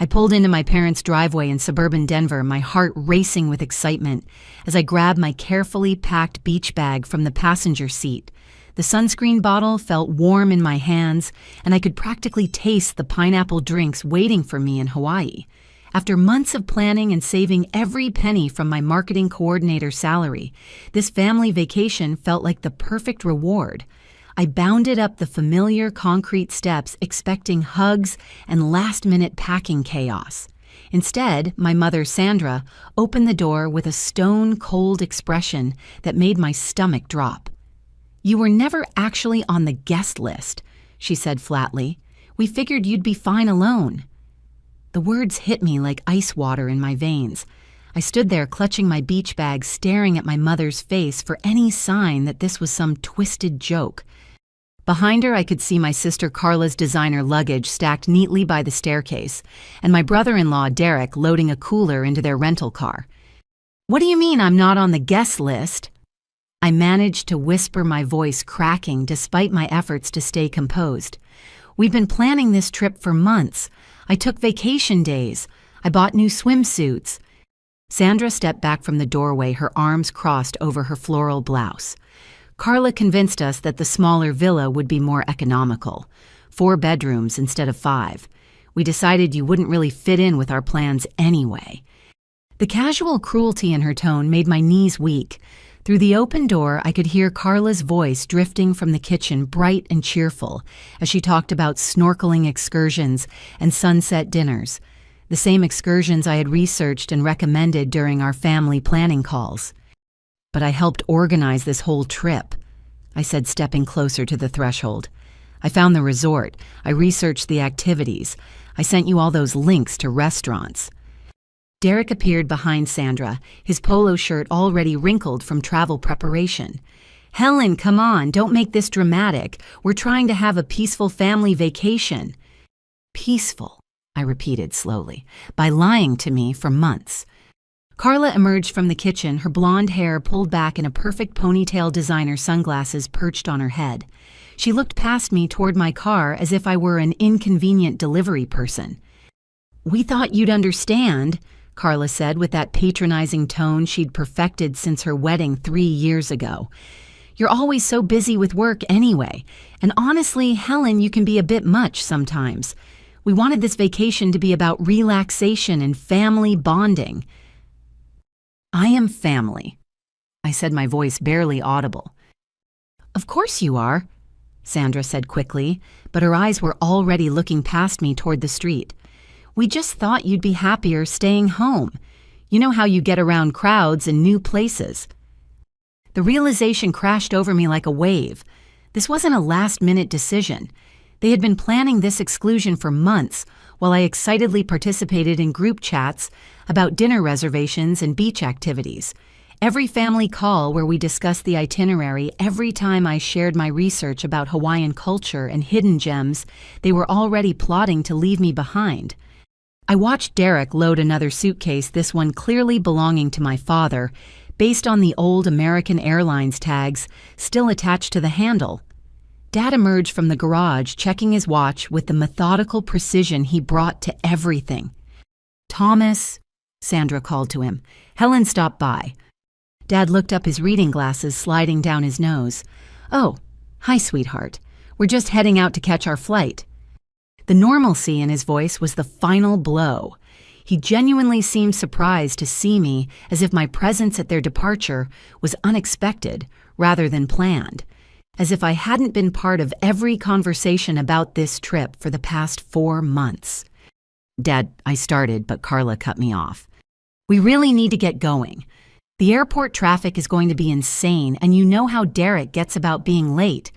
I pulled into my parents' driveway in suburban Denver, my heart racing with excitement as I grabbed my carefully packed beach bag from the passenger seat. The sunscreen bottle felt warm in my hands, and I could practically taste the pineapple drinks waiting for me in Hawaii. After months of planning and saving every penny from my marketing coordinator salary, this family vacation felt like the perfect reward. I bounded up the familiar concrete steps expecting hugs and last-minute packing chaos. Instead, my mother, Sandra, opened the door with a stone-cold expression that made my stomach drop. "You were never actually on the guest list," she said flatly. "We figured you'd be fine alone." The words hit me like ice water in my veins. I stood there clutching my beach bag, staring at my mother's face for any sign that this was some twisted joke. Behind her, I could see my sister Carla's designer luggage stacked neatly by the staircase, and my brother-in-law, Derek, loading a cooler into their rental car. "What do you mean I'm not on the guest list?" I managed to whisper, my voice cracking despite my efforts to stay composed. "We've been planning this trip for months. I took vacation days. I bought new swimsuits." Sandra stepped back from the doorway, her arms crossed over her floral blouse. "Carla convinced us that the smaller villa would be more economical. 4 bedrooms instead of 5. We decided you wouldn't really fit in with our plans anyway." The casual cruelty in her tone made my knees weak. Through the open door, I could hear Carla's voice drifting from the kitchen, bright and cheerful, as she talked about snorkeling excursions and sunset dinners, the same excursions I had researched and recommended during our family planning calls. "But I helped organize this whole trip," I said, stepping closer to the threshold. "I found the resort. I researched the activities. I sent you all those links to restaurants." Derek appeared behind Sandra, his polo shirt already wrinkled from travel preparation. "Helen, come on, don't make this dramatic. We're trying to have a peaceful family vacation." "Peaceful," I repeated slowly, "by lying to me for months." Carla emerged from the kitchen, her blonde hair pulled back in a perfect ponytail, designer sunglasses perched on her head. She looked past me toward my car as if I were an inconvenient delivery person. "We thought you'd understand," Carla said with that patronizing tone she'd perfected since her wedding 3 years ago. "You're always so busy with work anyway, and honestly, Helen, you can be a bit much sometimes. We wanted this vacation to be about relaxation and family bonding." "I am family," I said, my voice barely audible. "Of course you are," Sandra said quickly, but her eyes were already looking past me toward the street. "We just thought you'd be happier staying home. You know how you get around crowds and new places." The realization crashed over me like a wave. This wasn't a last-minute decision. They had been planning this exclusion for months, while I excitedly participated in group chats about dinner reservations and beach activities. Every family call where we discussed the itinerary, every time I shared my research about Hawaiian culture and hidden gems, they were already plotting to leave me behind. I watched Derek load another suitcase, this one clearly belonging to my father, based on the old American Airlines tags still attached to the handle. Dad emerged from the garage, checking his watch with the methodical precision he brought to everything. "Thomas," Sandra called to him. "Helen stopped by." Dad looked up, his reading glasses sliding down his nose. "Oh, hi, sweetheart. We're just heading out to catch our flight." The normalcy in his voice was the final blow. He genuinely seemed surprised to see me, as if my presence at their departure was unexpected rather than planned, as if I hadn't been part of every conversation about this trip for the past 4 months. "Dad," I started, but Carla cut me off. "We really need to get going. The airport traffic is going to be insane, and you know how Derek gets about being late."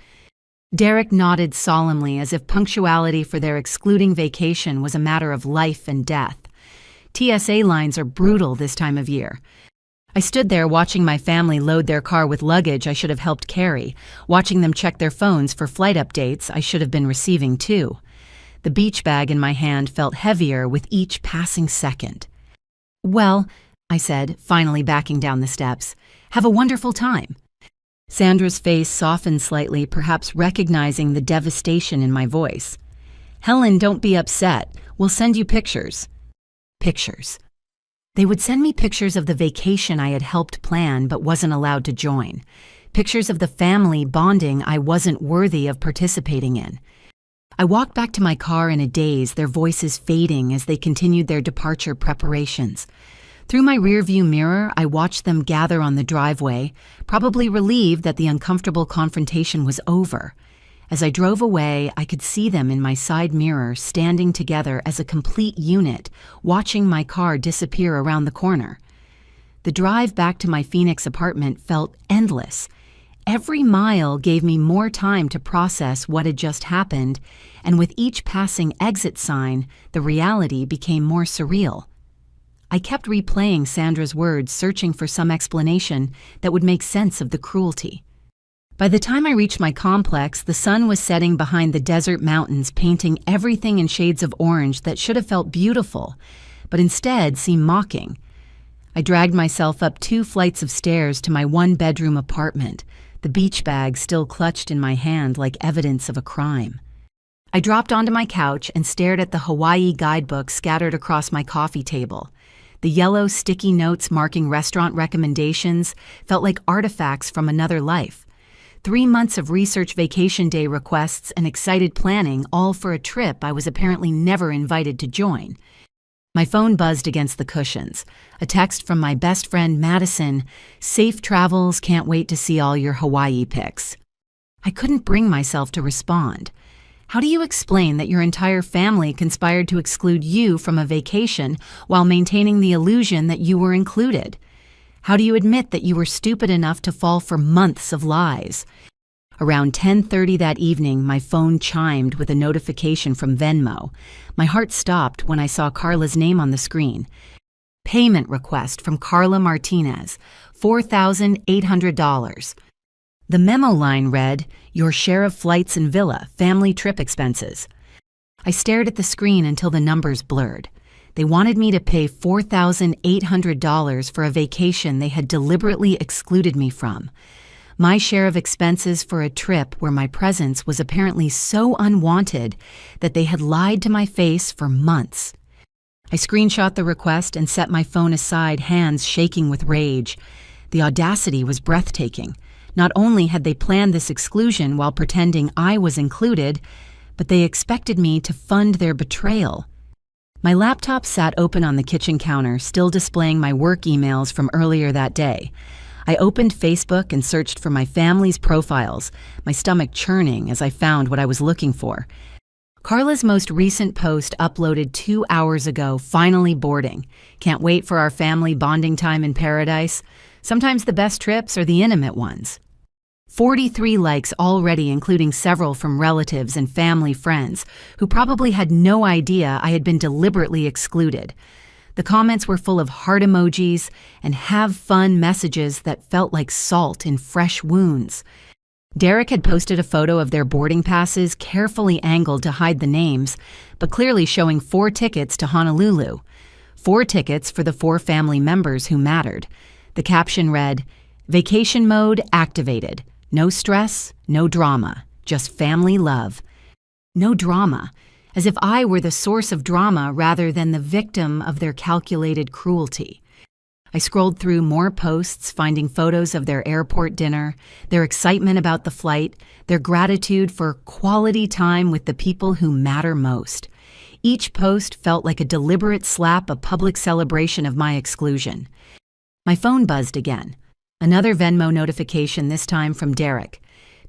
Derek nodded solemnly, as if punctuality for their excluding vacation was a matter of life and death. TSA lines are brutal this time of year. I stood there watching my family load their car with luggage I should have helped carry, watching them check their phones for flight updates I should have been receiving too. The beach bag in my hand felt heavier with each passing second. "Well," I said, finally backing down the steps, "have a wonderful time." Sandra's face softened slightly, perhaps recognizing the devastation in my voice. "Helen, don't be upset. We'll send you pictures." Pictures. They would send me pictures of the vacation I had helped plan but wasn't allowed to join. Pictures of the family bonding I wasn't worthy of participating in. I walked back to my car in a daze, their voices fading as they continued their departure preparations. Through my rearview mirror, I watched them gather on the driveway, probably relieved that the uncomfortable confrontation was over. As I drove away, I could see them in my side mirror, standing together as a complete unit, watching my car disappear around the corner. The drive back to my Phoenix apartment felt endless. Every mile gave me more time to process what had just happened, and with each passing exit sign, the reality became more surreal. I kept replaying Sandra's words, searching for some explanation that would make sense of the cruelty. By the time I reached my complex, the sun was setting behind the desert mountains, painting everything in shades of orange that should have felt beautiful, but instead seemed mocking. I dragged myself up 2 flights of stairs to my 1-bedroom apartment, the beach bag still clutched in my hand like evidence of a crime. I dropped onto my couch and stared at the Hawaii guidebook scattered across my coffee table. The yellow sticky notes marking restaurant recommendations felt like artifacts from another life. 3 months of research, vacation day requests, and excited planning, all for a trip I was apparently never invited to join. My phone buzzed against the cushions. A text from my best friend Madison, "Safe travels, can't wait to see all your Hawaii pics." I couldn't bring myself to respond. How do you explain that your entire family conspired to exclude you from a vacation while maintaining the illusion that you were included? How do you admit that you were stupid enough to fall for months of lies? Around 10:30 that evening, my phone chimed with a notification from Venmo. My heart stopped when I saw Carla's name on the screen. Payment request from Carla Martinez, $4,800. The memo line read, "Your share of flights and villa, family trip expenses." I stared at the screen until the numbers blurred. They wanted me to pay $4,800 for a vacation they had deliberately excluded me from. My share of expenses for a trip where my presence was apparently so unwanted that they had lied to my face for months. I screenshot the request and set my phone aside, hands shaking with rage. The audacity was breathtaking. Not only had they planned this exclusion while pretending I was included, but they expected me to fund their betrayal. My laptop sat open on the kitchen counter, still displaying my work emails from earlier that day. I opened Facebook and searched for my family's profiles, my stomach churning as I found what I was looking for. Carla's most recent post, uploaded 2 hours ago, finally boarding. Can't wait for our family bonding time in paradise. Sometimes the best trips are the intimate ones. 43 likes already, including several from relatives and family friends who probably had no idea I had been deliberately excluded. The comments were full of heart emojis and have fun messages that felt like salt in fresh wounds. Derek had posted a photo of their boarding passes, carefully angled to hide the names, but clearly showing 4 tickets to Honolulu. 4 tickets for the 4 family members who mattered. The caption read, "Vacation mode activated. No stress, no drama, just family love." No drama, as if I were the source of drama rather than the victim of their calculated cruelty. I scrolled through more posts, finding photos of their airport dinner, their excitement about the flight, their gratitude for quality time with the people who matter most. Each post felt like a deliberate slap, a public celebration of my exclusion. My phone buzzed again. Another Venmo notification, this time from Derek.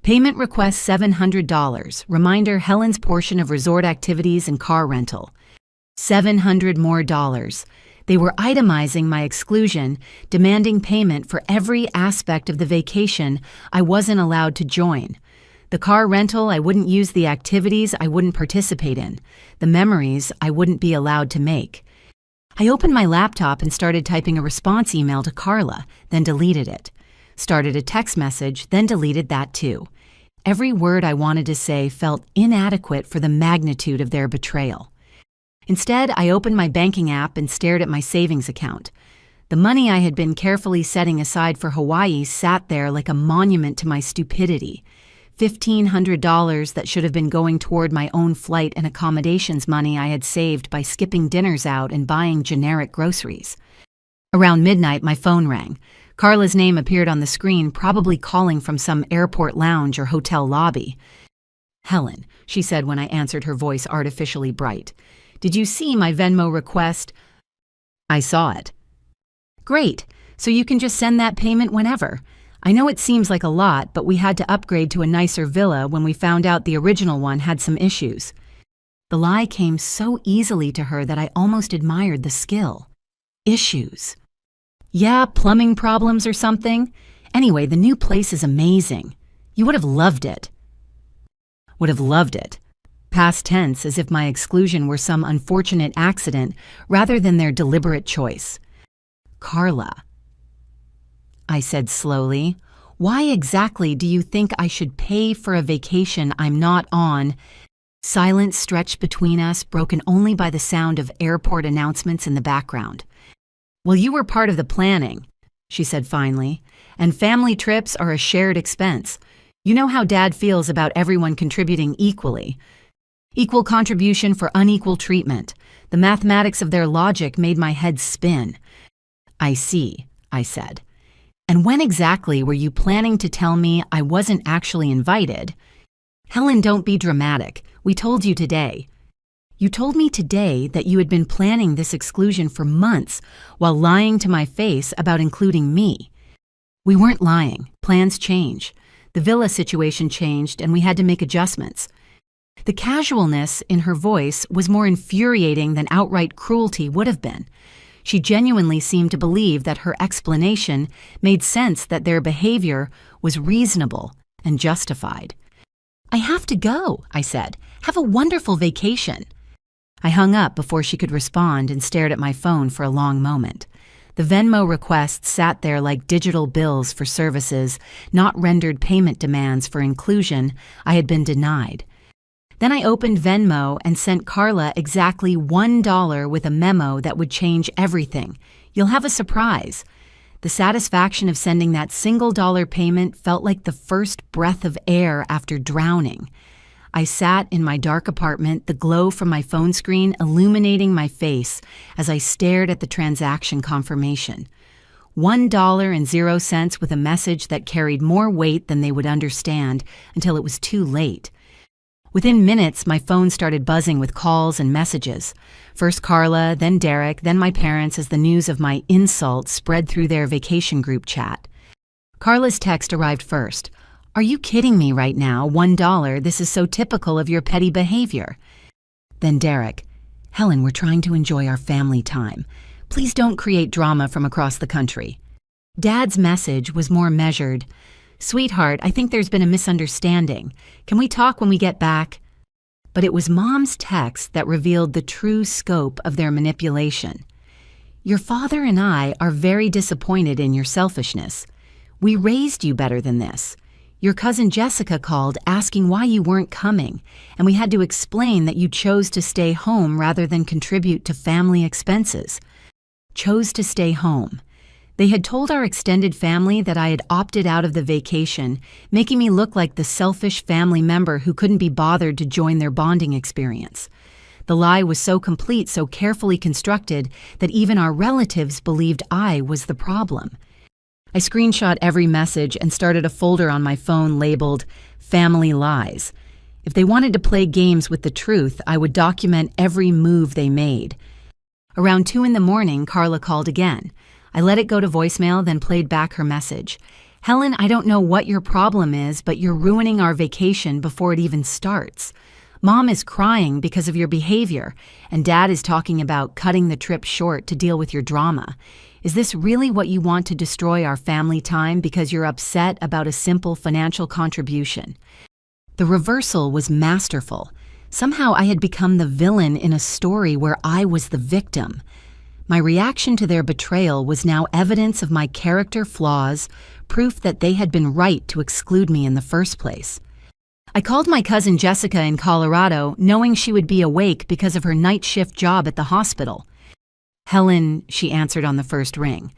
Payment request $700. Reminder, Helen's portion of resort activities and car rental. $700 more. They were itemizing my exclusion, demanding payment for every aspect of the vacation I wasn't allowed to join. The car rental, I wouldn't use; the activities I wouldn't participate in; the memories I wouldn't be allowed to make. I opened my laptop and started typing a response email to Carla, then deleted it. Started a text message, then deleted that too. Every word I wanted to say felt inadequate for the magnitude of their betrayal. Instead, I opened my banking app and stared at my savings account. The money I had been carefully setting aside for Hawaii sat there like a monument to my stupidity. $1,500 that should have been going toward my own flight and accommodations money I had saved by skipping dinners out and buying generic groceries. Around midnight, my phone rang. Carla's name appeared on the screen, probably calling from some airport lounge or hotel lobby. "Helen," she said when I answered, her voice artificially bright. "Did you see my Venmo request?" "I saw it." "Great. So you can just send that payment whenever. I know it seems like a lot, but we had to upgrade to a nicer villa when we found out the original one had some issues." The lie came so easily to her that I almost admired the skill. Issues. Yeah, plumbing problems or something. Anyway, the new place is amazing. You would have loved it. Would have loved it. Past tense, as if my exclusion were some unfortunate accident rather than their deliberate choice. "Carla," I said slowly, "why exactly do you think I should pay for a vacation I'm not on?" Silence stretched between us, broken only by the sound of airport announcements in the background. "Well, you were part of the planning," she said finally, "and family trips are a shared expense. You know how Dad feels about everyone contributing equally. Equal contribution for unequal treatment. The mathematics of their logic made my head spin." "I see," I said. "And when exactly were you planning to tell me I wasn't actually invited?" "Helen, don't be dramatic. We told you today." "You told me today that you had been planning this exclusion for months while lying to my face about including me." "We weren't lying. Plans change. The villa situation changed and we had to make adjustments." The casualness in her voice was more infuriating than outright cruelty would have been. She genuinely seemed to believe that her explanation made sense, that their behavior was reasonable and justified. "I have to go," I said. "Have a wonderful vacation." I hung up before she could respond and stared at my phone for a long moment. The Venmo requests sat there like digital bills for services, not rendered payment demands for inclusion I had been denied. Then I opened Venmo and sent Carla exactly $1 with a memo that would change everything. "You'll have a surprise." The satisfaction of sending that $1 payment felt like the first breath of air after drowning. I sat in my dark apartment, the glow from my phone screen illuminating my face as I stared at the transaction confirmation. $1.00 with a message that carried more weight than they would understand until it was too late. Within minutes, my phone started buzzing with calls and messages. First Carla, then Derek, then my parents, as the news of my insult spread through their vacation group chat. Carla's text arrived first. "Are you kidding me right now? $1, this is so typical of your petty behavior." Then Derek, "Helen, we're trying to enjoy our family time. Please don't create drama from across the country." Dad's message was more measured. "Sweetheart, I think there's been a misunderstanding. Can we talk when we get back?" But it was Mom's text that revealed the true scope of their manipulation. "Your father and I are very disappointed in your selfishness. We raised you better than this. Your cousin Jessica called asking why you weren't coming, and we had to explain that you chose to stay home rather than contribute to family expenses." Chose to stay home. They had told our extended family that I had opted out of the vacation, making me look like the selfish family member who couldn't be bothered to join their bonding experience. The lie was so complete, so carefully constructed, that even our relatives believed I was the problem. I screenshot every message and started a folder on my phone labeled Family Lies. If they wanted to play games with the truth, I would document every move they made. Around 2 a.m, Carla called again. I let it go to voicemail, then played back her message. "Helen, I don't know what your problem is, but you're ruining our vacation before it even starts. Mom is crying because of your behavior, and Dad is talking about cutting the trip short to deal with your drama. Is this really what you want to destroy our family time because you're upset about a simple financial contribution?" The reversal was masterful. Somehow I had become the villain in a story where I was the victim. My reaction to their betrayal was now evidence of my character flaws, proof that they had been right to exclude me in the first place. I called my cousin Jessica in Colorado, knowing she would be awake because of her night shift job at the hospital. "Helen," she answered on the first ring.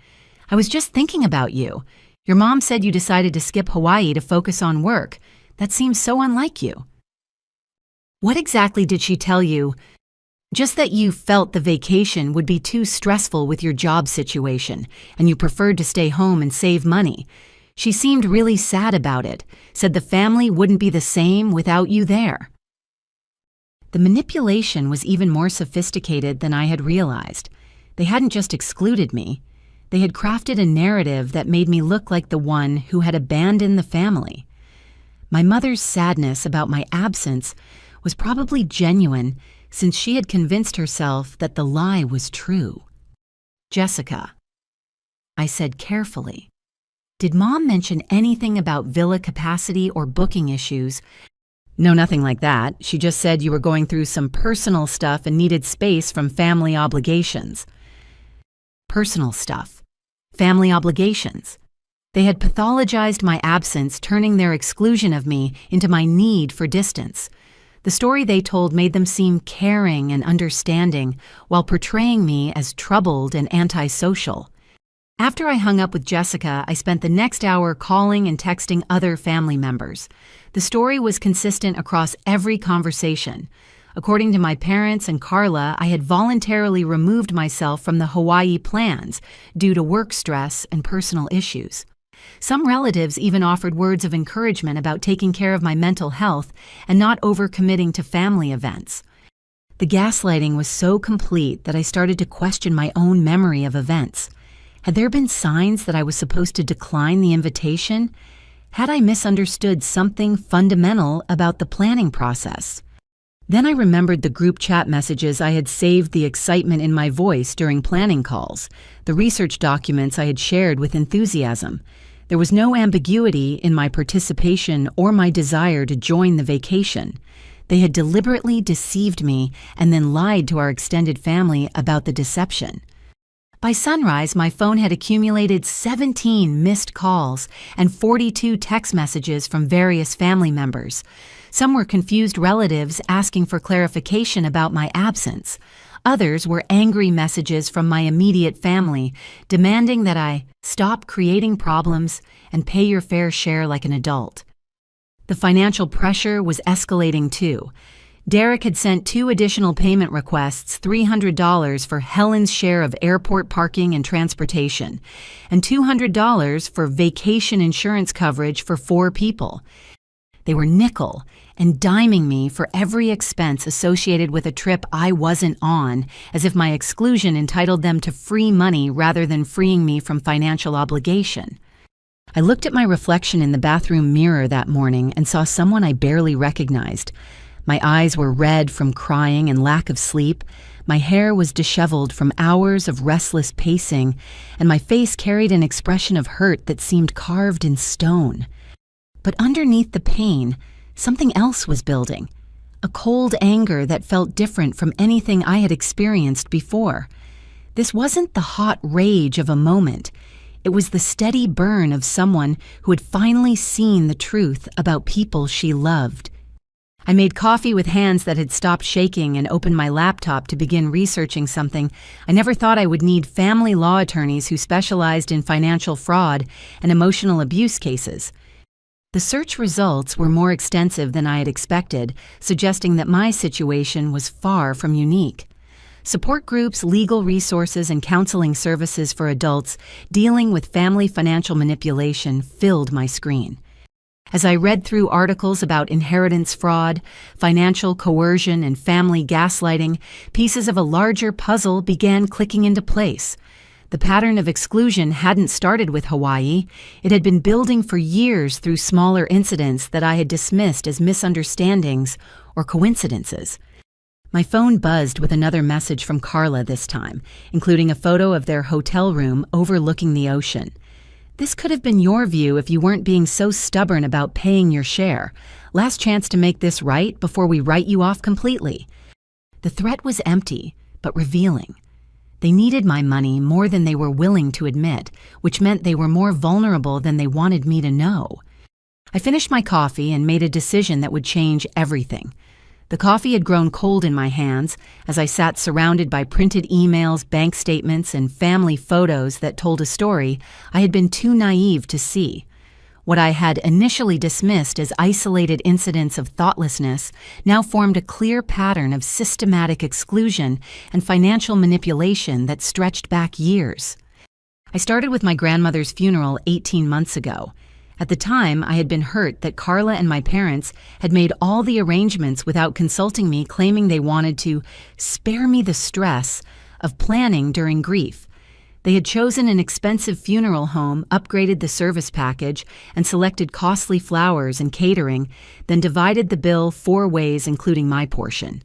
"I was just thinking about you. Your mom said you decided to skip Hawaii to focus on work. That seems so unlike you." "What exactly did she tell you?" "Just that you felt the vacation would be too stressful with your job situation, and you preferred to stay home and save money. She seemed really sad about it, said the family wouldn't be the same without you there." The manipulation was even more sophisticated than I had realized. They hadn't just excluded me. They had crafted a narrative that made me look like the one who had abandoned the family. My mother's sadness about my absence was probably genuine, since she had convinced herself that the lie was true. "Jessica," I said carefully, "did Mom mention anything about villa capacity or booking issues?" "No, nothing like that. She just said you were going through some personal stuff and needed space from family obligations." Personal stuff. Family obligations. They had pathologized my absence, turning their exclusion of me into my need for distance. The story they told made them seem caring and understanding, while portraying me as troubled and antisocial. After I hung up with Jessica, I spent the next hour calling and texting other family members. The story was consistent across every conversation. According to my parents and Carla, I had voluntarily removed myself from the Hawaii plans due to work stress and personal issues. Some relatives even offered words of encouragement about taking care of my mental health and not overcommitting to family events. The gaslighting was so complete that I started to question my own memory of events. Had there been signs that I was supposed to decline the invitation? Had I misunderstood something fundamental about the planning process? Then I remembered the group chat messages I had saved, the excitement in my voice during planning calls, the research documents I had shared with enthusiasm. There was no ambiguity in my participation or my desire to join the vacation. They had deliberately deceived me and then lied to our extended family about the deception. By sunrise, my phone had accumulated 17 missed calls and 42 text messages from various family members. Some were confused relatives asking for clarification about my absence. Others were angry messages from my immediate family, demanding that I stop creating problems and pay your fair share like an adult. The financial pressure was escalating too. Derek had sent 2 additional payment requests, $300 for Helen's share of airport parking and transportation, and $200 for vacation insurance coverage for 4 people. They were nickel and diming me for every expense associated with a trip I wasn't on, as if my exclusion entitled them to free money rather than freeing me from financial obligation. I looked at my reflection in the bathroom mirror that morning and saw someone I barely recognized. My eyes were red from crying and lack of sleep, my hair was disheveled from hours of restless pacing, and my face carried an expression of hurt that seemed carved in stone. But underneath the pain, something else was building, a cold anger that felt different from anything I had experienced before. This wasn't the hot rage of a moment. It was the steady burn of someone who had finally seen the truth about people she loved. I made coffee with hands that had stopped shaking and opened my laptop to begin researching something I never thought I would need: family law attorneys who specialized in financial fraud and emotional abuse cases. The search results were more extensive than I had expected, suggesting that my situation was far from unique. Support groups, legal resources, and counseling services for adults dealing with family financial manipulation filled my screen. As I read through articles about inheritance fraud, financial coercion, and family gaslighting, pieces of a larger puzzle began clicking into place. The pattern of exclusion hadn't started with Hawaii. It had been building for years through smaller incidents that I had dismissed as misunderstandings or coincidences. My phone buzzed with another message from Carla this time, including a photo of their hotel room overlooking the ocean. "This could have been your view if you weren't being so stubborn about paying your share. Last chance to make this right before we write you off completely." The threat was empty, but revealing. They needed my money more than they were willing to admit, which meant they were more vulnerable than they wanted me to know. I finished my coffee and made a decision that would change everything. The coffee had grown cold in my hands as I sat surrounded by printed emails, bank statements, and family photos that told a story I had been too naive to see. What I had initially dismissed as isolated incidents of thoughtlessness now formed a clear pattern of systematic exclusion and financial manipulation that stretched back years. I started with my grandmother's funeral 18 months ago. At the time, I had been hurt that Carla and my parents had made all the arrangements without consulting me, claiming they wanted to spare me the stress of planning during grief. They had chosen an expensive funeral home, upgraded the service package, and selected costly flowers and catering, then divided the bill 4 ways, including my portion.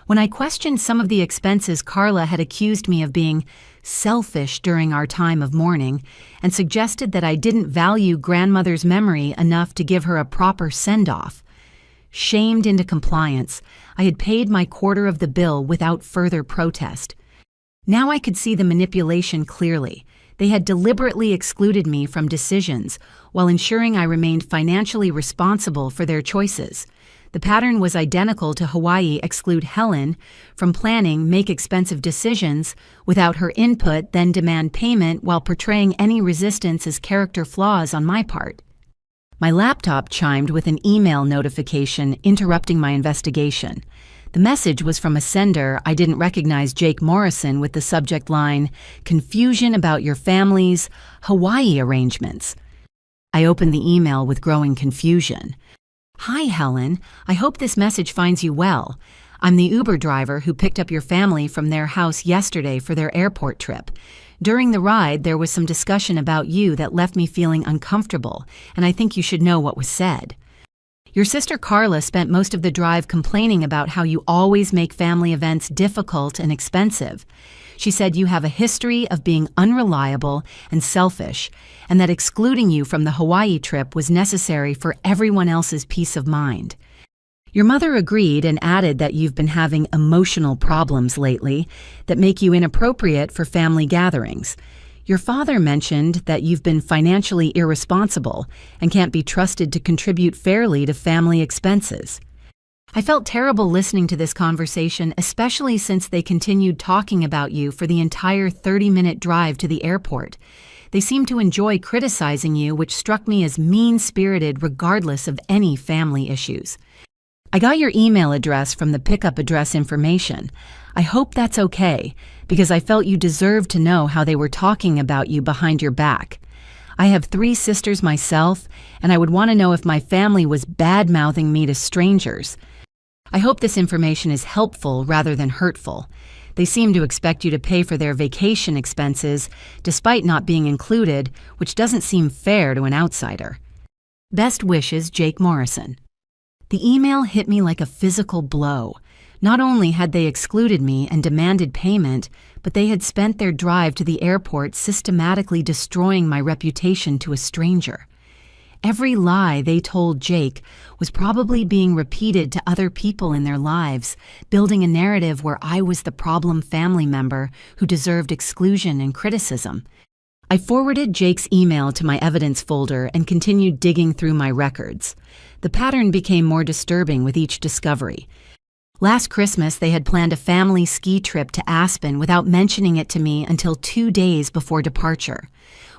When I questioned some of the expenses, Carla had accused me of being selfish during our time of mourning and suggested that I didn't value grandmother's memory enough to give her a proper send-off. Shamed into compliance, I had paid my quarter of the bill without further protest. Now I could see the manipulation clearly. They had deliberately excluded me from decisions while ensuring I remained financially responsible for their choices. The pattern was identical to Hawaii exclude Helen from planning, make expensive decisions without her input, then demand payment while portraying any resistance as character flaws on my part. My laptop chimed with an email notification interrupting my investigation. The message was from a sender I didn't recognize, Jake Morrison, with the subject line, "Confusion about your family's Hawaii arrangements." I opened the email with growing confusion. "Hi, Helen. I hope this message finds you well. I'm the Uber driver who picked up your family from their house yesterday for their airport trip. During the ride, there was some discussion about you that left me feeling uncomfortable, and I think you should know what was said. Your sister Carla spent most of the drive complaining about how you always make family events difficult and expensive. She said you have a history of being unreliable and selfish, and that excluding you from the Hawaii trip was necessary for everyone else's peace of mind. Your mother agreed and added that you've been having emotional problems lately that make you inappropriate for family gatherings. Your father mentioned that you've been financially irresponsible and can't be trusted to contribute fairly to family expenses." I felt terrible listening to this conversation, especially since they continued talking about you for the entire 30-minute drive to the airport. They seemed to enjoy criticizing you, which struck me as mean-spirited regardless of any family issues. "I got your email address from the pickup address information. I hope that's okay, because I felt you deserved to know how they were talking about you behind your back. I have 3 sisters myself, and I would want to know if my family was bad-mouthing me to strangers. I hope this information is helpful rather than hurtful. They seem to expect you to pay for their vacation expenses despite not being included, which doesn't seem fair to an outsider. Best wishes, Jake Morrison." The email hit me like a physical blow. Not only had they excluded me and demanded payment, but they had spent their drive to the airport systematically destroying my reputation to a stranger. Every lie they told Jake was probably being repeated to other people in their lives, building a narrative where I was the problem family member who deserved exclusion and criticism. I forwarded Jake's email to my evidence folder and continued digging through my records. The pattern became more disturbing with each discovery. Last Christmas, they had planned a family ski trip to Aspen without mentioning it to me until 2 days before departure.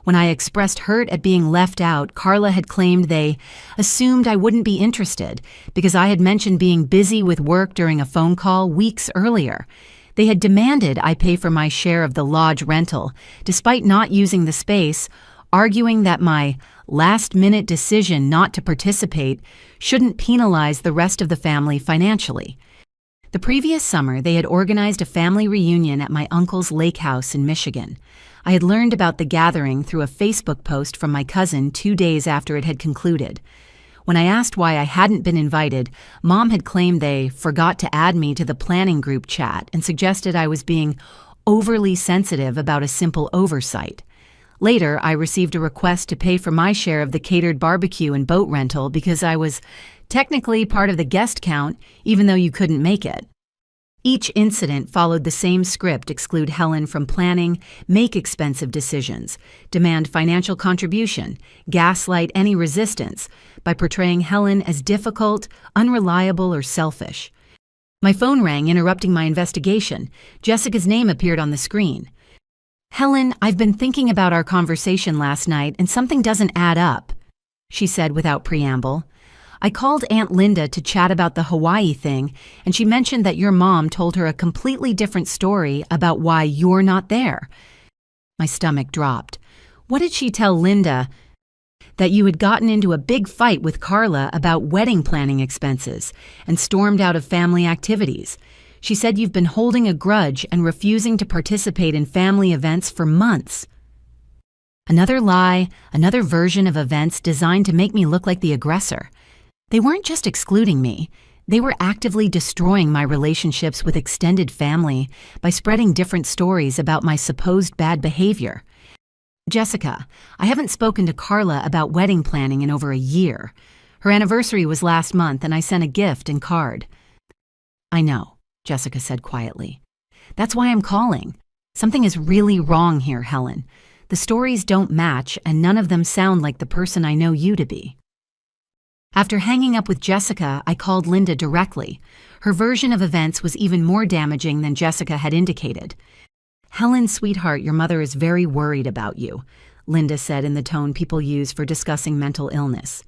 When I expressed hurt at being left out, Carla had claimed they assumed I wouldn't be interested because I had mentioned being busy with work during a phone call weeks earlier. They had demanded I pay for my share of the lodge rental, despite not using the space, arguing that my last-minute decision not to participate shouldn't penalize the rest of the family financially. The previous summer, they had organized a family reunion at my uncle's lake house in Michigan. I had learned about the gathering through a Facebook post from my cousin 2 days after it had concluded. When I asked why I hadn't been invited, Mom had claimed they forgot to add me to the planning group chat and suggested I was being overly sensitive about a simple oversight. Later, I received a request to pay for my share of the catered barbecue and boat rental because I was technically part of the guest count, even though you couldn't make it. Each incident followed the same script: exclude Helen from planning, make expensive decisions, demand financial contribution, gaslight any resistance by portraying Helen as difficult, unreliable, or selfish. My phone rang, interrupting my investigation. Jessica's name appeared on the screen. "Helen, I've been thinking about our conversation last night and something doesn't add up." she said without preamble. "I called Aunt Linda to chat about the Hawaii thing, and she mentioned that your mom told her a completely different story about why you're not there." My stomach dropped. What did she tell Linda? That you had gotten into a big fight with Carla about wedding planning expenses and stormed out of family activities. She said you've been holding a grudge and refusing to participate in family events for months. Another lie, another version of events designed to make me look like the aggressor. They weren't just excluding me. They were actively destroying my relationships with extended family by spreading different stories about my supposed bad behavior. "Jessica, I haven't spoken to Carla about wedding planning in over a year. Her anniversary was last month and I sent a gift and card." "I know," Jessica said quietly. "That's why I'm calling. Something is really wrong here, Helen. The stories don't match and none of them sound like the person I know you to be." After hanging up with Jessica, I called Linda directly. Her version of events was even more damaging than Jessica had indicated. "Helen, sweetheart, your mother is very worried about you," Linda said in the tone people use for discussing mental illness.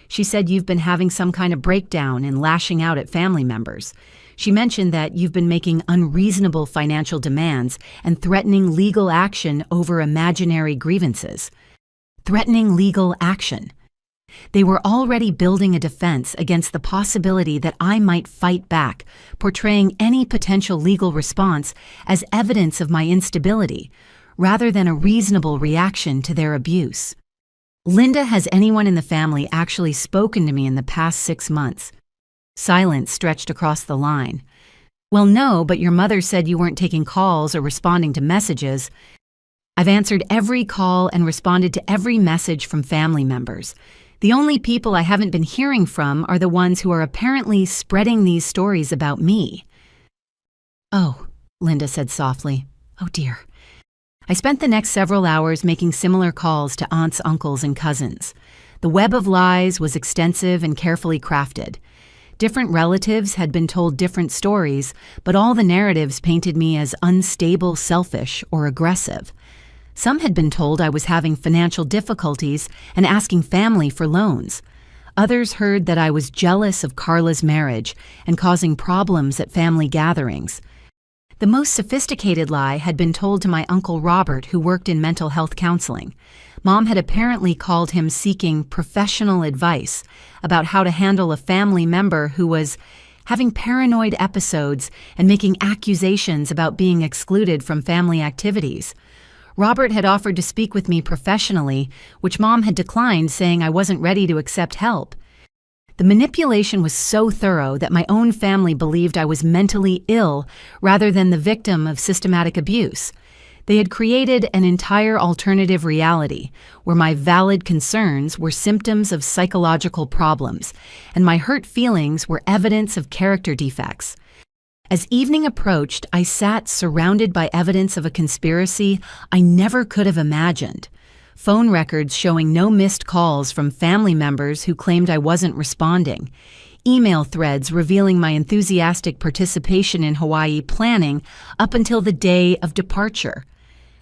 "She said you've been having some kind of breakdown and lashing out at family members. She mentioned that you've been making unreasonable financial demands and threatening legal action over imaginary grievances." Threatening legal action. They were already building a defense against the possibility that I might fight back, portraying any potential legal response as evidence of my instability, rather than a reasonable reaction to their abuse. "Linda, has anyone in the family actually spoken to me in the past 6 months?" Silence stretched across the line. "Well, no, but your mother said you weren't taking calls or responding to messages." "I've answered every call and responded to every message from family members. The only people I haven't been hearing from are the ones who are apparently spreading these stories about me." "Oh," Linda said softly. "Oh dear." I spent the next several hours making similar calls to aunts, uncles, and cousins. The web of lies was extensive and carefully crafted. Different relatives had been told different stories, but all the narratives painted me as unstable, selfish, or aggressive. Some had been told I was having financial difficulties and asking family for loans. Others heard that I was jealous of Carla's marriage and causing problems at family gatherings. The most sophisticated lie had been told to my Uncle Robert, who worked in mental health counseling. Mom had apparently called him seeking professional advice about how to handle a family member who was having paranoid episodes and making accusations about being excluded from family activities. Robert had offered to speak with me professionally, which Mom had declined, saying I wasn't ready to accept help. The manipulation was so thorough that my own family believed I was mentally ill rather than the victim of systematic abuse. They had created an entire alternative reality where my valid concerns were symptoms of psychological problems, and my hurt feelings were evidence of character defects. As evening approached, I sat surrounded by evidence of a conspiracy I never could have imagined. Phone records showing no missed calls from family members who claimed I wasn't responding. Email threads revealing my enthusiastic participation in Hawaii planning up until the day of departure.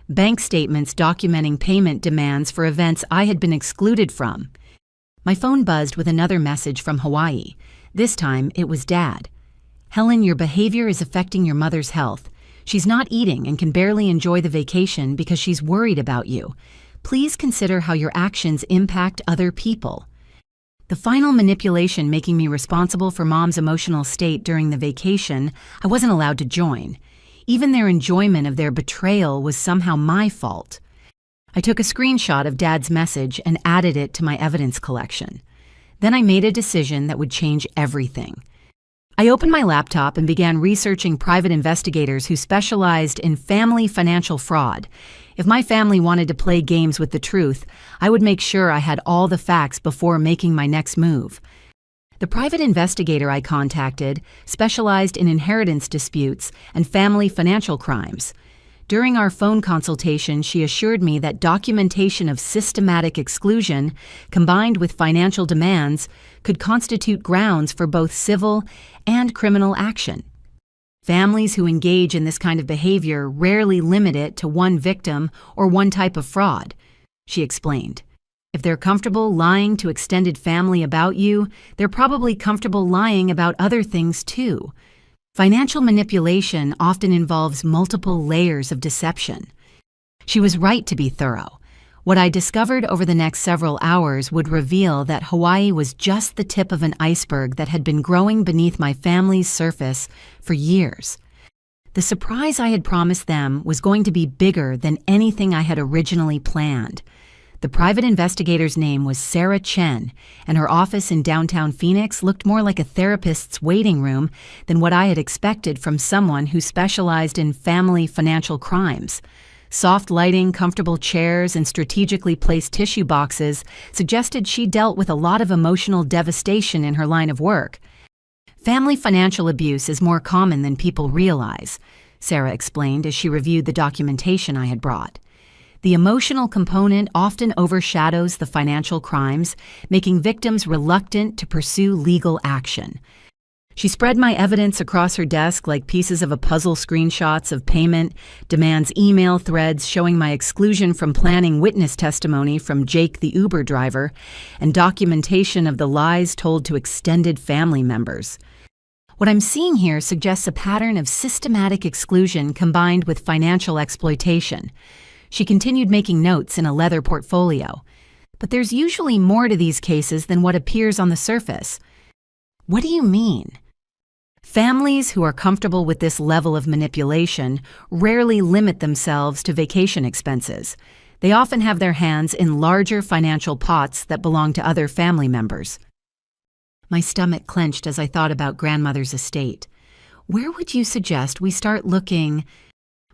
Bank statements documenting payment demands for events I had been excluded from. My phone buzzed with another message from Hawaii. This time, it was Dad. "Helen, your behavior is affecting your mother's health. She's not eating and can barely enjoy the vacation because she's worried about you. Please consider how your actions impact other people." The final manipulation making me responsible for Mom's emotional state during the vacation I wasn't allowed to join. Even their enjoyment of their betrayal was somehow my fault. I took a screenshot of Dad's message and added it to my evidence collection. Then I made a decision that would change everything. I opened my laptop and began researching private investigators who specialized in family financial fraud. If my family wanted to play games with the truth, I would make sure I had all the facts before making my next move. The private investigator I contacted specialized in inheritance disputes and family financial crimes. During our phone consultation, she assured me that documentation of systematic exclusion, combined with financial demands, could constitute grounds for both civil and criminal action. Families who engage in this kind of behavior rarely limit it to one victim or one type of fraud, she explained. If they're comfortable lying to extended family about you, they're probably comfortable lying about other things too. Financial manipulation often involves multiple layers of deception. She was right to be thorough. What I discovered over the next several hours would reveal that Hawaii was just the tip of an iceberg that had been growing beneath my family's surface for years. The surprise I had promised them was going to be bigger than anything I had originally planned. The private investigator's name was Sarah Chen, and her office in downtown Phoenix looked more like a therapist's waiting room than what I had expected from someone who specialized in family financial crimes. Soft lighting, comfortable chairs, and strategically placed tissue boxes suggested she dealt with a lot of emotional devastation in her line of work. Family financial abuse is more common than people realize, Sarah explained as she reviewed the documentation I had brought. The emotional component often overshadows the financial crimes, making victims reluctant to pursue legal action. She spread my evidence across her desk like pieces of a puzzle, screenshots of payment, demands, email threads showing my exclusion from planning witness testimony from Jake the Uber driver, and documentation of the lies told to extended family members. What I'm seeing here suggests a pattern of systematic exclusion combined with financial exploitation. She continued making notes in a leather portfolio. But there's usually more to these cases than what appears on the surface. What do you mean? Families who are comfortable with this level of manipulation rarely limit themselves to vacation expenses. They often have their hands in larger financial pots that belong to other family members. My stomach clenched as I thought about grandmother's estate. Where would you suggest we start looking?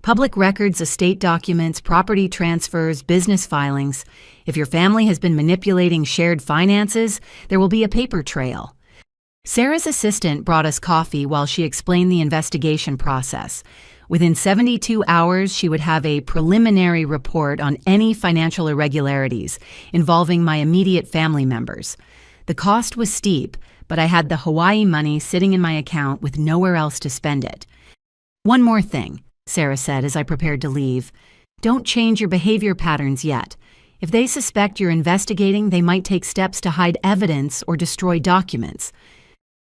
Public records, estate documents, property transfers, business filings. If your family has been manipulating shared finances, there will be a paper trail. Sarah's assistant brought us coffee while she explained the investigation process. Within 72 hours, she would have a preliminary report on any financial irregularities involving my immediate family members. The cost was steep, but I had the Hawaii money sitting in my account with nowhere else to spend it. One more thing, Sarah said as I prepared to leave. Don't change your behavior patterns yet. If they suspect you're investigating, they might take steps to hide evidence or destroy documents.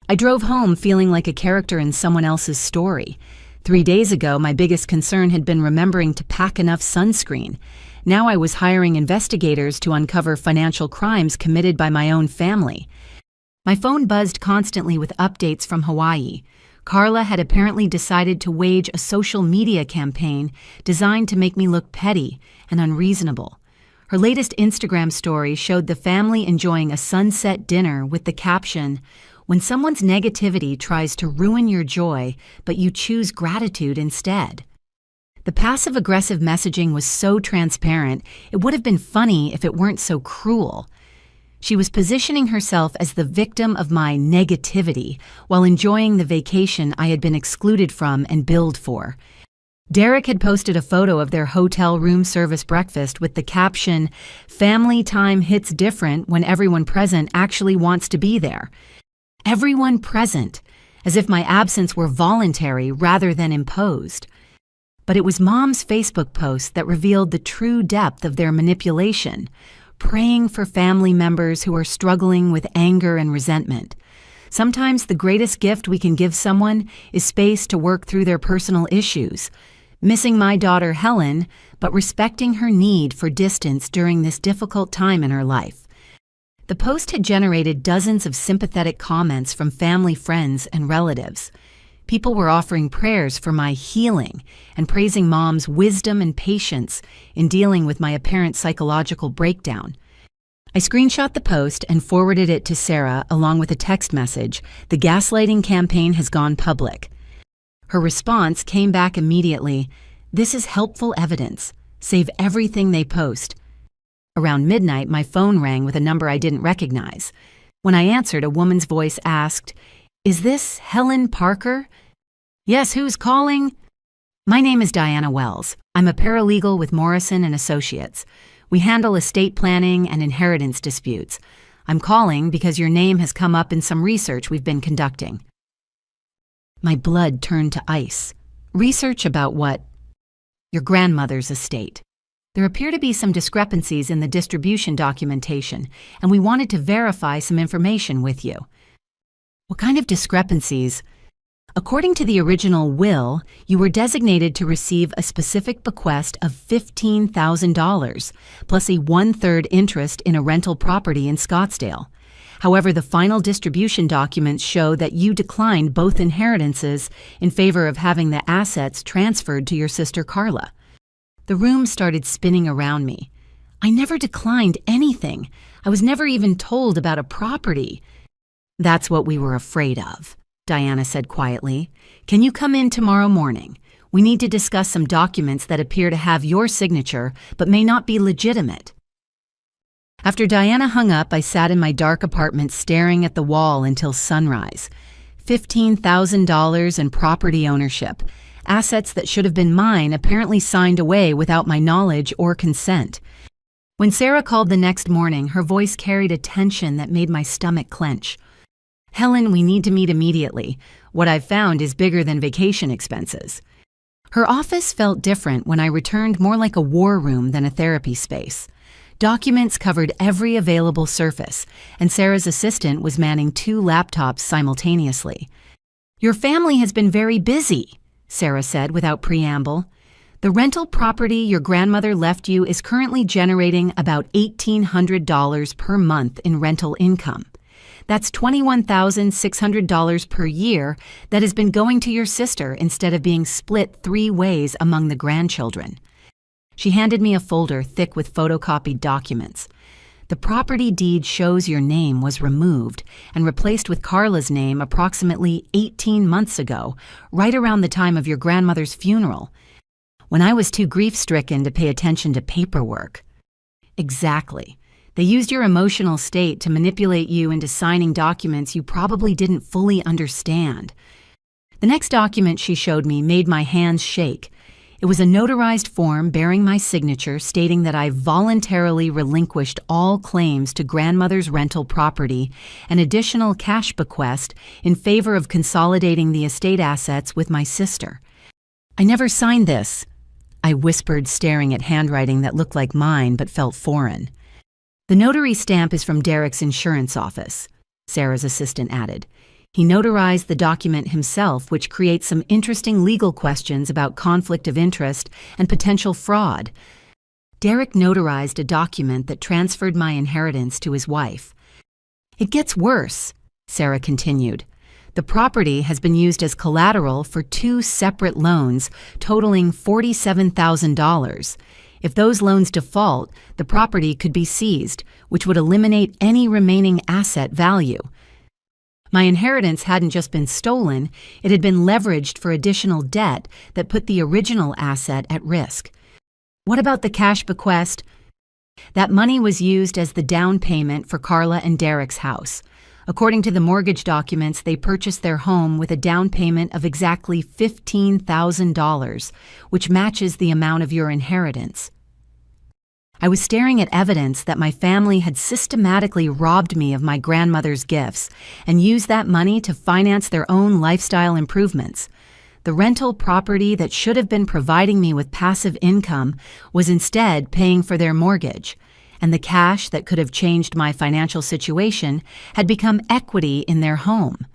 I drove home feeling like a character in someone else's story. 3 days ago, my biggest concern had been remembering to pack enough sunscreen. Now I was hiring investigators to uncover financial crimes committed by my own family. My phone buzzed constantly with updates from Hawaii. Carla had apparently decided to wage a social media campaign designed to make me look petty and unreasonable. Her latest Instagram story showed the family enjoying a sunset dinner with the caption, "When someone's negativity tries to ruin your joy, but you choose gratitude instead." The passive-aggressive messaging was so transparent, it would have been funny if it weren't so cruel. She was positioning herself as the victim of my negativity while enjoying the vacation I had been excluded from and billed for. Derek had posted a photo of their hotel room service breakfast with the caption, "Family time hits different when everyone present actually wants to be there." Everyone present, as if my absence were voluntary rather than imposed. But it was Mom's Facebook post that revealed the true depth of their manipulation, praying for family members who are struggling with anger and resentment. Sometimes the greatest gift we can give someone is space to work through their personal issues. Missing my daughter Helen, but respecting her need for distance during this difficult time in her life. The post had generated dozens of sympathetic comments from family, friends, and relatives. People were offering prayers for my healing and praising Mom's wisdom and patience in dealing with my apparent psychological breakdown. I screenshot the post and forwarded it to Sarah along with a text message, "The gaslighting campaign has gone public." Her response came back immediately, "This is helpful evidence. Save everything they post." Around midnight, my phone rang with a number I didn't recognize. When I answered, a woman's voice asked, "Is this Helen Parker?" "Yes, who's calling?" "My name is Diana Wells. I'm a paralegal with Morrison and Associates. We handle estate planning and inheritance disputes. I'm calling because your name has come up in some research we've been conducting." My blood turned to ice. Research about what? Your grandmother's estate. There appear to be some discrepancies in the distribution documentation, and we wanted to verify some information with you. What kind of discrepancies? According to the original will, you were designated to receive a specific bequest of $15,000, plus a 1/3 interest in a rental property in Scottsdale. However, the final distribution documents show that you declined both inheritances in favor of having the assets transferred to your sister Carla. The room started spinning around me. I never declined anything. I was never even told about a property. That's what we were afraid of, Diana said quietly. Can you come in tomorrow morning? We need to discuss some documents that appear to have your signature but may not be legitimate. After Diana hung up, I sat in my dark apartment staring at the wall until sunrise. $15,000 in property ownership. Assets that should have been mine apparently signed away without my knowledge or consent. When Sarah called the next morning, her voice carried a tension that made my stomach clench. Helen, we need to meet immediately. What I've found is bigger than vacation expenses. Her office felt different when I returned, more like a war room than a therapy space. Documents covered every available surface, and Sarah's assistant was manning 2 laptops simultaneously. Your family has been very busy, Sarah said without preamble. The rental property your grandmother left you is currently generating about $1,800 per month in rental income. That's $21,600 per year that has been going to your sister instead of being split 3 ways among the grandchildren. She handed me a folder thick with photocopied documents. The property deed shows your name was removed and replaced with Carla's name approximately 18 months ago, right around the time of your grandmother's funeral, when I was too grief-stricken to pay attention to paperwork. Exactly. They used your emotional state to manipulate you into signing documents you probably didn't fully understand. The next document she showed me made my hands shake. It was a notarized form bearing my signature stating that I voluntarily relinquished all claims to grandmother's rental property and additional cash bequest in favor of consolidating the estate assets with my sister. I never signed this, I whispered, staring at handwriting that looked like mine but felt foreign. The notary stamp is from Derek's insurance office, Sarah's assistant added. He notarized the document himself, which creates some interesting legal questions about conflict of interest and potential fraud. Derek notarized a document that transferred my inheritance to his wife. It gets worse, Sarah continued. The property has been used as collateral for 2 separate loans totaling $47,000. If those loans default, the property could be seized, which would eliminate any remaining asset value. My inheritance hadn't just been stolen, it had been leveraged for additional debt that put the original asset at risk. What about the cash bequest? That money was used as the down payment for Carla and Derek's house. According to the mortgage documents, they purchased their home with a down payment of exactly $15,000, which matches the amount of your inheritance. I was staring at evidence that my family had systematically robbed me of my grandmother's gifts and used that money to finance their own lifestyle improvements. The rental property that should have been providing me with passive income was instead paying for their mortgage, and the cash that could have changed my financial situation had become equity in their home.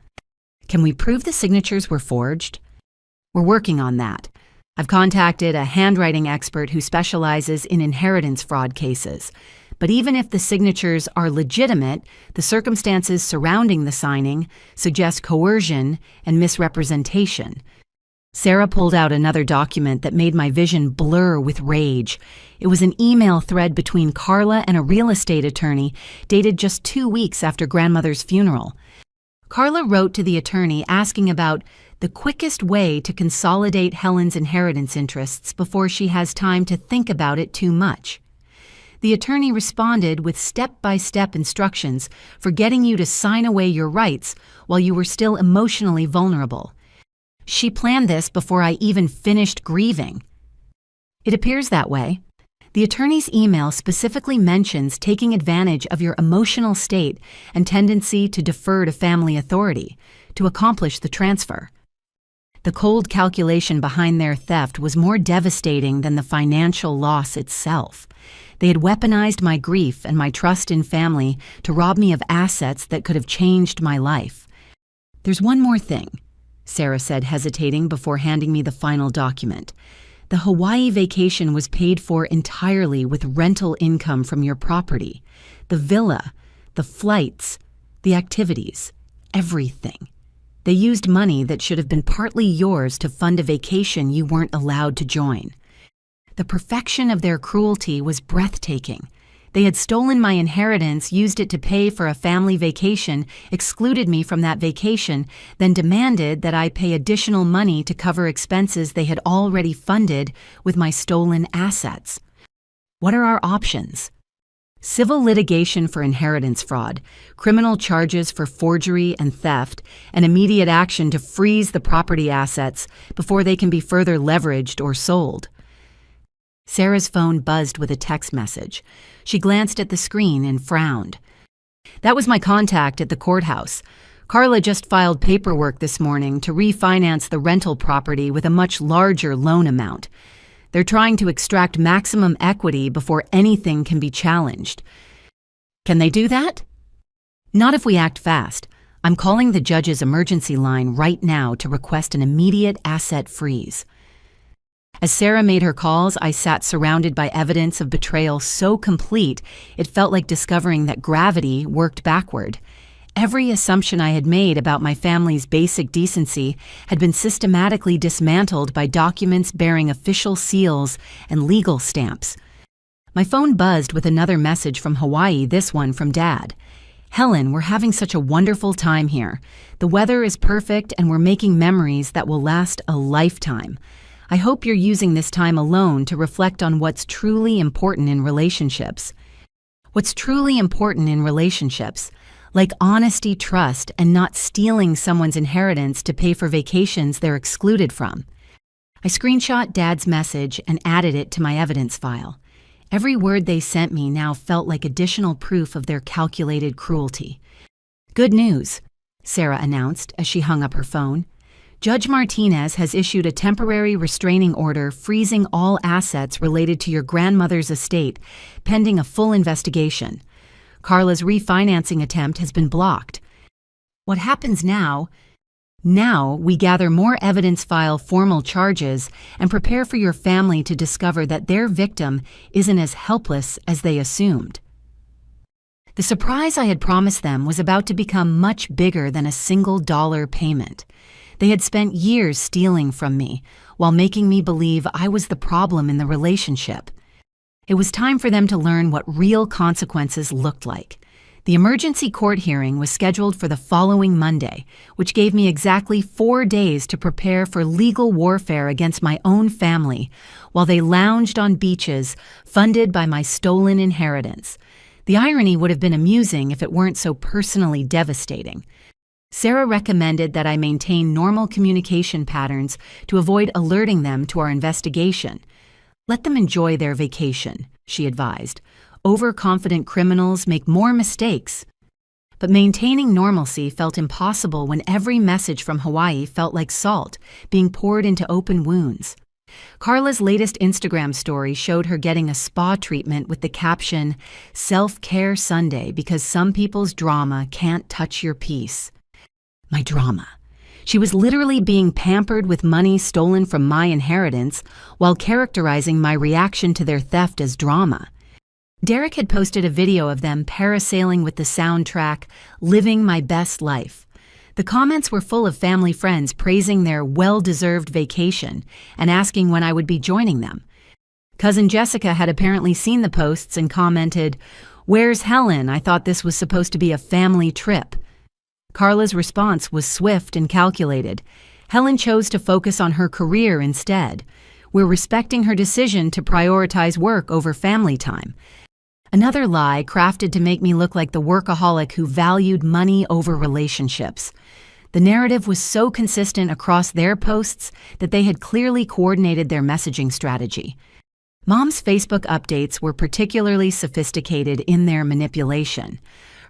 Can we prove the signatures were forged? We're working on that. I've contacted a handwriting expert who specializes in inheritance fraud cases. But even if the signatures are legitimate, the circumstances surrounding the signing suggest coercion and misrepresentation. Sarah pulled out another document that made my vision blur with rage. It was an email thread between Carla and a real estate attorney dated just 2 weeks after grandmother's funeral. Carla wrote to the attorney asking about the quickest way to consolidate Helen's inheritance interests before she has time to think about it too much. The attorney responded with step-by-step instructions for getting you to sign away your rights while you were still emotionally vulnerable. She planned this before I even finished grieving. It appears that way. The attorney's email specifically mentions taking advantage of your emotional state and tendency to defer to family authority to accomplish the transfer. The cold calculation behind their theft was more devastating than the financial loss itself. They had weaponized my grief and my trust in family to rob me of assets that could have changed my life. "There's one more thing," Sarah said, hesitating before handing me the final document. "The Hawaii vacation was paid for entirely with rental income from your property. The villa, the flights, the activities, everything. They used money that should have been partly yours to fund a vacation you weren't allowed to join." The perfection of their cruelty was breathtaking. They had stolen my inheritance, used it to pay for a family vacation, excluded me from that vacation, then demanded that I pay additional money to cover expenses they had already funded with my stolen assets. What are our options? Civil litigation for inheritance fraud, criminal charges for forgery and theft, and immediate action to freeze the property assets before they can be further leveraged or sold. Sarah's phone buzzed with a text message. She glanced at the screen and frowned. "That was my contact at the courthouse. Carla just filed paperwork this morning to refinance the rental property with a much larger loan amount. They're trying to extract maximum equity before anything can be challenged." "Can they do that?" "Not if we act fast. I'm calling the judge's emergency line right now to request an immediate asset freeze." As Sarah made her calls, I sat surrounded by evidence of betrayal so complete it felt like discovering that gravity worked backward. Every assumption I had made about my family's basic decency had been systematically dismantled by documents bearing official seals and legal stamps. My phone buzzed with another message from Hawaii, this one from Dad. "Helen, we're having such a wonderful time here. The weather is perfect and we're making memories that will last a lifetime. I hope you're using this time alone to reflect on what's truly important in relationships." What's truly important in relationships? Like honesty, trust, and not stealing someone's inheritance to pay for vacations they're excluded from. I screenshot Dad's message and added it to my evidence file. Every word they sent me now felt like additional proof of their calculated cruelty. "Good news," Sarah announced as she hung up her phone. "Judge Martinez has issued a temporary restraining order freezing all assets related to your grandmother's estate, pending a full investigation. Carla's refinancing attempt has been blocked. What happens now? Now we gather more evidence, file formal charges, and prepare for your family to discover that their victim isn't as helpless as they assumed." The surprise I had promised them was about to become much bigger than a $1 payment. They had spent years stealing from me, while making me believe I was the problem in the relationship. It was time for them to learn what real consequences looked like. The emergency court hearing was scheduled for the following Monday, which gave me exactly 4 days to prepare for legal warfare against my own family, while they lounged on beaches funded by my stolen inheritance. The irony would have been amusing if it weren't so personally devastating. Sarah recommended that I maintain normal communication patterns to avoid alerting them to our investigation. "Let them enjoy their vacation," she advised. "Overconfident criminals make more mistakes." But maintaining normalcy felt impossible when every message from Hawaii felt like salt being poured into open wounds. Carla's latest Instagram story showed her getting a spa treatment with the caption, "Self-Care Sunday because some people's drama can't touch your peace." My drama. She was literally being pampered with money stolen from my inheritance while characterizing my reaction to their theft as drama. Derek had posted a video of them parasailing with the soundtrack, "Living My Best Life." The comments were full of family friends praising their well-deserved vacation and asking when I would be joining them. Cousin Jessica had apparently seen the posts and commented, "Where's Helen? I thought this was supposed to be a family trip." Carla's response was swift and calculated. Helen chose to focus on her career instead. We're respecting her decision to prioritize work over family time. Another lie crafted to make me look like the workaholic who valued money over relationships. The narrative was so consistent across their posts that they had clearly coordinated their messaging strategy. Mom's Facebook updates were particularly sophisticated in their manipulation.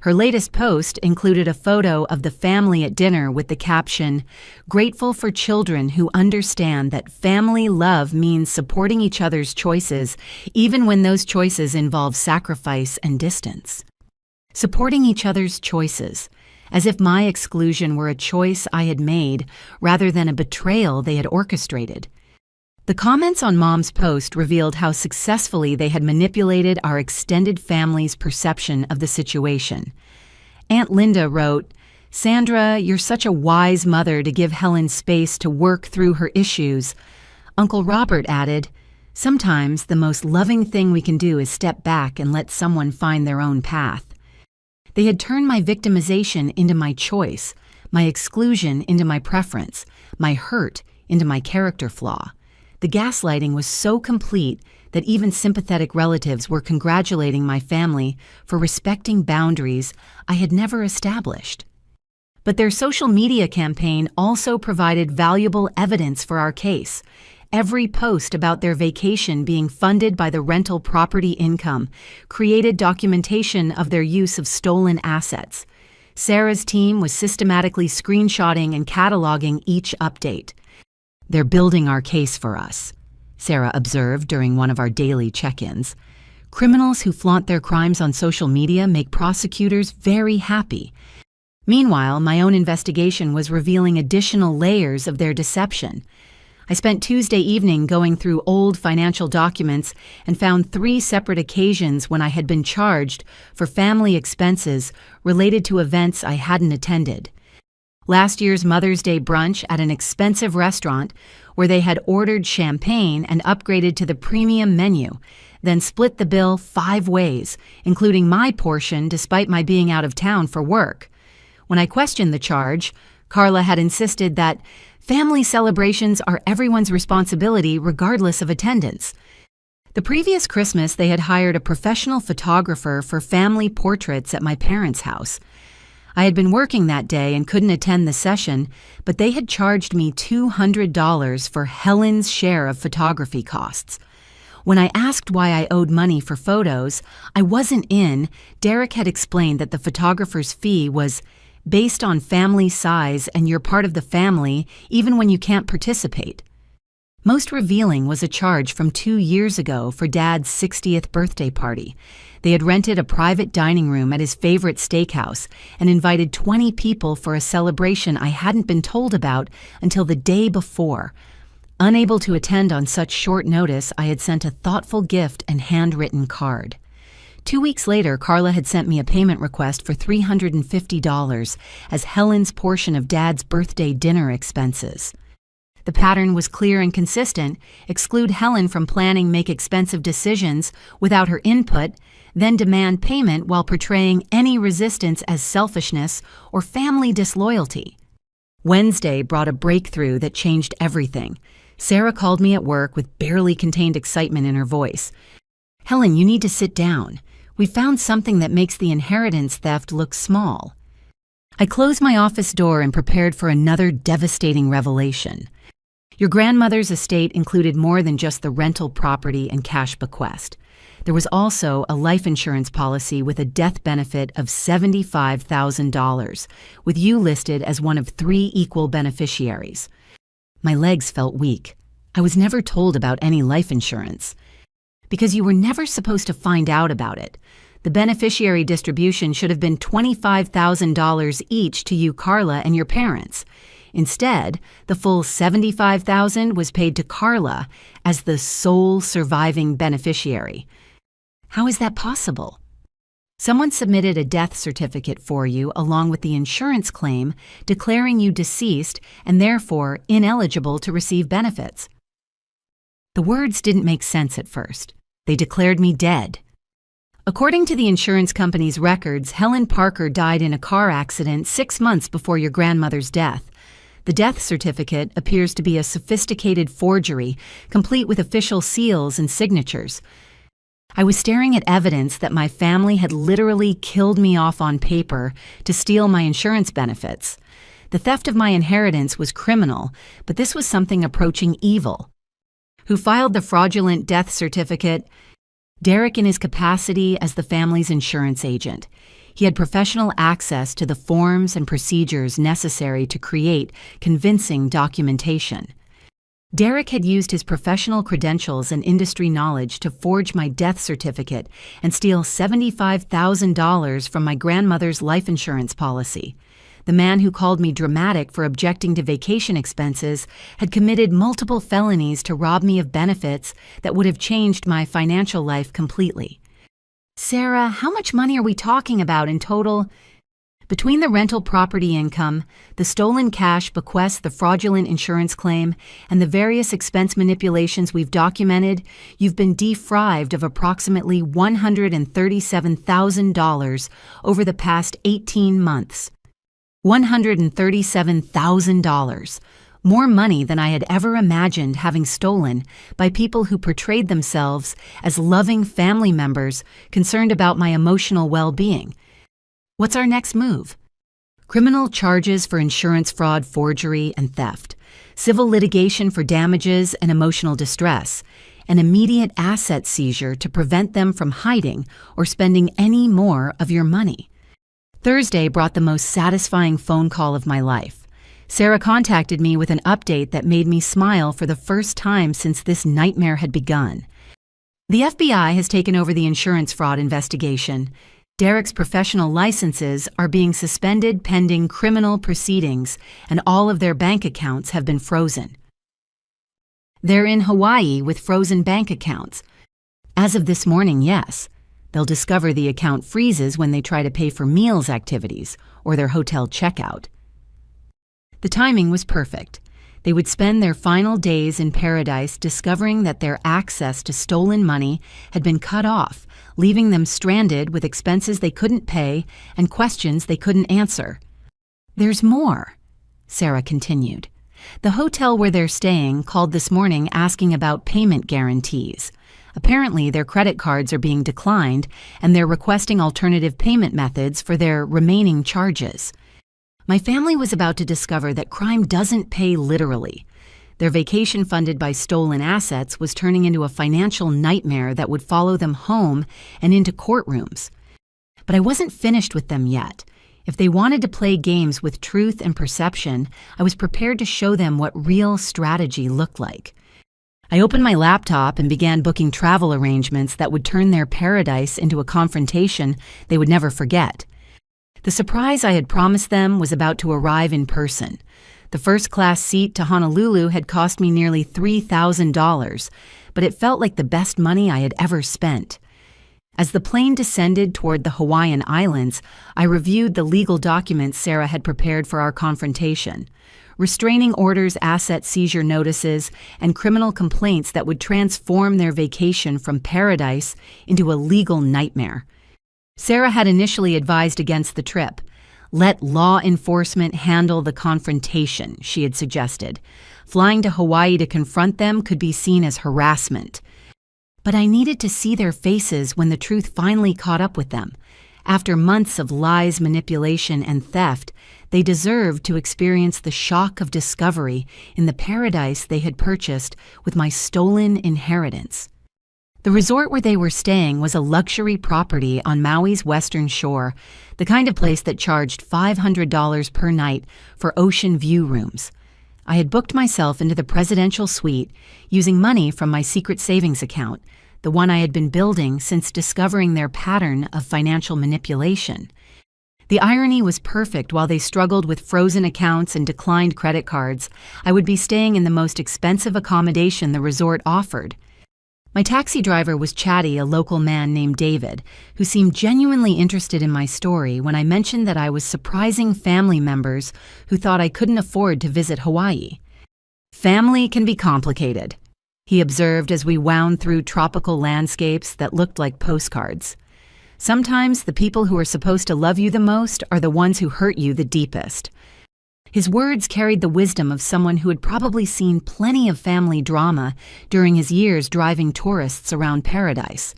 Her latest post included a photo of the family at dinner with the caption, "Grateful for children who understand that family love means supporting each other's choices, even when those choices involve sacrifice and distance." Supporting each other's choices, as if my exclusion were a choice I had made rather than a betrayal they had orchestrated. The comments on Mom's post revealed how successfully they had manipulated our extended family's perception of the situation. Aunt Linda wrote, "Sandra, you're such a wise mother to give Helen space to work through her issues." Uncle Robert added, "Sometimes the most loving thing we can do is step back and let someone find their own path." They had turned my victimization into my choice, my exclusion into my preference, my hurt into my character flaw. The gaslighting was so complete that even sympathetic relatives were congratulating my family for respecting boundaries I had never established. But their social media campaign also provided valuable evidence for our case. Every post about their vacation being funded by the rental property income created documentation of their use of stolen assets. Sarah's team was systematically screenshotting and cataloging each update. "They're building our case for us," Sarah observed during one of our daily check-ins. "Criminals who flaunt their crimes on social media make prosecutors very happy." Meanwhile, my own investigation was revealing additional layers of their deception. I spent Tuesday evening going through old financial documents and found 3 separate occasions when I had been charged for family expenses related to events I hadn't attended. Last year's Mother's Day brunch at an expensive restaurant where they had ordered champagne and upgraded to the premium menu, then split the bill 5 ways, including my portion despite my being out of town for work. When I questioned the charge, Carla had insisted that family celebrations are everyone's responsibility regardless of attendance. The previous Christmas, they had hired a professional photographer for family portraits at my parents' house. I had been working that day and couldn't attend the session, but they had charged me $200 for Helen's share of photography costs. When I asked why I owed money for photos I wasn't in, Derek had explained that the photographer's fee was based on family size and you're part of the family even when you can't participate. Most revealing was a charge from 2 years ago for Dad's 60th birthday party. They had rented a private dining room at his favorite steakhouse and invited 20 people for a celebration I hadn't been told about until the day before. Unable to attend on such short notice, I had sent a thoughtful gift and handwritten card. 2 weeks later, Carla had sent me a payment request for $350 as Helen's portion of Dad's birthday dinner expenses. The pattern was clear and consistent: exclude Helen from planning, make expensive decisions without her input, then demand payment while portraying any resistance as selfishness or family disloyalty. Wednesday brought a breakthrough that changed everything. Sarah called me at work with barely contained excitement in her voice. "Helen, you need to sit down. We found something that makes the inheritance theft look small." I closed my office door and prepared for another devastating revelation. Your grandmother's estate included more than just the rental property and cash bequest. There was also a life insurance policy with a death benefit of $75,000, with you listed as one of 3 equal beneficiaries. My legs felt weak. I was never told about any life insurance. Because you were never supposed to find out about it. The beneficiary distribution should have been $25,000 each to you, Carla, and your parents. Instead, the full $75,000 was paid to Carla as the sole surviving beneficiary. How is that possible? Someone submitted a death certificate for you along with the insurance claim declaring you deceased and therefore ineligible to receive benefits. The words didn't make sense at first. They declared me dead. According to the insurance company's records, Helen Parker died in a car accident 6 months before your grandmother's death. The death certificate appears to be a sophisticated forgery, complete with official seals and signatures. I was staring at evidence that my family had literally killed me off on paper to steal my insurance benefits. The theft of my inheritance was criminal, but this was something approaching evil. Who filed the fraudulent death certificate? Derek, in his capacity as the family's insurance agent. He had professional access to the forms and procedures necessary to create convincing documentation. Derek had used his professional credentials and industry knowledge to forge my death certificate and steal $75,000 from my grandmother's life insurance policy. The man who called me dramatic for objecting to vacation expenses had committed multiple felonies to rob me of benefits that would have changed my financial life completely. Sarah, how much money are we talking about in total? Between the rental property income, the stolen cash bequests, the fraudulent insurance claim, and the various expense manipulations we've documented, you've been defrauded of approximately $137,000 over the past 18 months. $137,000. More money than I had ever imagined having stolen by people who portrayed themselves as loving family members concerned about my emotional well-being. What's our next move? Criminal charges for insurance fraud, forgery, and theft, civil litigation for damages and emotional distress, an immediate asset seizure to prevent them from hiding or spending any more of your money. Thursday brought the most satisfying phone call of my life. Sarah contacted me with an update that made me smile for the first time since this nightmare had begun. The FBI has taken over the insurance fraud investigation. Derek's professional licenses are being suspended pending criminal proceedings, and all of their bank accounts have been frozen. They're in Hawaii with frozen bank accounts. As of this morning, yes. They'll discover the account freezes when they try to pay for meals activities or their hotel checkout. The timing was perfect. They would spend their final days in paradise discovering that their access to stolen money had been cut off, leaving them stranded with expenses they couldn't pay and questions they couldn't answer. There's more, Sarah continued. The hotel where they're staying called this morning asking about payment guarantees. Apparently, their credit cards are being declined, and they're requesting alternative payment methods for their remaining charges. My family was about to discover that crime doesn't pay literally. Their vacation funded by stolen assets was turning into a financial nightmare that would follow them home and into courtrooms. But I wasn't finished with them yet. If they wanted to play games with truth and perception, I was prepared to show them what real strategy looked like. I opened my laptop and began booking travel arrangements that would turn their paradise into a confrontation they would never forget. The surprise I had promised them was about to arrive in person. The first-class seat to Honolulu had cost me nearly $3,000, but it felt like the best money I had ever spent. As the plane descended toward the Hawaiian Islands, I reviewed the legal documents Sarah had prepared for our confrontation. Restraining orders, asset seizure notices, and criminal complaints that would transform their vacation from paradise into a legal nightmare. Sarah had initially advised against the trip. Let law enforcement handle the confrontation, she had suggested. Flying to Hawaii to confront them could be seen as harassment. But I needed to see their faces when the truth finally caught up with them. After months of lies, manipulation, and theft, they deserved to experience the shock of discovery in the paradise they had purchased with my stolen inheritance. The resort where they were staying was a luxury property on Maui's western shore, the kind of place that charged $500 per night for ocean view rooms. I had booked myself into the presidential suite using money from my secret savings account, the one I had been building since discovering their pattern of financial manipulation. The irony was perfect. While they struggled with frozen accounts and declined credit cards, I would be staying in the most expensive accommodation the resort offered. My taxi driver was chatty, a local man named David, who seemed genuinely interested in my story when I mentioned that I was surprising family members who thought I couldn't afford to visit Hawaii. Family can be complicated, he observed as we wound through tropical landscapes that looked like postcards. Sometimes the people who are supposed to love you the most are the ones who hurt you the deepest. His words carried the wisdom of someone who had probably seen plenty of family drama during his years driving tourists around paradise.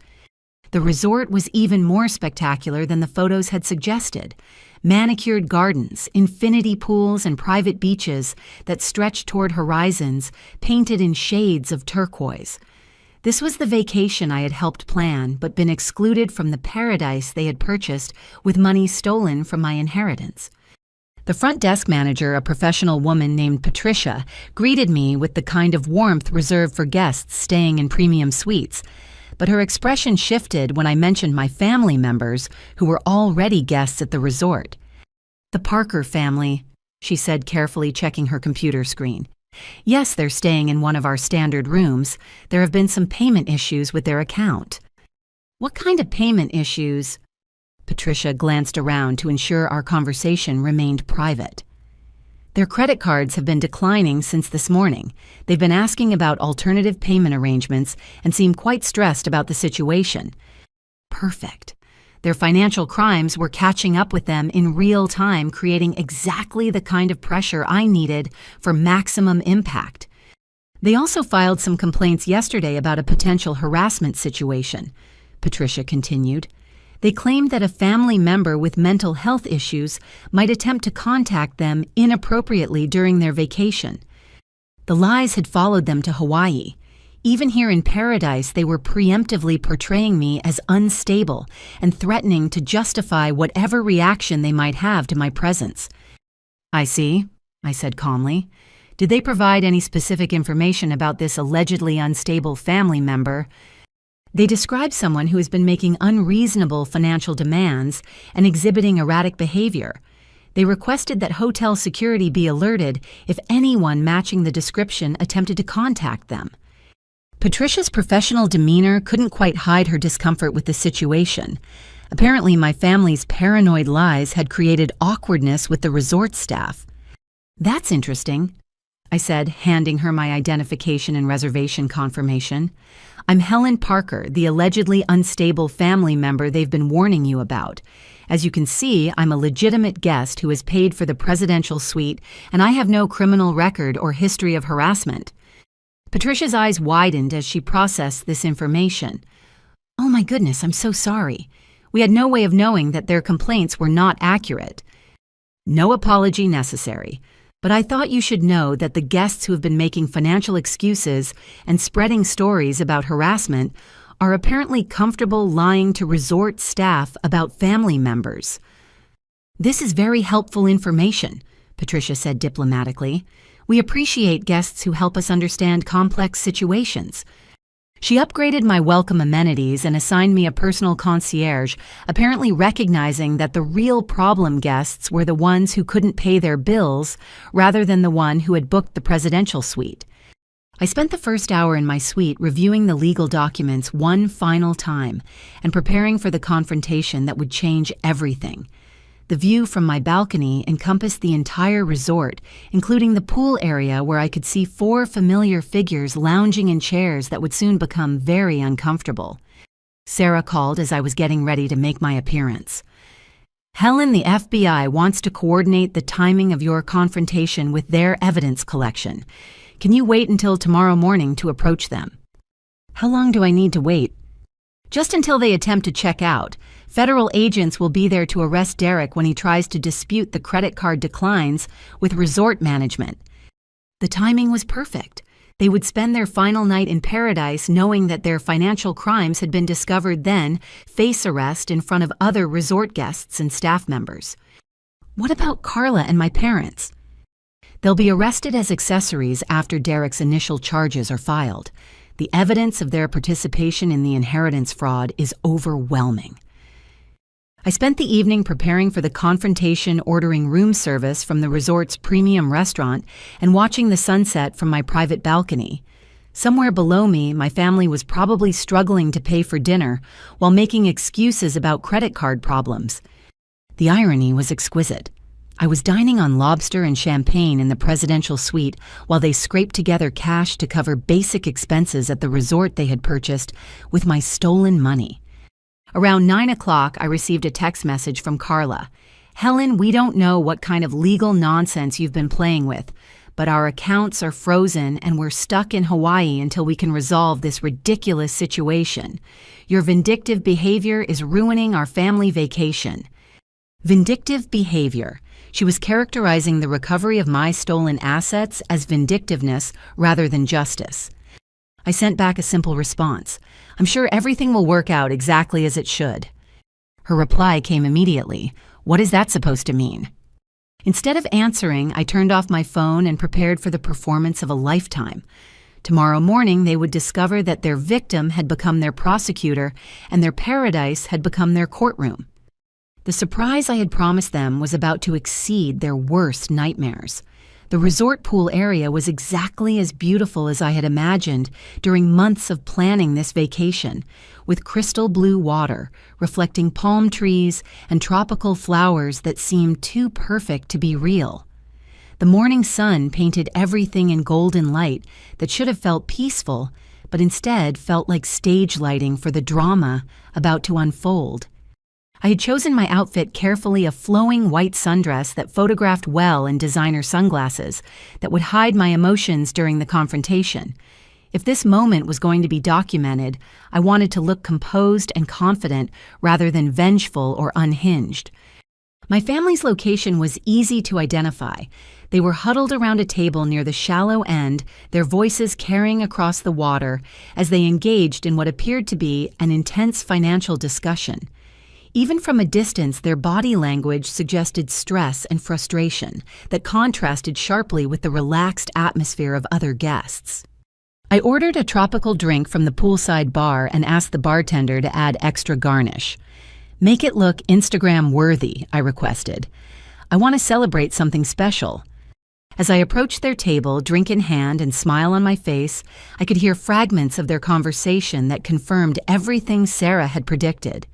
The resort was even more spectacular than the photos had suggested. Manicured gardens, infinity pools, and private beaches that stretched toward horizons painted in shades of turquoise. This was the vacation I had helped plan but been excluded from the paradise they had purchased with money stolen from my inheritance. The front desk manager, a professional woman named Patricia, greeted me with the kind of warmth reserved for guests staying in premium suites, but her expression shifted when I mentioned my family members who were already guests at the resort. "The Parker family," she said, carefully checking her computer screen. "Yes, they're staying in one of our standard rooms. There have been some payment issues with their account." "What kind of payment issues?" Patricia glanced around to ensure our conversation remained private. "Their credit cards have been declining since this morning. They've been asking about alternative payment arrangements and seem quite stressed about the situation." Perfect. Their financial crimes were catching up with them in real time, creating exactly the kind of pressure I needed for maximum impact. "They also filed some complaints yesterday about a potential harassment situation," Patricia continued. "They claimed that a family member with mental health issues might attempt to contact them inappropriately during their vacation. The lies had followed them to Hawaii. Even here in paradise, they were preemptively portraying me as unstable and threatening to justify whatever reaction they might have to my presence." "I see," I said calmly. "Did they provide any specific information about this allegedly unstable family member?" "They describe someone who has been making unreasonable financial demands and exhibiting erratic behavior. They requested that hotel security be alerted if anyone matching the description attempted to contact them." Patricia's professional demeanor couldn't quite hide her discomfort with the situation. Apparently, my family's paranoid lies had created awkwardness with the resort staff. "That's interesting," I said, handing her my identification and reservation confirmation. "I'm Helen Parker, the allegedly unstable family member they've been warning you about. As you can see, I'm a legitimate guest who has paid for the presidential suite, and I have no criminal record or history of harassment." Patricia's eyes widened as she processed this information. "Oh my goodness, I'm so sorry. We had no way of knowing that their complaints were not accurate." "No apology necessary. But I thought you should know that the guests who have been making financial excuses and spreading stories about harassment are apparently comfortable lying to resort staff about family members." "This is very helpful information," Patricia said diplomatically. "We appreciate guests who help us understand complex situations." She upgraded my welcome amenities and assigned me a personal concierge, apparently recognizing that the real problem guests were the ones who couldn't pay their bills rather than the one who had booked the presidential suite. I spent the first hour in my suite reviewing the legal documents one final time and preparing for the confrontation that would change everything. The view from my balcony encompassed the entire resort, including the pool area where I could see 4 familiar figures lounging in chairs that would soon become very uncomfortable. Sarah called as I was getting ready to make my appearance. "Helen, the FBI wants to coordinate the timing of your confrontation with their evidence collection. Can you wait until tomorrow morning to approach them?" "How long do I need to wait?" "Just until they attempt to check out. Federal agents will be there to arrest Derek when he tries to dispute the credit card declines with resort management." The timing was perfect. They would spend their final night in paradise knowing that their financial crimes had been discovered, then face arrest in front of other resort guests and staff members. "What about Carla and my parents?" "They'll be arrested as accessories after Derek's initial charges are filed. The evidence of their participation in the inheritance fraud is overwhelming." I spent the evening preparing for the confrontation, ordering room service from the resort's premium restaurant and watching the sunset from my private balcony. Somewhere below me, my family was probably struggling to pay for dinner while making excuses about credit card problems. The irony was exquisite. I was dining on lobster and champagne in the presidential suite while they scraped together cash to cover basic expenses at the resort they had purchased with my stolen money. Around 9 o'clock, I received a text message from Carla. "Helen, we don't know what kind of legal nonsense you've been playing with, but our accounts are frozen and we're stuck in Hawaii until we can resolve this ridiculous situation. Your vindictive behavior is ruining our family vacation." Vindictive behavior. She was characterizing the recovery of my stolen assets as vindictiveness rather than justice. I sent back a simple response. I'm sure everything will work out exactly as it should. Her reply came immediately. What is that supposed to mean? Instead of answering, I turned off my phone and prepared for the performance of a lifetime. Tomorrow morning, they would discover that their victim had become their prosecutor and their paradise had become their courtroom. The surprise I had promised them was about to exceed their worst nightmares. The resort pool area was exactly as beautiful as I had imagined during months of planning this vacation, with crystal blue water, reflecting palm trees and tropical flowers that seemed too perfect to be real. The morning sun painted everything in golden light that should have felt peaceful, but instead felt like stage lighting for the drama about to unfold. I had chosen my outfit carefully, a flowing white sundress that photographed well in designer sunglasses that would hide my emotions during the confrontation. If this moment was going to be documented, I wanted to look composed and confident rather than vengeful or unhinged. My family's location was easy to identify. They were huddled around a table near the shallow end, their voices carrying across the water as they engaged in what appeared to be an intense financial discussion. Even from a distance, their body language suggested stress and frustration that contrasted sharply with the relaxed atmosphere of other guests. I ordered a tropical drink from the poolside bar and asked the bartender to add extra garnish. Make it look Instagram-worthy, I requested. I want to celebrate something special. As I approached their table, drink in hand and smile on my face, I could hear fragments of their conversation that confirmed everything Sarah had predicted.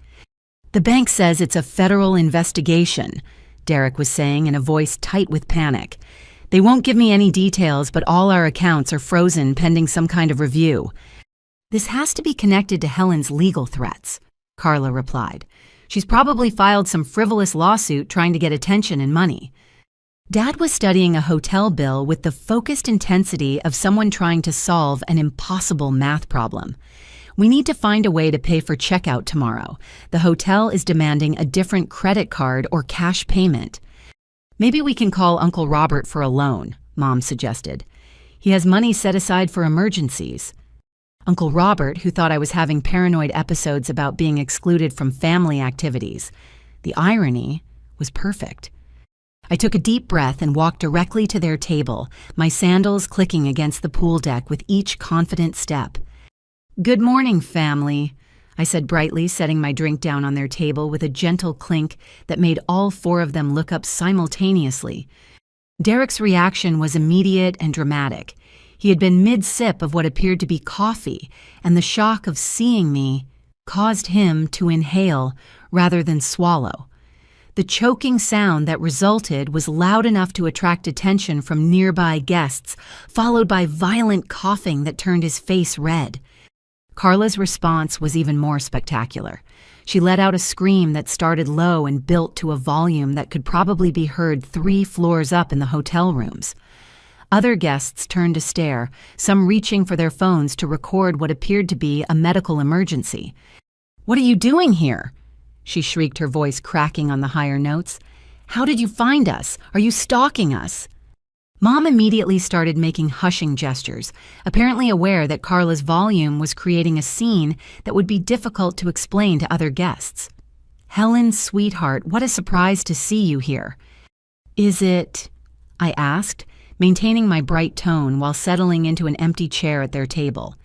The bank says it's a federal investigation, Derek was saying in a voice tight with panic. They won't give me any details, but all our accounts are frozen pending some kind of review. This has to be connected to Helen's legal threats, Carla replied. She's probably filed some frivolous lawsuit trying to get attention and money. Dad was studying a hotel bill with the focused intensity of someone trying to solve an impossible math problem. We need to find a way to pay for checkout tomorrow. The hotel is demanding a different credit card or cash payment. Maybe we can call Uncle Robert for a loan, Mom suggested. He has money set aside for emergencies. Uncle Robert, who thought I was having paranoid episodes about being excluded from family activities. The irony was perfect. I took a deep breath and walked directly to their table, my sandals clicking against the pool deck with each confident step. Good morning, family, I said brightly, setting my drink down on their table with a gentle clink that made all four of them look up simultaneously. Derek's reaction was immediate and dramatic. He had been mid-sip of what appeared to be coffee, and the shock of seeing me caused him to inhale rather than swallow. The choking sound that resulted was loud enough to attract attention from nearby guests, followed by violent coughing that turned his face red. Carla's response was even more spectacular. She let out a scream that started low and built to a volume that could probably be heard 3 floors up in the hotel rooms. Other guests turned to stare, some reaching for their phones to record what appeared to be a medical emergency. "What are you doing here?" she shrieked, her voice cracking on the higher notes. "How did you find us? Are you stalking us?" Mom immediately started making hushing gestures, apparently aware that Carla's volume was creating a scene that would be difficult to explain to other guests. "Helen, sweetheart, what a surprise to see you here." "Is it?" I asked, maintaining my bright tone while settling into an empty chair at their table.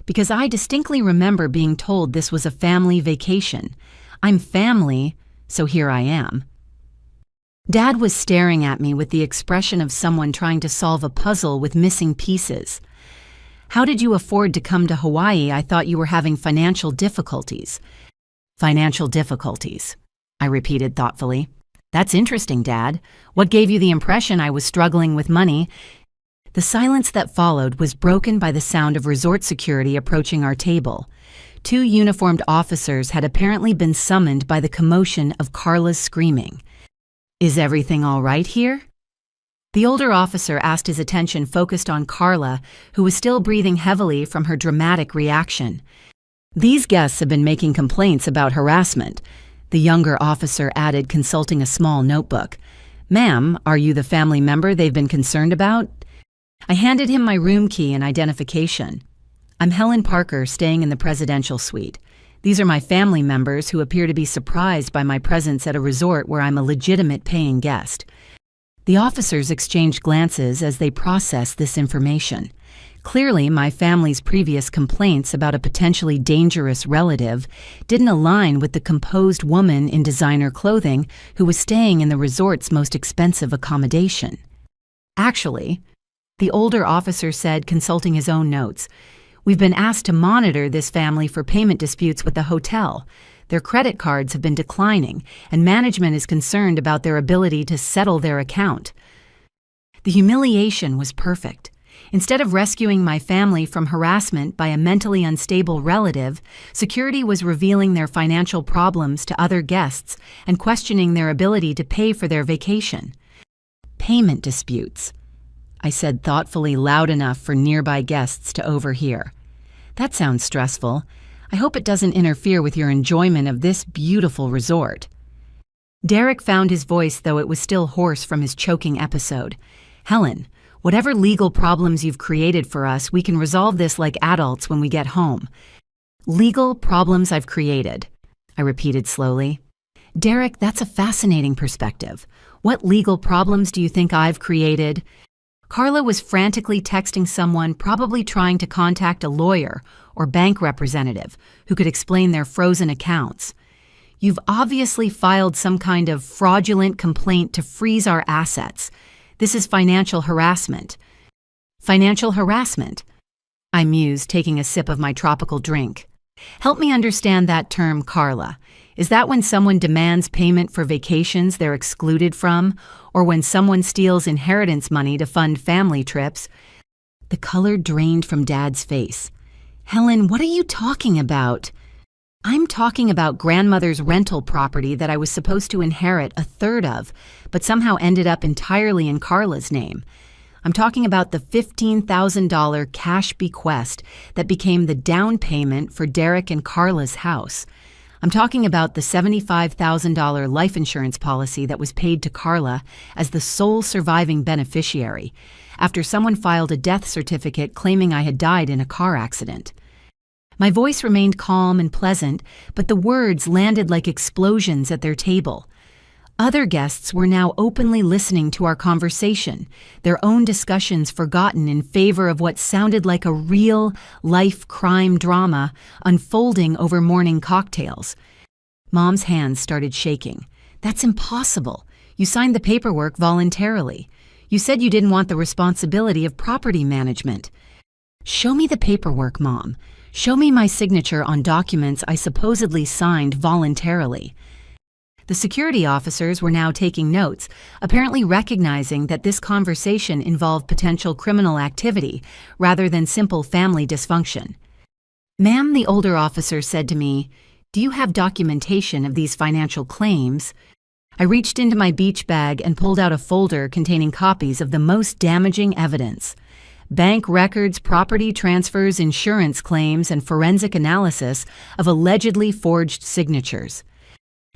Because I distinctly remember being told this was a family vacation. I'm family, so here I am. Dad was staring at me with the expression of someone trying to solve a puzzle with missing pieces. "How did you afford to come to Hawaii? I thought you were having financial difficulties." "Financial difficulties," I repeated thoughtfully. "That's interesting, Dad. What gave you the impression I was struggling with money?" The silence that followed was broken by the sound of resort security approaching our table. 2 uniformed officers had apparently been summoned by the commotion of Carla's screaming. "Is everything all right here?" The older officer asked, his attention focused on Carla, who was still breathing heavily from her dramatic reaction. "These guests have been making complaints about harassment," the younger officer added, consulting a small notebook. "Ma'am, are you the family member they've been concerned about?" I handed him my room key and identification. I'm Helen Parker, staying in the presidential suite. These are my family members who appear to be surprised by my presence at a resort where I'm a legitimate paying guest. The officers exchanged glances as they processed this information. Clearly, my family's previous complaints about a potentially dangerous relative didn't align with the composed woman in designer clothing who was staying in the resort's most expensive accommodation. Actually, the older officer said, consulting his own notes, "We've been asked to monitor this family for payment disputes with the hotel. Their credit cards have been declining, and management is concerned about their ability to settle their account." The humiliation was perfect. Instead of rescuing my family from harassment by a mentally unstable relative, security was revealing their financial problems to other guests and questioning their ability to pay for their vacation. "Payment disputes," I said thoughtfully, loud enough for nearby guests to overhear. "That sounds stressful. I hope it doesn't interfere with your enjoyment of this beautiful resort." Derek found his voice, though it was still hoarse from his choking episode. "Helen, whatever legal problems you've created for us, we can resolve this like adults when we get home." "Legal problems I've created," I repeated slowly. "Derek, that's a fascinating perspective. What legal problems do you think I've created?" Carla was frantically texting someone, probably trying to contact a lawyer or bank representative who could explain their frozen accounts. "You've obviously filed some kind of fraudulent complaint to freeze our assets. This is financial harassment." "Financial harassment?" I mused, taking a sip of my tropical drink. "Help me understand that term, Carla. Is that when someone demands payment for vacations they're excluded from, or when someone steals inheritance money to fund family trips?" The color drained from Dad's face. "Helen, what are you talking about?" "I'm talking about grandmother's rental property that I was supposed to inherit a third of, but somehow ended up entirely in Carla's name. I'm talking about the $15,000 cash bequest that became the down payment for Derek and Carla's house. I'm talking about the $75,000 life insurance policy that was paid to Carla as the sole surviving beneficiary, after someone filed a death certificate claiming I had died in a car accident." My voice remained calm and pleasant, but the words landed like explosions at their table. Other guests were now openly listening to our conversation, their own discussions forgotten in favor of what sounded like a real-life crime drama unfolding over morning cocktails. Mom's hands started shaking. "That's impossible. You signed the paperwork voluntarily. You said you didn't want the responsibility of property management." "Show me the paperwork, Mom. Show me my signature on documents I supposedly signed voluntarily." The security officers were now taking notes, apparently recognizing that this conversation involved potential criminal activity rather than simple family dysfunction. "Ma'am," the older officer said to me, "do you have documentation of these financial claims?" I reached into my beach bag and pulled out a folder containing copies of the most damaging evidence: bank records, property transfers, insurance claims, and forensic analysis of allegedly forged signatures.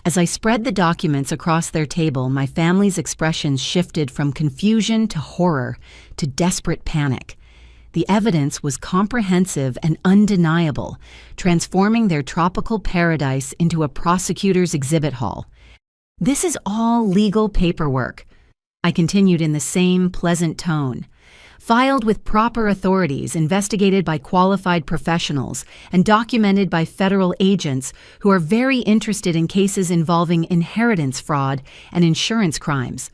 As I spread the documents across their table, my family's expressions shifted from confusion to horror to desperate panic. The evidence was comprehensive and undeniable, transforming their tropical paradise into a prosecutor's exhibit hall. "This is all legal paperwork," I continued in the same pleasant tone. "Filed with proper authorities, investigated by qualified professionals, and documented by federal agents who are very interested in cases involving inheritance fraud and insurance crimes."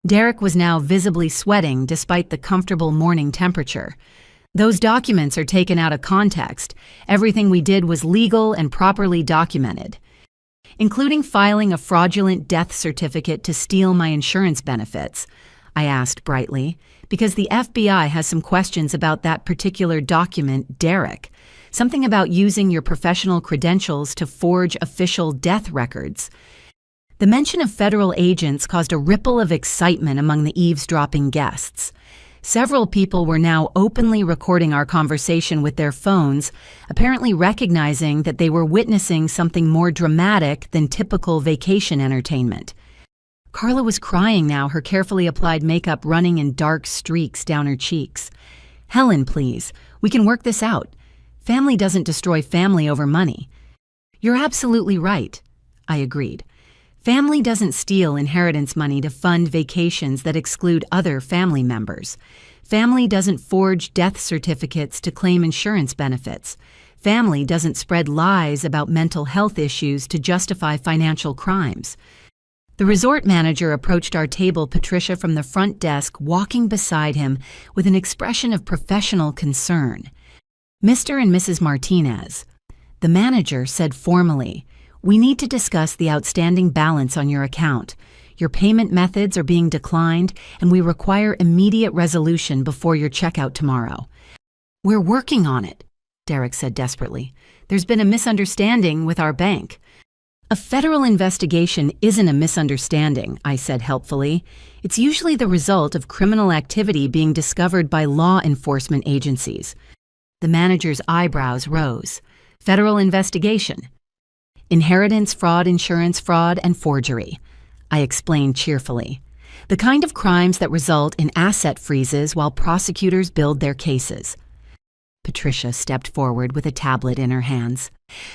Derek was now visibly sweating despite the comfortable morning temperature. "Those documents are taken out of context. Everything we did was legal and properly documented." "Including filing a fraudulent death certificate to steal my insurance benefits?" I asked brightly, because the FBI has some questions about that particular document, Derek. Something about using your professional credentials to forge official death records. The mention of federal agents caused a ripple of excitement among the eavesdropping guests. Several people were now openly recording our conversation with their phones, apparently recognizing that they were witnessing something more dramatic than typical vacation entertainment. Carla was crying now, her carefully applied makeup running in dark streaks down her cheeks. "Helen, please, we can work this out. Family doesn't destroy family over money. You're absolutely right, I agreed. Family doesn't steal inheritance money to fund vacations that exclude other family members. Family doesn't forge death certificates to claim insurance benefits. Family doesn't spread lies about mental health issues to justify financial crimes. The resort manager approached our table Patricia from the front desk, walking beside him with an expression of professional concern. Mr. and Mrs. Martinez, the manager said formally, we need to discuss the outstanding balance on your account. Your payment methods are being declined, and we require immediate resolution before your checkout tomorrow. We're working on it, Derek said desperately. There's been a misunderstanding with our bank. A federal investigation isn't a misunderstanding, I said helpfully. It's usually the result of criminal activity being discovered by law enforcement agencies. The manager's eyebrows rose. Federal investigation. Inheritance fraud, insurance fraud, and forgery, I explained cheerfully. The kind of crimes that result in asset freezes while prosecutors build their cases. Patricia stepped forward with a tablet in her hands.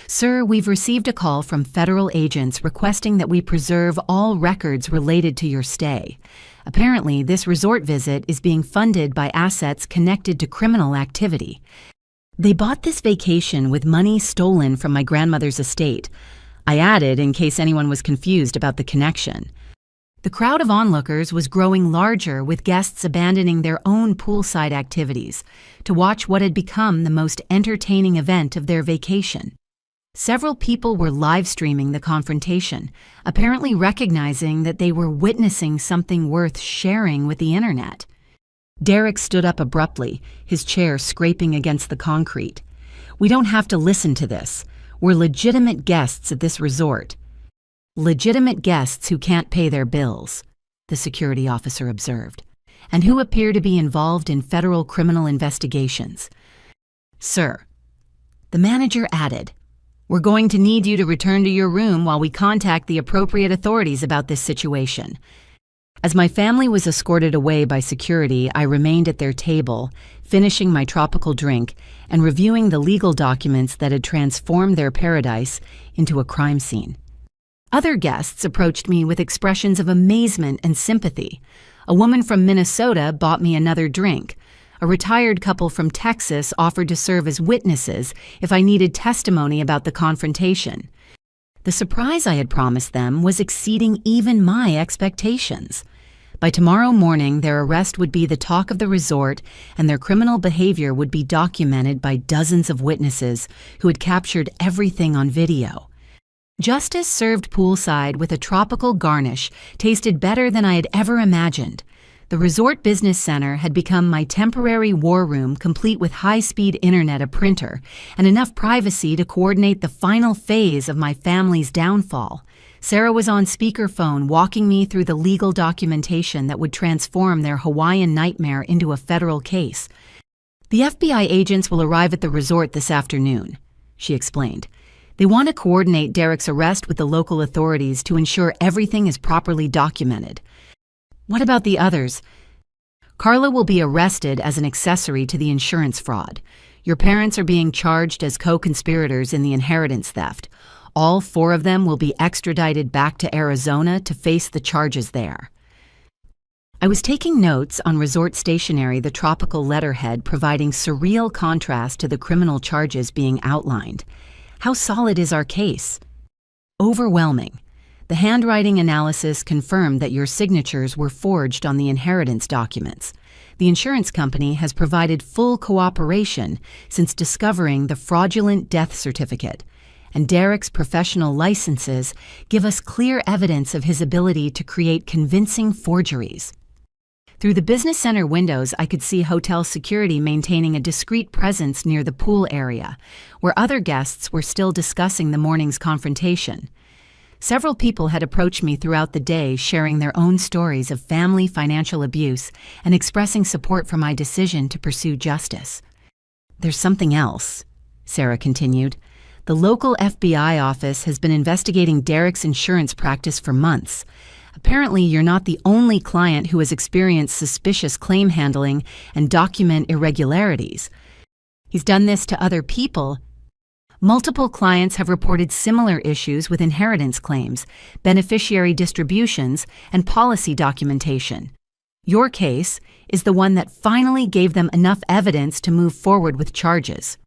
Sir, we've received a call from federal agents requesting that we preserve all records related to your stay. Apparently, this resort visit is being funded by assets connected to criminal activity. They bought this vacation with money stolen from my grandmother's estate. I added in case anyone was confused about the connection. The crowd of onlookers was growing larger, with guests abandoning their own poolside activities to watch what had become the most entertaining event of their vacation. Several people were live streaming the confrontation, apparently recognizing that they were witnessing something worth sharing with the internet. Derek stood up abruptly, his chair scraping against the concrete. We don't have to listen to this. We're legitimate guests at this resort. Legitimate guests who can't pay their bills, the security officer observed, and who appear to be involved in federal criminal investigations. Sir, the manager added, we're going to need you to return to your room while we contact the appropriate authorities about this situation. As my family was escorted away by security, I remained at their table, finishing my tropical drink and reviewing the legal documents that had transformed their paradise into a crime scene. Other guests approached me with expressions of amazement and sympathy. A woman from Minnesota bought me another drink. A retired couple from Texas offered to serve as witnesses if I needed testimony about the confrontation. The surprise I had promised them was exceeding even my expectations. By tomorrow morning, their arrest would be the talk of the resort, and their criminal behavior would be documented by dozens of witnesses who had captured everything on video. Justice served poolside with a tropical garnish tasted better than I had ever imagined. The resort business center had become my temporary war room, complete with high-speed internet, a printer, and enough privacy to coordinate the final phase of my family's downfall. Sarah was on speakerphone, walking me through the legal documentation that would transform their Hawaiian nightmare into a federal case. The FBI agents will arrive at the resort this afternoon, she explained. They want to coordinate Derek's arrest with the local authorities to ensure everything is properly documented. What about the others? Carla will be arrested as an accessory to the insurance fraud. Your parents are being charged as co-conspirators in the inheritance theft. All 4 of them will be extradited back to Arizona to face the charges there. I was taking notes on resort stationery, the tropical letterhead providing surreal contrast to the criminal charges being outlined. How solid is our case? Overwhelming. The handwriting analysis confirmed that your signatures were forged on the inheritance documents. The insurance company has provided full cooperation since discovering the fraudulent death certificate, and Derek's professional licenses give us clear evidence of his ability to create convincing forgeries. Through the business center windows, I could see hotel security maintaining a discreet presence near the pool area, where other guests were still discussing the morning's confrontation. Several people had approached me throughout the day, sharing their own stories of family financial abuse and expressing support for my decision to pursue justice. There's something else, Sarah continued. The local FBI office has been investigating Derek's insurance practice for months. Apparently, you're not the only client who has experienced suspicious claim handling and document irregularities. He's done this to other people. Multiple clients have reported similar issues with inheritance claims, beneficiary distributions, and policy documentation. Your case is the one that finally gave them enough evidence to move forward with charges.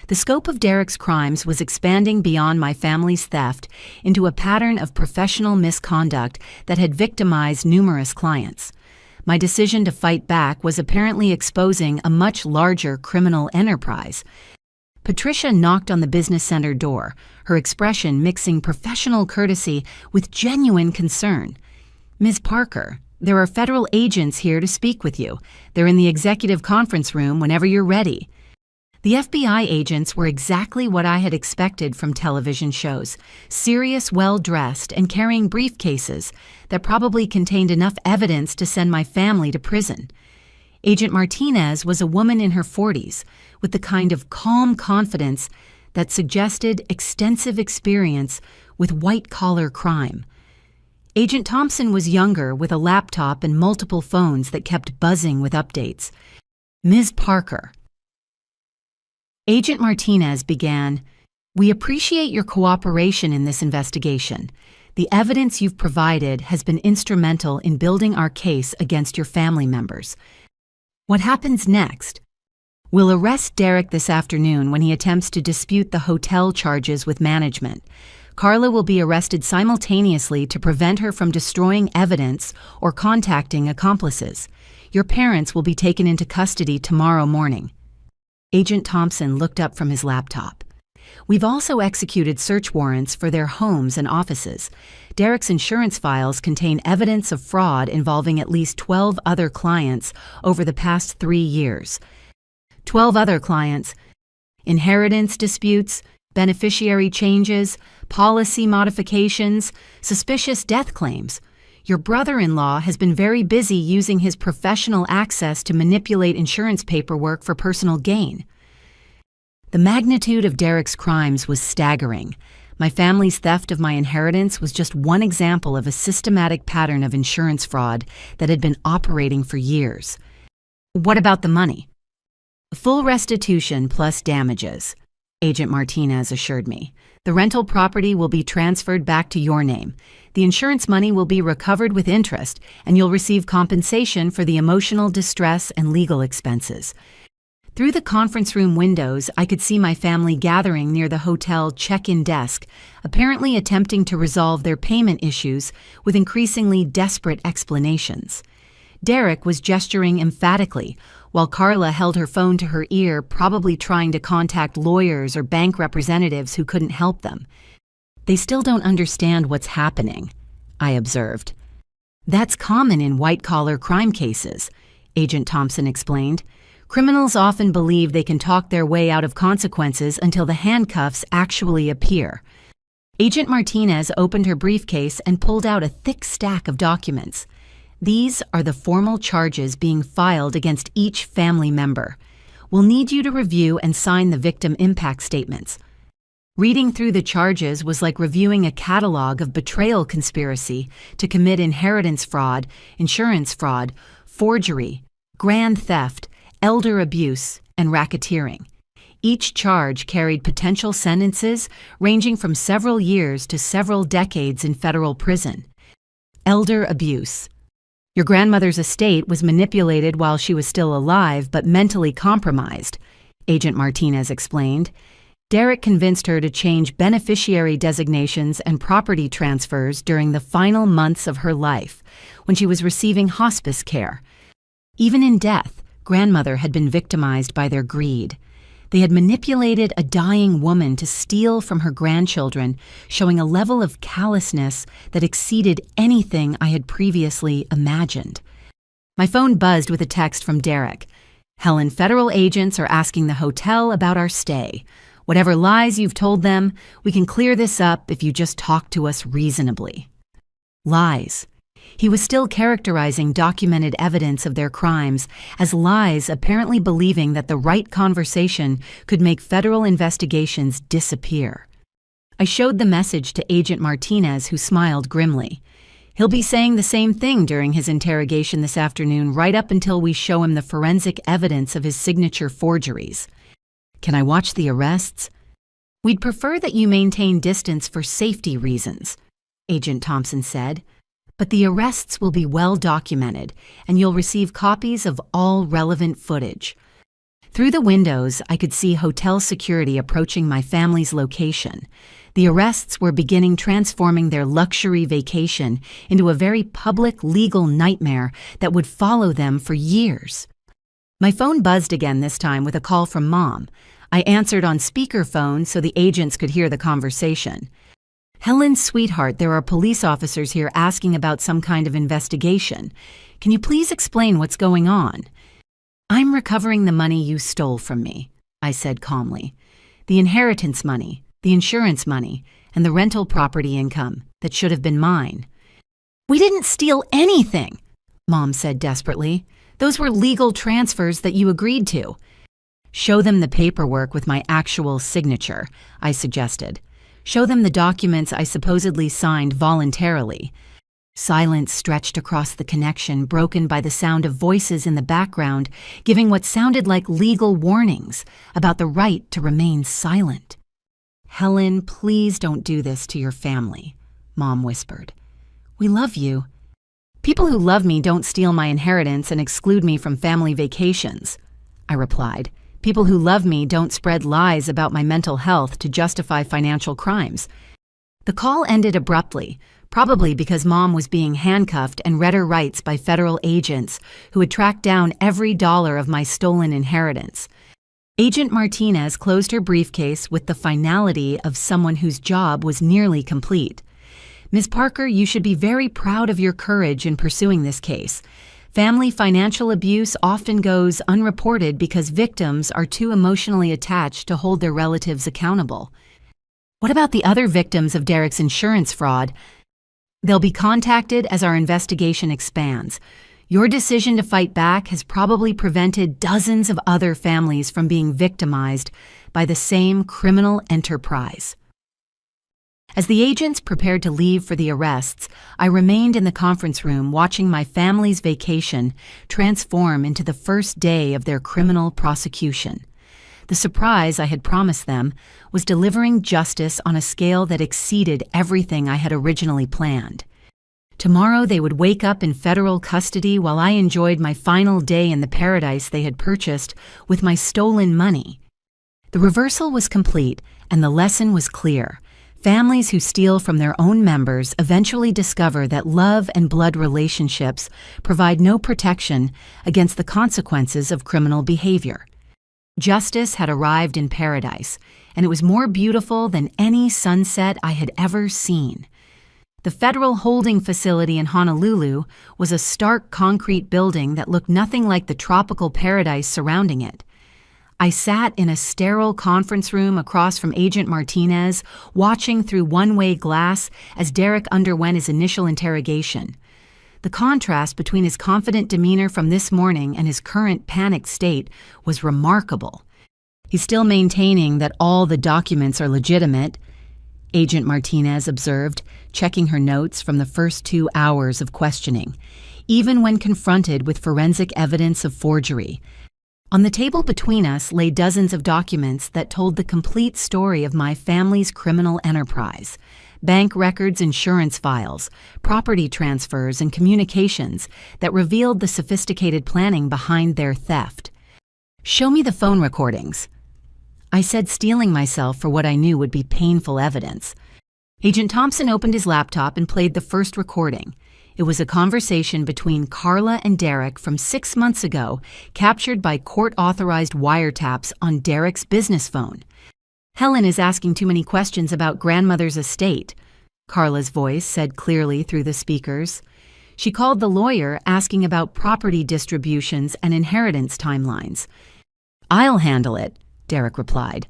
The scope of Derek's crimes was expanding beyond my family's theft into a pattern of professional misconduct that had victimized numerous clients. My decision to fight back was apparently exposing a much larger criminal enterprise. Patricia knocked on the business center door, her expression mixing professional courtesy with genuine concern. "Ms. Parker, there are federal agents here to speak with you. They're in the executive conference room whenever you're ready." The FBI agents were exactly what I had expected from television shows, serious, well-dressed, and carrying briefcases that probably contained enough evidence to send my family to prison. Agent Martinez was a woman in her 40s, with the kind of calm confidence that suggested extensive experience with white-collar crime. Agent Thompson was younger, with a laptop and multiple phones that kept buzzing with updates. "Ms. Parker." Agent Martinez began, "We appreciate your cooperation in this investigation. The evidence you've provided has been instrumental in building our case against your family members. What happens next? We'll arrest Derek this afternoon when he attempts to dispute the hotel charges with management. Carla will be arrested simultaneously to prevent her from destroying evidence or contacting accomplices. Your parents will be taken into custody tomorrow morning." Agent Thompson looked up from his laptop. "We've also executed search warrants for their homes and offices. Derek's insurance files contain evidence of fraud involving at least 12 other clients over the past 3 years. 12 other clients, inheritance disputes, beneficiary changes, policy modifications, suspicious death claims. Your brother-in-law has been very busy using his professional access to manipulate insurance paperwork for personal gain." The magnitude of Derek's crimes was staggering. My family's theft of my inheritance was just one example of a systematic pattern of insurance fraud that had been operating for years. "What about the money?" "Full restitution plus damages," Agent Martinez assured me. "The rental property will be transferred back to your name. The insurance money will be recovered with interest, and you'll receive compensation for the emotional distress and legal expenses." Through the conference room windows, I could see my family gathering near the hotel check-in desk, apparently attempting to resolve their payment issues with increasingly desperate explanations. Derek was gesturing emphatically, while Carla held her phone to her ear, probably trying to contact lawyers or bank representatives who couldn't help them. "They still don't understand what's happening," I observed. "That's common in white-collar crime cases," Agent Thompson explained. "Criminals often believe they can talk their way out of consequences until the handcuffs actually appear." Agent Martinez opened her briefcase and pulled out a thick stack of documents. "These are the formal charges being filed against each family member. We'll need you to review and sign the victim impact statements." Reading through the charges was like reviewing a catalog of betrayal conspiracy to commit inheritance fraud, insurance fraud, forgery, grand theft, elder abuse, and racketeering. Each charge carried potential sentences ranging from several years to several decades in federal prison. Elder abuse. Your grandmother's estate was manipulated while she was still alive but mentally compromised, Agent Martinez explained. Derek convinced her to change beneficiary designations and property transfers during the final months of her life, when she was receiving hospice care. Even in death, grandmother had been victimized by their greed. They had manipulated a dying woman to steal from her grandchildren, showing a level of callousness that exceeded anything I had previously imagined. My phone buzzed with a text from Derek. "Helen, federal agents are asking the hotel about our stay. Whatever lies you've told them, we can clear this up if you just talk to us reasonably." Lies. He was still characterizing documented evidence of their crimes as lies, apparently believing that the right conversation could make federal investigations disappear. I showed the message to Agent Martinez, who smiled grimly. He'll be saying the same thing during his interrogation this afternoon, right up until we show him the forensic evidence of his signature forgeries. Can I watch the arrests? We'd prefer that you maintain distance for safety reasons, Agent Thompson said. But the arrests will be well documented, and you'll receive copies of all relevant footage. Through the windows, I could see hotel security approaching my family's location. The arrests were beginning transforming their luxury vacation into a very public legal nightmare that would follow them for years. My phone buzzed again this time with a call from Mom. I answered on speakerphone so the agents could hear the conversation. "Helen, sweetheart, there are police officers here asking about some kind of investigation. Can you please explain what's going on?" "I'm recovering the money you stole from me," I said calmly. "The inheritance money, the insurance money, and the rental property income that should have been mine." "We didn't steal anything," Mom said desperately. "Those were legal transfers that you agreed to." "Show them the paperwork with my actual signature," I suggested. "Show them the documents I supposedly signed voluntarily." Silence stretched across the connection, broken by the sound of voices in the background, giving what sounded like legal warnings about the right to remain silent. "Helen, please don't do this to your family," Mom whispered. "We love you." "People who love me don't steal my inheritance and exclude me from family vacations," I replied. "People who love me don't spread lies about my mental health to justify financial crimes." The call ended abruptly, probably because Mom was being handcuffed and read her rights by federal agents who had tracked down every dollar of my stolen inheritance. Agent Martinez closed her briefcase with the finality of someone whose job was nearly complete. "Ms. Parker, you should be very proud of your courage in pursuing this case. Family financial abuse often goes unreported because victims are too emotionally attached to hold their relatives accountable." "What about the other victims of Derek's insurance fraud?" "They'll be contacted as our investigation expands. Your decision to fight back has probably prevented dozens of other families from being victimized by the same criminal enterprise." As the agents prepared to leave for the arrests, I remained in the conference room watching my family's vacation transform into the first day of their criminal prosecution. The surprise I had promised them was delivering justice on a scale that exceeded everything I had originally planned. Tomorrow they would wake up in federal custody while I enjoyed my final day in the paradise they had purchased with my stolen money. The reversal was complete, and the lesson was clear. Families who steal from their own members eventually discover that love and blood relationships provide no protection against the consequences of criminal behavior. Justice had arrived in paradise, and it was more beautiful than any sunset I had ever seen. The federal holding facility in Honolulu was a stark concrete building that looked nothing like the tropical paradise surrounding it. I sat in a sterile conference room across from Agent Martinez, watching through one-way glass as Derek underwent his initial interrogation. The contrast between his confident demeanor from this morning and his current panicked state was remarkable. "He's still maintaining that all the documents are legitimate," Agent Martinez observed, checking her notes from the first 2 hours of questioning, even when confronted with forensic evidence of forgery. On the table between us lay dozens of documents that told the complete story of my family's criminal enterprise. Bank records, insurance files, property transfers, and communications that revealed the sophisticated planning behind their theft. "Show me the phone recordings," I said, steeling myself for what I knew would be painful evidence. Agent Thompson opened his laptop and played the first recording. It was a conversation between Carla and Derek from 6 months ago, captured by court-authorized wiretaps on Derek's business phone. "Helen is asking too many questions about grandmother's estate," Carla's voice said clearly through the speakers. She called the lawyer, asking about property distributions and inheritance timelines. "I'll handle it," Derek replied.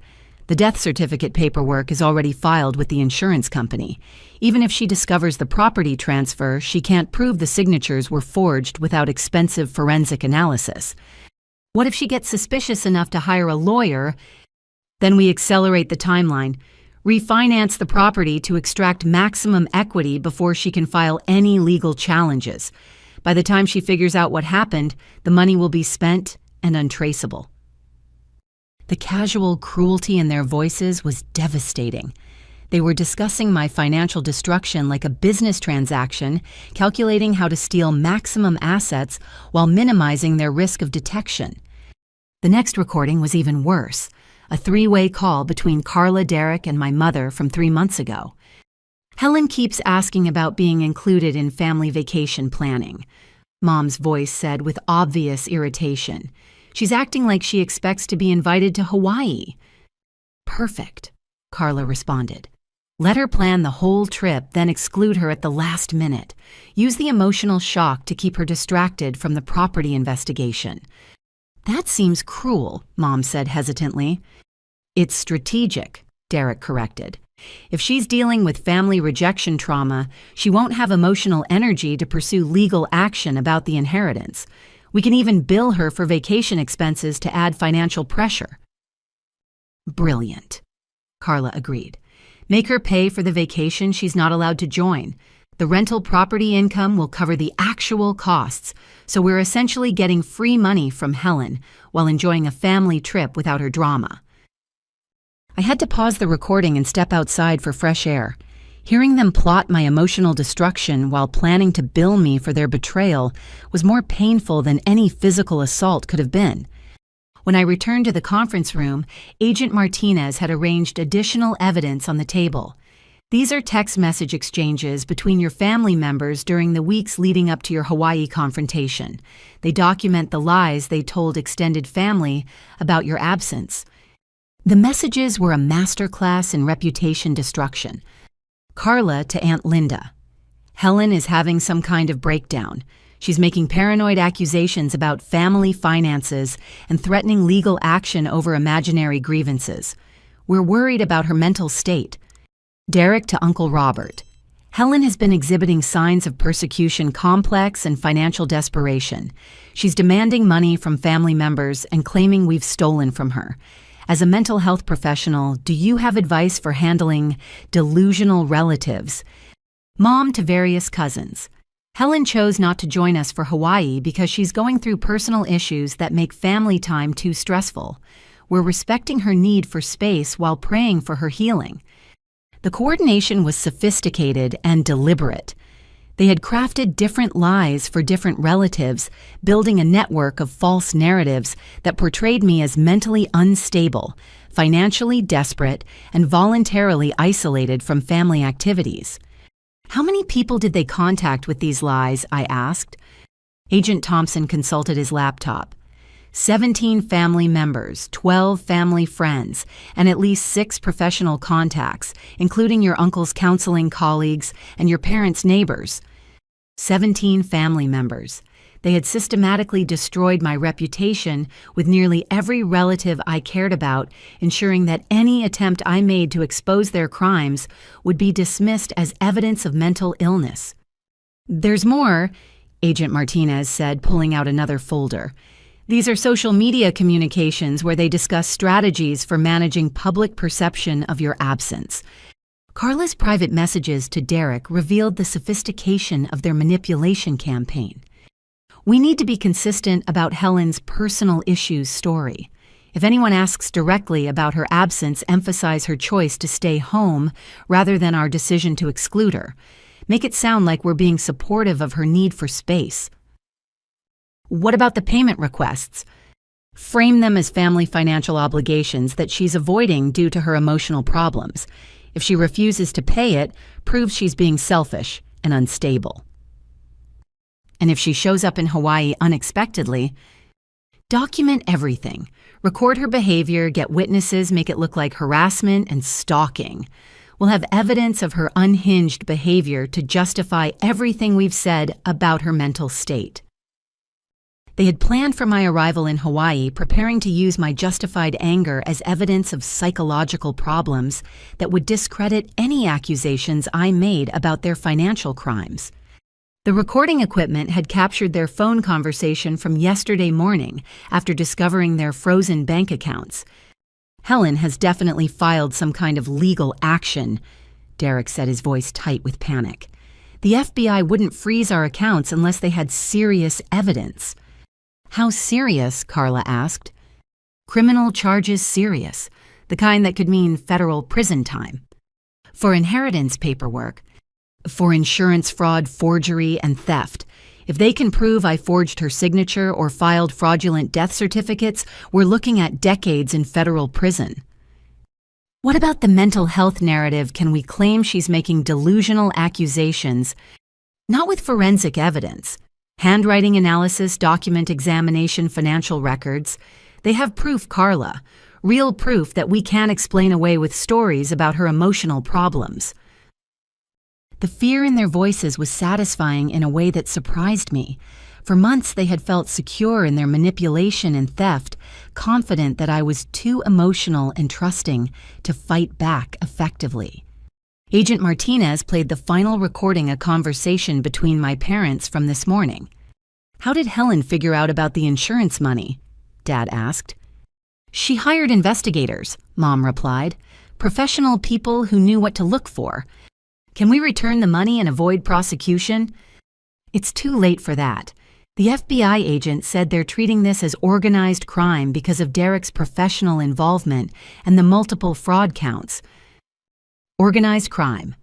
"The death certificate paperwork is already filed with the insurance company. Even if she discovers the property transfer, she can't prove the signatures were forged without expensive forensic analysis. What if she gets suspicious enough to hire a lawyer? Then we accelerate the timeline. refinance the property to extract maximum equity before she can file any legal challenges. By the time she figures out what happened, the money will be spent and untraceable. The casual cruelty in their voices was devastating. They were discussing my financial destruction like a business transaction, calculating how to steal maximum assets while minimizing their risk of detection. The next recording was even worse, a three-way call between Carla, Derek, and my mother from 3 months ago. Helen keeps asking about being included in family vacation planning, Mom's voice said with obvious irritation. She's acting like she expects to be invited to Hawaii. Perfect, Carla responded. Let her plan the whole trip, then exclude her at the last minute. Use the emotional shock to keep her distracted from the property investigation. That seems cruel, Mom said hesitantly. It's strategic, Derek corrected. If she's dealing with family rejection trauma, she won't have emotional energy to pursue legal action about the inheritance. We can even bill her for vacation expenses to add financial pressure. Brilliant, Carla agreed. Make her pay for the vacation she's not allowed to join. The rental property income will cover the actual costs, so we're essentially getting free money from Helen while enjoying a family trip without her drama. I had to pause the recording and step outside for fresh air. Hearing them plot my emotional destruction while planning to bill me for their betrayal was more painful than any physical assault could have been. When I returned to the conference room, Agent Martinez had arranged additional evidence on the table. These are text message exchanges between your family members during the weeks leading up to your Hawaii confrontation. They document the lies they told extended family about your absence. The messages were a masterclass in reputation destruction. Carla to Aunt Linda. Helen is having some kind of breakdown. She's making paranoid accusations about family finances and threatening legal action over imaginary grievances. We're worried about her mental state. Derek to Uncle Robert. Helen has been exhibiting signs of persecution complex and financial desperation. She's demanding money from family members and claiming we've stolen from her. As a mental health professional, do you have advice for handling delusional relatives? Mom to various cousins. Helen chose not to join us for Hawaii because she's going through personal issues that make family time too stressful. We're respecting her need for space while praying for her healing. The coordination was sophisticated and deliberate. They had crafted different lies for different relatives, building a network of false narratives that portrayed me as mentally unstable, financially desperate, and voluntarily isolated from family activities. How many people did they contact with these lies? I asked. Agent Thompson consulted his laptop. 17 family members, 12 family friends, and at least 6 professional contacts, including your uncle's counseling colleagues and your parents' neighbors. 17 family members. They had systematically destroyed my reputation with nearly every relative I cared about, ensuring that any attempt I made to expose their crimes would be dismissed as evidence of mental illness. There's more, Agent Martinez said, pulling out another folder. These are social media communications where they discuss strategies for managing public perception of your absence. Carla's private messages to Derek revealed the sophistication of their manipulation campaign. We need to be consistent about Helen's personal issues story. If anyone asks directly about her absence, emphasize her choice to stay home rather than our decision to exclude her. Make it sound like we're being supportive of her need for space. What about the payment requests? Frame them as family financial obligations that she's avoiding due to her emotional problems. If she refuses to pay it, proves she's being selfish and unstable. And if she shows up in Hawaii unexpectedly, document everything. Record her behavior, get witnesses, make it look like harassment and stalking. We'll have evidence of her unhinged behavior to justify everything we've said about her mental state. They had planned for my arrival in Hawaii, preparing to use my justified anger as evidence of psychological problems that would discredit any accusations I made about their financial crimes. The recording equipment had captured their phone conversation from yesterday morning after discovering their frozen bank accounts. Helen has definitely filed some kind of legal action, Derek said, his voice tight with panic. The FBI wouldn't freeze our accounts unless they had serious evidence. How serious? Carla asked. Criminal charges serious, the kind that could mean federal prison time. For inheritance paperwork, for insurance fraud, forgery, and theft. If they can prove I forged her signature or filed fraudulent death certificates, we're looking at decades in federal prison. What about the mental health narrative? Can we claim she's making delusional accusations? Not with forensic evidence. Handwriting analysis, document examination, financial records. They have proof, Carla. Real proof that we can't explain away with stories about her emotional problems. The fear in their voices was satisfying in a way that surprised me. For months they had felt secure in their manipulation and theft, confident that I was too emotional and trusting to fight back effectively. Agent Martinez played the final recording, a conversation between my parents from this morning. How did Helen figure out about the insurance money? Dad asked. She hired investigators, Mom replied. Professional people who knew what to look for. Can we return the money and avoid prosecution? It's too late for that. The FBI agent said they're treating this as organized crime because of Derek's professional involvement and the multiple fraud counts. Organized crime.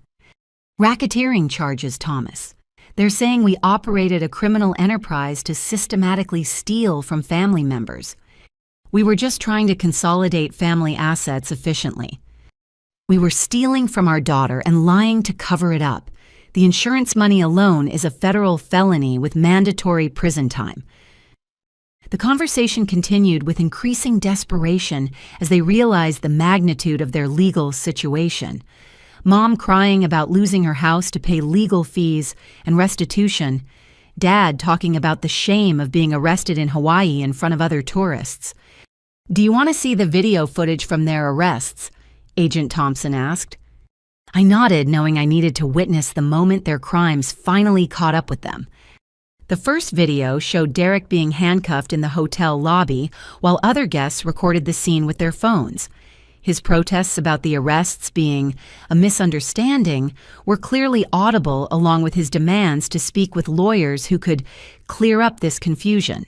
Racketeering charges, Thomas. They're saying we operated a criminal enterprise to systematically steal from family members. We were just trying to consolidate family assets efficiently. We were stealing from our daughter and lying to cover it up. The insurance money alone is a federal felony with mandatory prison time. The conversation continued with increasing desperation as they realized the magnitude of their legal situation. Mom crying about losing her house to pay legal fees and restitution. Dad talking about the shame of being arrested in Hawaii in front of other tourists. Do you want to see the video footage from their arrests? Agent Thompson asked. I nodded, knowing I needed to witness the moment their crimes finally caught up with them. The first video showed Derek being handcuffed in the hotel lobby, while other guests recorded the scene with their phones. His protests about the arrests being a misunderstanding were clearly audible, along with his demands to speak with lawyers who could clear up this confusion.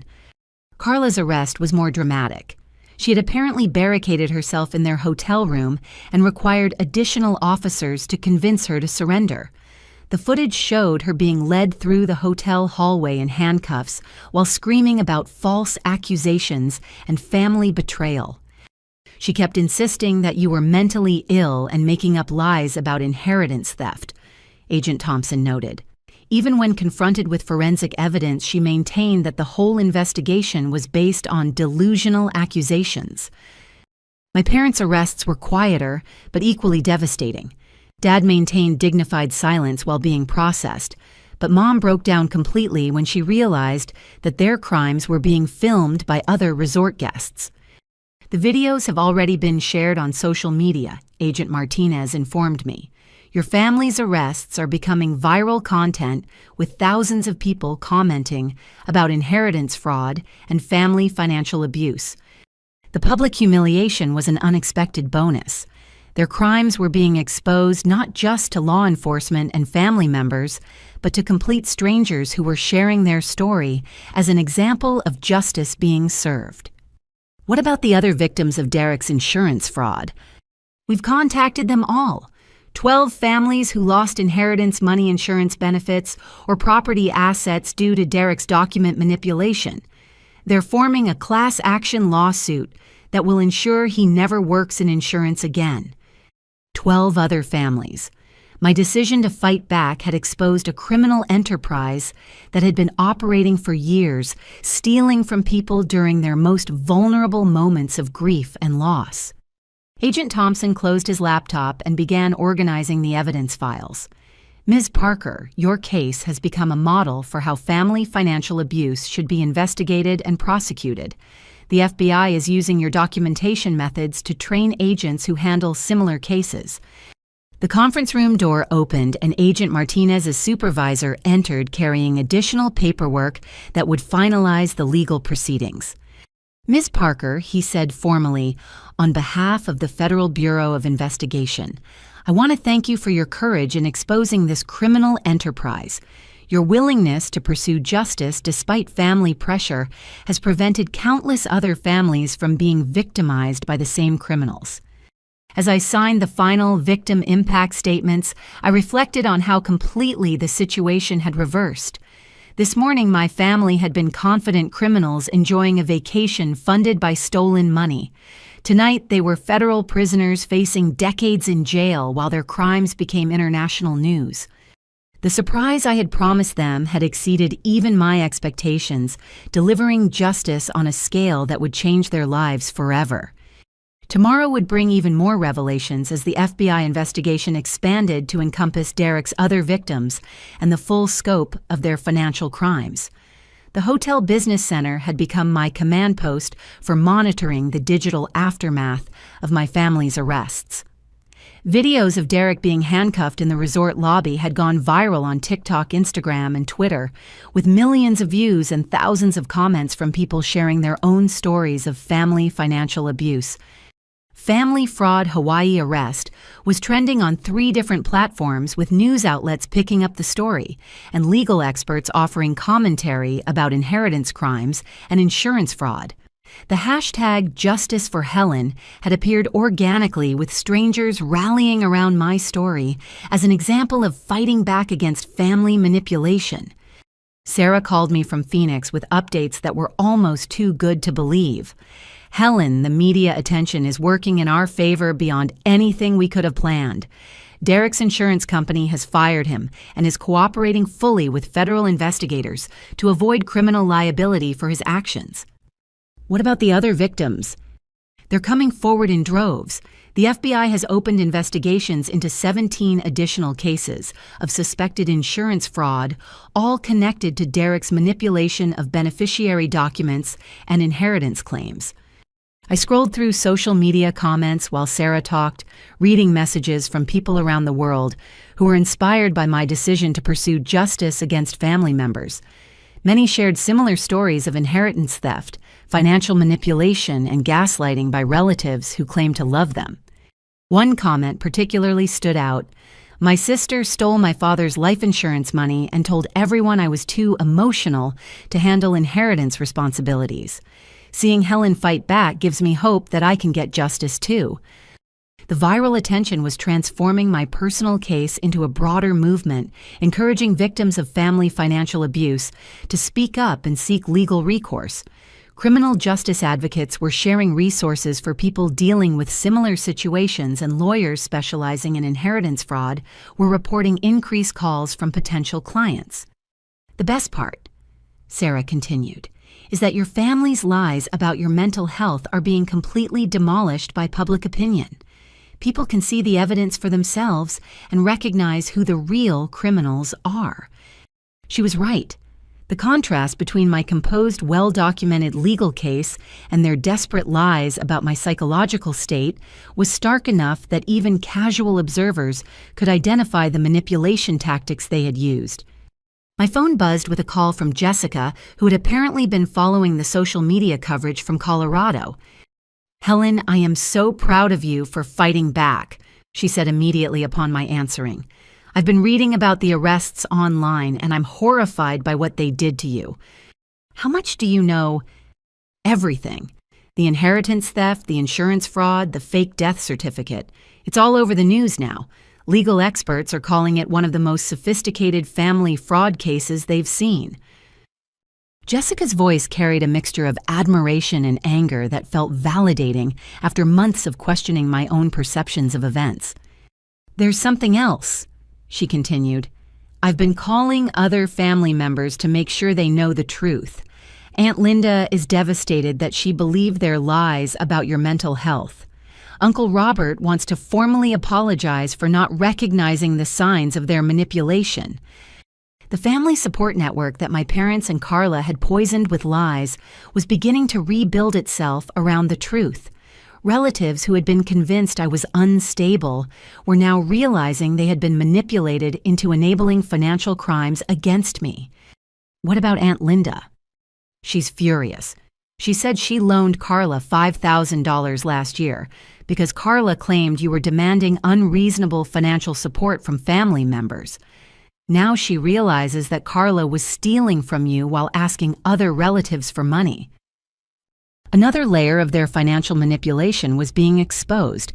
Carla's arrest was more dramatic. She had apparently barricaded herself in their hotel room and required additional officers to convince her to surrender. The footage showed her being led through the hotel hallway in handcuffs while screaming about false accusations and family betrayal. She kept insisting that you were mentally ill and making up lies about inheritance theft, Agent Thompson noted. Even when confronted with forensic evidence, she maintained that the whole investigation was based on delusional accusations. My parents' arrests were quieter, but equally devastating. Dad maintained dignified silence while being processed, but Mom broke down completely when she realized that their crimes were being filmed by other resort guests. The videos have already been shared on social media, Agent Martinez informed me. Your family's arrests are becoming viral content, with thousands of people commenting about inheritance fraud and family financial abuse. The public humiliation was an unexpected bonus. Their crimes were being exposed not just to law enforcement and family members, but to complete strangers who were sharing their story as an example of justice being served. What about the other victims of Derek's insurance fraud? We've contacted them all. 12 families who lost inheritance money, insurance benefits, or property assets due to Derek's document manipulation. They're forming a class action lawsuit that will ensure he never works in insurance again. 12 other families. My decision to fight back had exposed a criminal enterprise that had been operating for years, stealing from people during their most vulnerable moments of grief and loss. Agent Thompson closed his laptop and began organizing the evidence files. Ms. Parker, your case has become a model for how family financial abuse should be investigated and prosecuted. The FBI is using your documentation methods to train agents who handle similar cases. The conference room door opened and Agent Martinez's supervisor entered carrying additional paperwork that would finalize the legal proceedings. Ms. Parker, he said formally, on behalf of the Federal Bureau of Investigation, I want to thank you for your courage in exposing this criminal enterprise. Your willingness to pursue justice despite family pressure has prevented countless other families from being victimized by the same criminals. As I signed the final victim impact statements, I reflected on how completely the situation had reversed. This morning, my family had been confident criminals enjoying a vacation funded by stolen money. Tonight, they were federal prisoners facing decades in jail while their crimes became international news. The surprise I had promised them had exceeded even my expectations, delivering justice on a scale that would change their lives forever. Tomorrow would bring even more revelations as the FBI investigation expanded to encompass Derek's other victims and the full scope of their financial crimes. The Hotel Business Center had become my command post for monitoring the digital aftermath of my family's arrests. Videos of Derek being handcuffed in the resort lobby had gone viral on TikTok, Instagram, and Twitter, with millions of views and thousands of comments from people sharing their own stories of family financial abuse. Family Fraud Hawaii Arrest was trending on 3 different platforms, with news outlets picking up the story and legal experts offering commentary about inheritance crimes and insurance fraud. The hashtag Justice for Helen had appeared organically, with strangers rallying around my story as an example of fighting back against family manipulation. Sarah called me from Phoenix with updates that were almost too good to believe. Helen, the media attention is working in our favor beyond anything we could have planned. Derek's insurance company has fired him and is cooperating fully with federal investigators to avoid criminal liability for his actions. What about the other victims? They're coming forward in droves. The FBI has opened investigations into 17 additional cases of suspected insurance fraud, all connected to Derek's manipulation of beneficiary documents and inheritance claims. I scrolled through social media comments while Sarah talked, reading messages from people around the world who were inspired by my decision to pursue justice against family members. Many shared similar stories of inheritance theft, financial manipulation, and gaslighting by relatives who claimed to love them. One comment particularly stood out. My sister stole my father's life insurance money and told everyone I was too emotional to handle inheritance responsibilities. Seeing Helen fight back gives me hope that I can get justice too. The viral attention was transforming my personal case into a broader movement, encouraging victims of family financial abuse to speak up and seek legal recourse. Criminal justice advocates were sharing resources for people dealing with similar situations, and lawyers specializing in inheritance fraud were reporting increased calls from potential clients. The best part, Sarah continued, is that your family's lies about your mental health are being completely demolished by public opinion. People can see the evidence for themselves and recognize who the real criminals are. She was right. The contrast between my composed, well-documented legal case and their desperate lies about my psychological state was stark enough that even casual observers could identify the manipulation tactics they had used. My phone buzzed with a call from Jessica, who had apparently been following the social media coverage from Colorado. "Helen, I am so proud of you for fighting back," she said immediately upon my answering. "I've been reading about the arrests online, and I'm horrified by what they did to you. How much do you know?" "Everything. The inheritance theft, the insurance fraud, the fake death certificate. It's all over the news now. Legal experts are calling it one of the most sophisticated family fraud cases they've seen." Jessica's voice carried a mixture of admiration and anger that felt validating after months of questioning my own perceptions of events. "There's something else," she continued. "I've been calling other family members to make sure they know the truth. Aunt Linda is devastated that she believed their lies about your mental health. Uncle Robert wants to formally apologize for not recognizing the signs of their manipulation. The family support network that my parents and Carla had poisoned with lies was beginning to rebuild itself around the truth. Relatives who had been convinced I was unstable were now realizing they had been manipulated into enabling financial crimes against me. What about Aunt Linda?" "She's furious. She said she loaned Carla $5,000 last year because Carla claimed you were demanding unreasonable financial support from family members. Now she realizes that Carla was stealing from you while asking other relatives for money. Another layer of their financial manipulation was being exposed.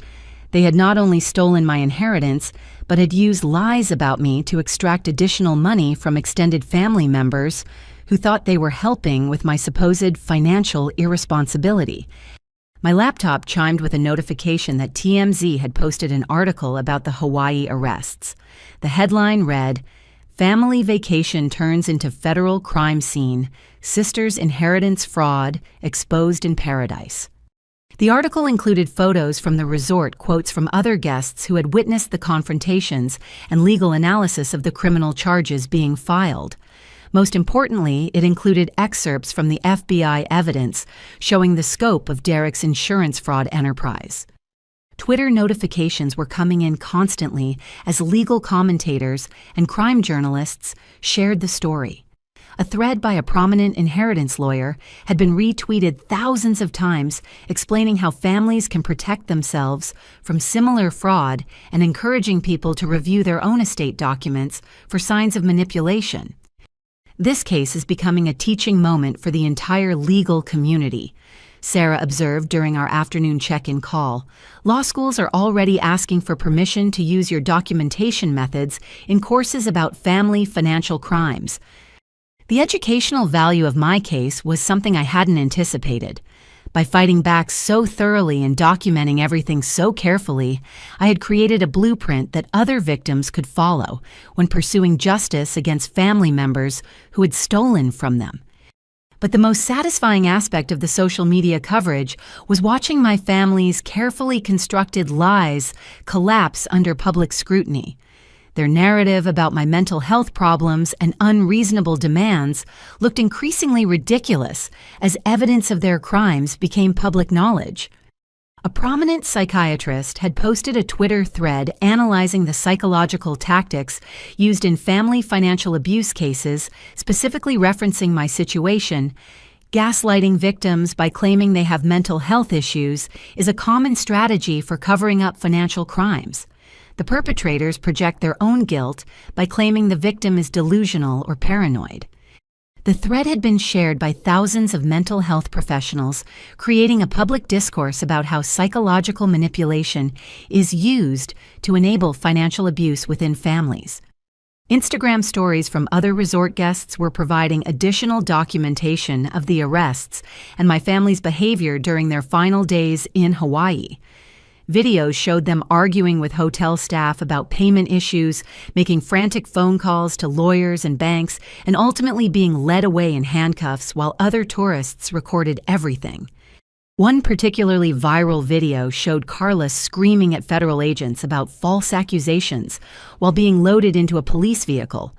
They had not only stolen my inheritance, but had used lies about me to extract additional money from extended family members who thought they were helping with my supposed financial irresponsibility. My laptop chimed with a notification that TMZ had posted an article about the Hawaii arrests. The headline read, "Family Vacation Turns into Federal Crime Scene. Sister's Inheritance Fraud Exposed in Paradise." The article included photos from the resort, quotes from other guests who had witnessed the confrontations, and legal analysis of the criminal charges being filed. Most importantly, it included excerpts from the FBI evidence showing the scope of Derek's insurance fraud enterprise. Twitter notifications were coming in constantly as legal commentators and crime journalists shared the story. A thread by a prominent inheritance lawyer had been retweeted thousands of times, explaining how families can protect themselves from similar fraud and encouraging people to review their own estate documents for signs of manipulation. This case is becoming a teaching moment for the entire legal community, Sarah observed during our afternoon check-in call. Law schools are already asking for permission to use your documentation methods in courses about family financial crimes. The educational value of my case was something I hadn't anticipated. By fighting back so thoroughly and documenting everything so carefully, I had created a blueprint that other victims could follow when pursuing justice against family members who had stolen from them. But the most satisfying aspect of the social media coverage was watching my family's carefully constructed lies collapse under public scrutiny. Their narrative about my mental health problems and unreasonable demands looked increasingly ridiculous as evidence of their crimes became public knowledge. A prominent psychiatrist had posted a Twitter thread analyzing the psychological tactics used in family financial abuse cases, specifically referencing my situation. Gaslighting victims by claiming they have mental health issues is a common strategy for covering up financial crimes. The perpetrators project their own guilt by claiming the victim is delusional or paranoid. The thread had been shared by thousands of mental health professionals, creating a public discourse about how psychological manipulation is used to enable financial abuse within families. Instagram stories from other resort guests were providing additional documentation of the arrests and my family's behavior during their final days in Hawaii. Videos showed them arguing with hotel staff about payment issues, making frantic phone calls to lawyers and banks, and ultimately being led away in handcuffs while other tourists recorded everything. One particularly viral video showed Carla screaming at federal agents about false accusations while being loaded into a police vehicle.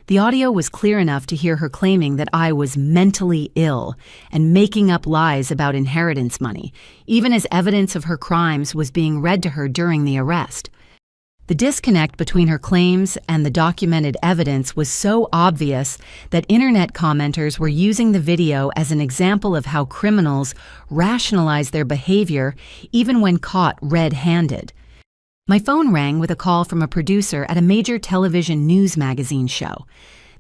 The audio was clear enough to hear her claiming that I was mentally ill and making up lies about inheritance money, even as evidence of her crimes was being read to her during the arrest. The disconnect between her claims and the documented evidence was so obvious that internet commenters were using the video as an example of how criminals rationalize their behavior even when caught red-handed. My phone rang with a call from a producer at a major television news magazine show.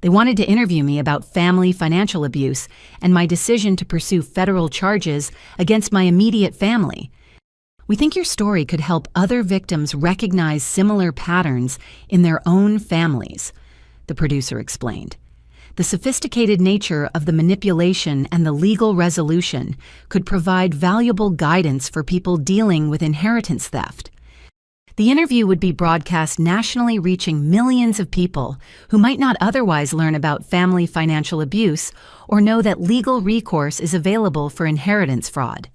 They wanted to interview me about family financial abuse and my decision to pursue federal charges against my immediate family. "We think your story could help other victims recognize similar patterns in their own families," the producer explained. The sophisticated nature of the manipulation and the legal resolution could provide valuable guidance for people dealing with inheritance theft. The interview would be broadcast nationally, reaching millions of people who might not otherwise learn about family financial abuse or know that legal recourse is available for inheritance fraud.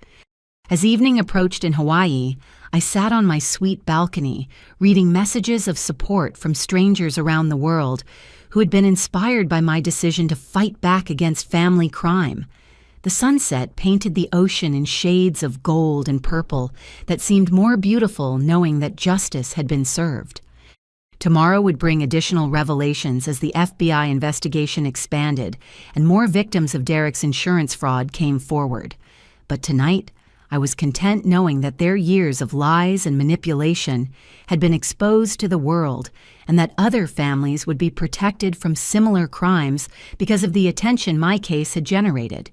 As evening approached in Hawaii, I sat on my suite balcony, reading messages of support from strangers around the world who had been inspired by my decision to fight back against family crime. The sunset painted the ocean in shades of gold and purple that seemed more beautiful knowing that justice had been served. Tomorrow would bring additional revelations as the FBI investigation expanded and more victims of Derek's insurance fraud came forward. But tonight, I was content knowing that their years of lies and manipulation had been exposed to the world and that other families would be protected from similar crimes because of the attention my case had generated.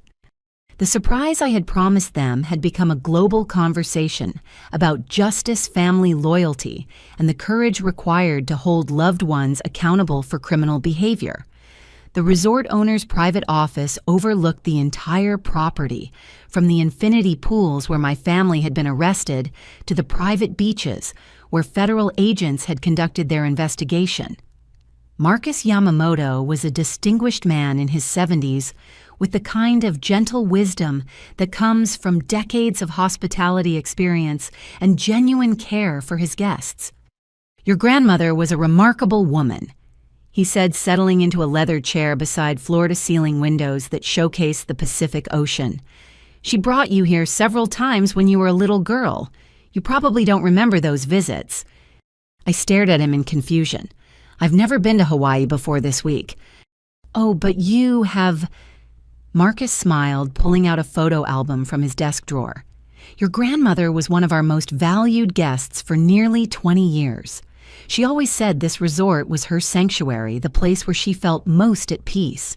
The surprise I had promised them had become a global conversation about justice, family loyalty, and the courage required to hold loved ones accountable for criminal behavior. The resort owner's private office overlooked the entire property, from the infinity pools where my family had been arrested to the private beaches where federal agents had conducted their investigation. Marcus Yamamoto was a distinguished man in his 70s with the kind of gentle wisdom that comes from decades of hospitality experience and genuine care for his guests. "Your grandmother was a remarkable woman," he said, settling into a leather chair beside floor-to-ceiling windows that showcased the Pacific Ocean. "She brought you here several times when you were a little girl. You probably don't remember those visits." I stared at him in confusion. "I've never been to Hawaii before this week." "Oh, but you have..." Marcus smiled, pulling out a photo album from his desk drawer. "Your grandmother was one of our most valued guests for nearly 20 years. She always said this resort was her sanctuary, the place where she felt most at peace."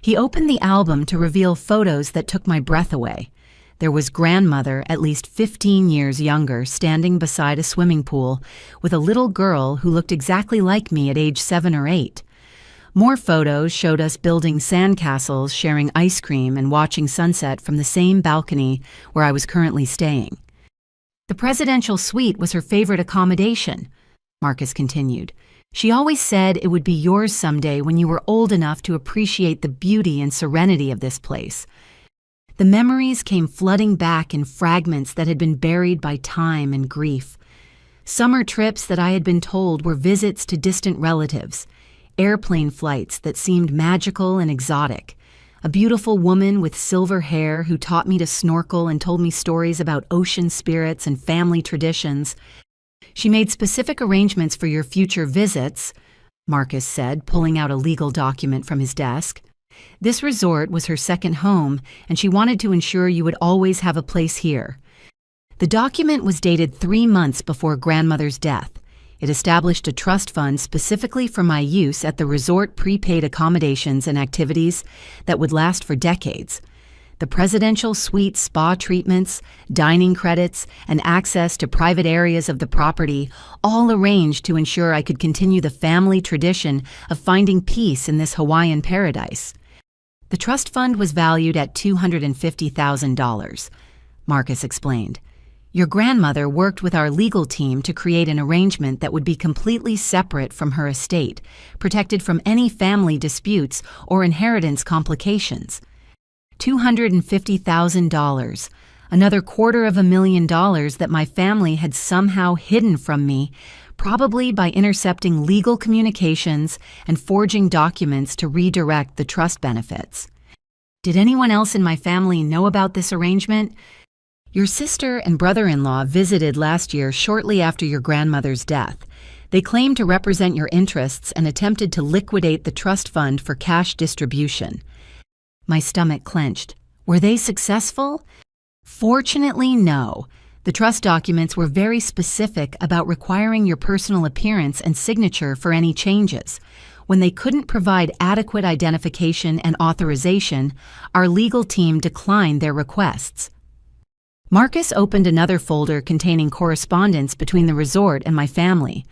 He opened the album to reveal photos that took my breath away. There was grandmother, at least 15 years younger, standing beside a swimming pool with a little girl who looked exactly like me at age 7 or 8. More photos showed us building sandcastles, sharing ice cream, and watching sunset from the same balcony where I was currently staying. "The presidential suite was her favorite accommodation," Marcus continued. "She always said it would be yours someday when you were old enough to appreciate the beauty and serenity of this place." The memories came flooding back in fragments that had been buried by time and grief. Summer trips that I had been told were visits to distant relatives, airplane flights that seemed magical and exotic, a beautiful woman with silver hair who taught me to snorkel and told me stories about ocean spirits and family traditions. "She made specific arrangements for your future visits," Marcus said, pulling out a legal document from his desk. "This resort was her second home, and she wanted to ensure you would always have a place here." The document was dated 3 months before grandmother's death. It established a trust fund specifically for my use at the resort, prepaid accommodations and activities that would last for decades. The presidential suite spa treatments, dining credits, and access to private areas of the property, all arranged to ensure I could continue the family tradition of finding peace in this Hawaiian paradise. The trust fund was valued at $250,000, Marcus explained. "Your grandmother worked with our legal team to create an arrangement that would be completely separate from her estate, protected from any family disputes or inheritance complications." $250,000, another $250,000 that my family had somehow hidden from me, probably by intercepting legal communications and forging documents to redirect the trust benefits. "Did anyone else in my family know about this arrangement?" "Your sister and brother-in-law visited last year shortly after your grandmother's death. They claimed to represent your interests and attempted to liquidate the trust fund for cash distribution." My stomach clenched. Were they successful? Fortunately, no. The trust documents were very specific about requiring your personal appearance and signature for any changes. When they couldn't provide adequate identification and authorization, our legal team declined their requests. Marcus opened another folder containing correspondence between the resort and my family.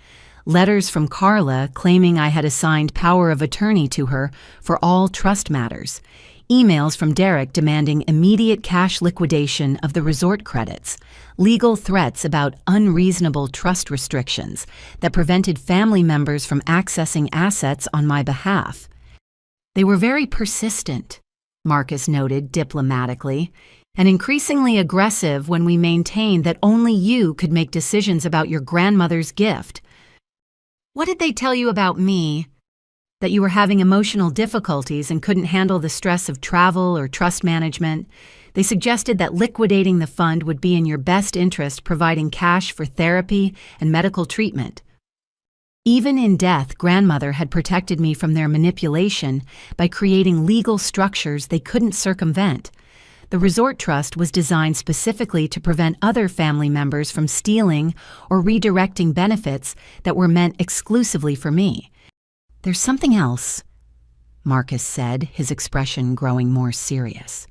Letters from Carla claiming I had assigned power of attorney to her for all trust matters. Emails from Derek demanding immediate cash liquidation of the resort credits. Legal threats about unreasonable trust restrictions that prevented family members from accessing assets on my behalf. "They were very persistent," Marcus noted diplomatically, "and increasingly aggressive when we maintained that only you could make decisions about your grandmother's gift." "What did they tell you about me?" "That you were having emotional difficulties and couldn't handle the stress of travel or trust management. They suggested that liquidating the fund would be in your best interest, providing cash for therapy and medical treatment." Even in death, grandmother had protected me from their manipulation by creating legal structures they couldn't circumvent. The resort trust was designed specifically to prevent other family members from stealing or redirecting benefits that were meant exclusively for me. "There's something else," Marcus said, his expression growing more serious.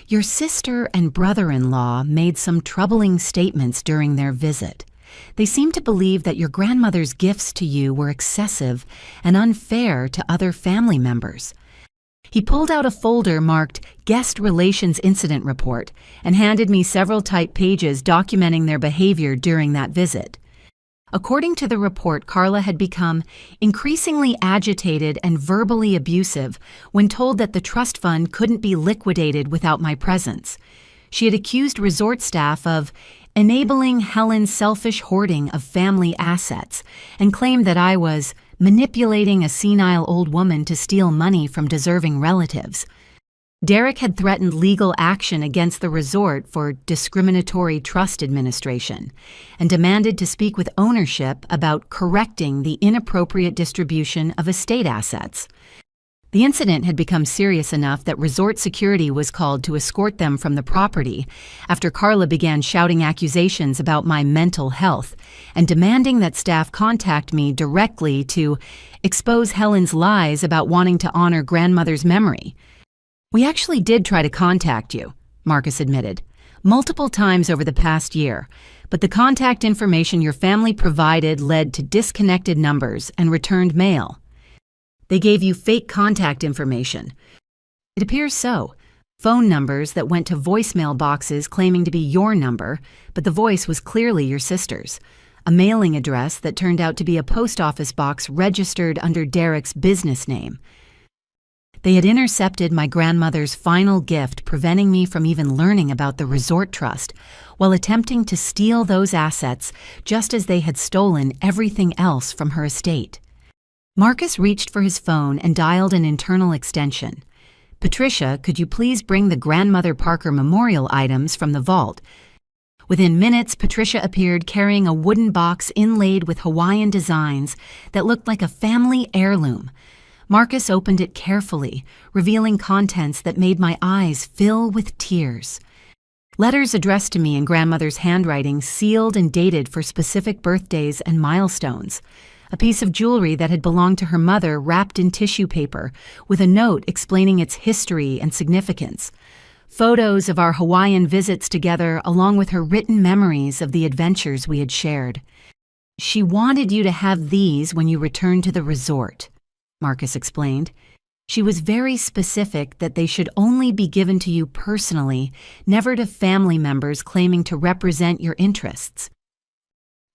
"Your sister and brother-in-law made some troubling statements during their visit. They seemed to believe that your grandmother's gifts to you were excessive and unfair to other family members." He pulled out a folder marked Guest Relations Incident Report and handed me several typed pages documenting their behavior during that visit. According to the report, Carla had become increasingly agitated and verbally abusive when told that the trust fund couldn't be liquidated without my presence. She had accused resort staff of enabling Helen's selfish hoarding of family assets and claimed that I was manipulating a senile old woman to steal money from deserving relatives. Derek had threatened legal action against the resort for discriminatory trust administration and demanded to speak with ownership about correcting the inappropriate distribution of estate assets. The incident had become serious enough that resort security was called to escort them from the property after Carla began shouting accusations about my mental health and demanding that staff contact me directly to expose Helen's lies about wanting to honor grandmother's memory. "We actually did try to contact you," Marcus admitted, "multiple times over the past year, but the contact information your family provided led to disconnected numbers and returned mail." "They gave you fake contact information." "It appears so. Phone numbers that went to voicemail boxes claiming to be your number, but the voice was clearly your sister's. A mailing address that turned out to be a post office box registered under Derek's business name. They had intercepted my grandmother's final gift, preventing me from even learning about the resort trust, while attempting to steal those assets just as they had stolen everything else from her estate." Marcus reached for his phone and dialed an internal extension. "Patricia, could you please bring the Grandmother Parker memorial items from the vault?" Within minutes, Patricia appeared carrying a wooden box inlaid with Hawaiian designs that looked like a family heirloom. Marcus opened it carefully, revealing contents that made my eyes fill with tears. Letters addressed to me in grandmother's handwriting, sealed and dated for specific birthdays and milestones. A piece of jewelry that had belonged to her mother wrapped in tissue paper, with a note explaining its history and significance. Photos of our Hawaiian visits together, along with her written memories of the adventures we had shared. "She wanted you to have these when you returned to the resort," Marcus explained. "She was very specific that they should only be given to you personally, never to family members claiming to represent your interests."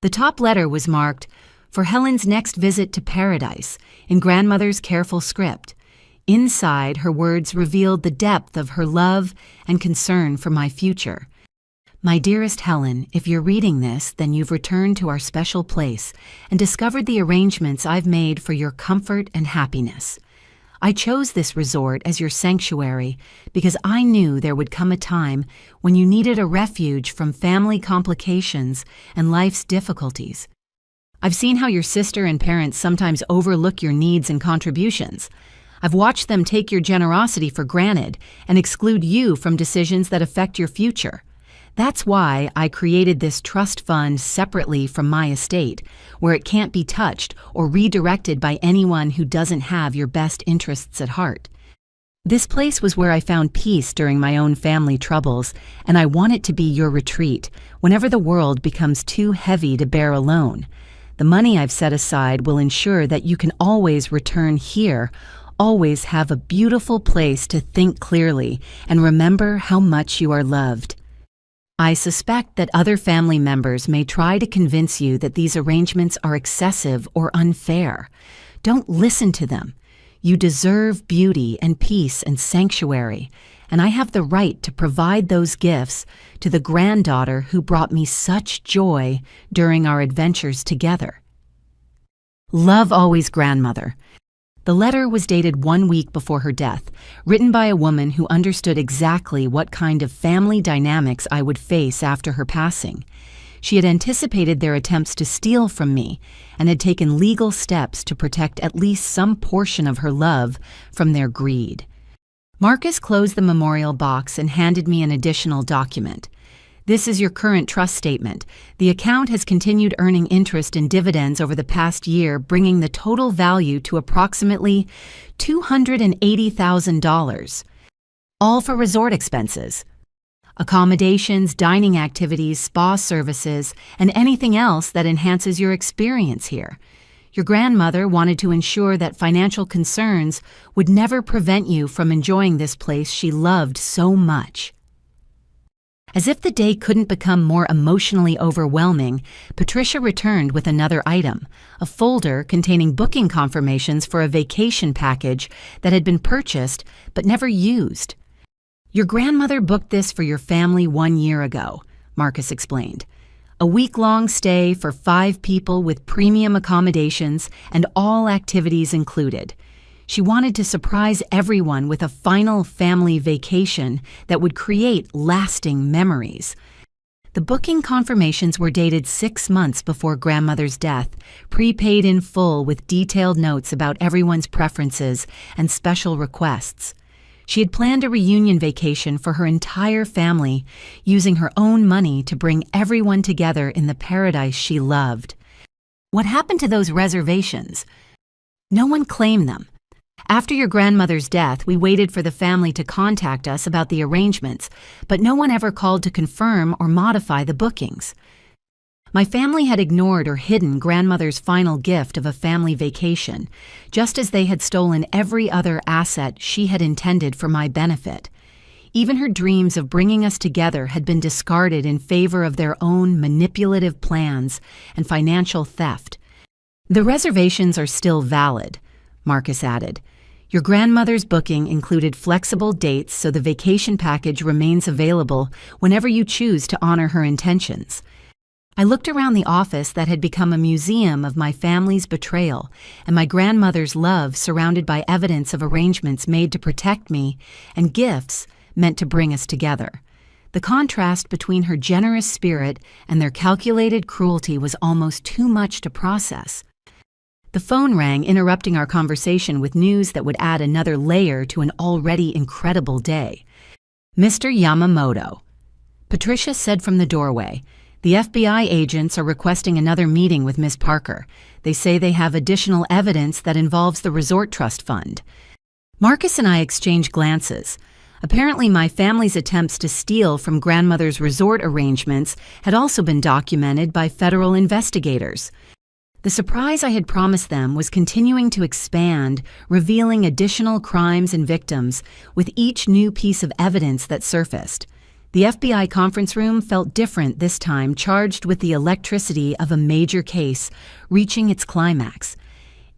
The top letter was marked, "For Helen's next visit to paradise," in grandmother's careful script. Inside, her words revealed the depth of her love and concern for my future. "My dearest Helen, if you're reading this, then you've returned to our special place and discovered the arrangements I've made for your comfort and happiness. I chose this resort as your sanctuary because I knew there would come a time when you needed a refuge from family complications and life's difficulties. I've seen how your sister and parents sometimes overlook your needs and contributions. I've watched them take your generosity for granted and exclude you from decisions that affect your future. That's why I created this trust fund separately from my estate, where it can't be touched or redirected by anyone who doesn't have your best interests at heart. This place was where I found peace during my own family troubles, and I want it to be your retreat whenever the world becomes too heavy to bear alone. The money I've set aside will ensure that you can always return here, always have a beautiful place to think clearly and remember how much you are loved. I suspect that other family members may try to convince you that these arrangements are excessive or unfair. Don't listen to them. You deserve beauty and peace and sanctuary, and I have the right to provide those gifts to the granddaughter who brought me such joy during our adventures together. Love always, grandmother. The letter was dated 1 week before her death, written by a woman who understood exactly what kind of family dynamics I would face after her passing. She had anticipated their attempts to steal from me and had taken legal steps to protect at least some portion of her love from their greed. Marcus closed the memorial box and handed me an additional document. This is your current trust statement. The account has continued earning interest and dividends over the past year, bringing the total value to approximately $280,000. All for resort expenses. Accommodations, dining activities, spa services, and anything else that enhances your experience here. Your grandmother wanted to ensure that financial concerns would never prevent you from enjoying this place she loved so much. As if the day couldn't become more emotionally overwhelming, Patricia returned with another item, a folder containing booking confirmations for a vacation package that had been purchased but never used. Your grandmother booked this for your family 1 year ago, Marcus explained. A week-long stay for 5 people with premium accommodations and all activities included. She wanted to surprise everyone with a final family vacation that would create lasting memories. The booking confirmations were dated 6 months before grandmother's death, prepaid in full with detailed notes about everyone's preferences and special requests. She had planned a reunion vacation for her entire family, using her own money to bring everyone together in the paradise she loved. What happened to those reservations? No one claimed them. After your grandmother's death, we waited for the family to contact us about the arrangements, but no one ever called to confirm or modify the bookings. My family had ignored or hidden grandmother's final gift of a family vacation, just as they had stolen every other asset she had intended for my benefit. Even her dreams of bringing us together had been discarded in favor of their own manipulative plans and financial theft. The reservations are still valid, Marcus added. Your grandmother's booking included flexible dates, so the vacation package remains available whenever you choose to honor her intentions. I looked around the office that had become a museum of my family's betrayal and my grandmother's love, surrounded by evidence of arrangements made to protect me and gifts meant to bring us together. The contrast between her generous spirit and their calculated cruelty was almost too much to process. The phone rang, interrupting our conversation with news that would add another layer to an already incredible day. Mr. Yamamoto, Patricia said from the doorway. The FBI agents are requesting another meeting with Ms. Parker. They say they have additional evidence that involves the Resort Trust Fund. Marcus and I exchanged glances. Apparently, my family's attempts to steal from grandmother's resort arrangements had also been documented by federal investigators. The surprise I had promised them was continuing to expand, revealing additional crimes and victims with each new piece of evidence that surfaced. The FBI conference room felt different this time, charged with the electricity of a major case reaching its climax.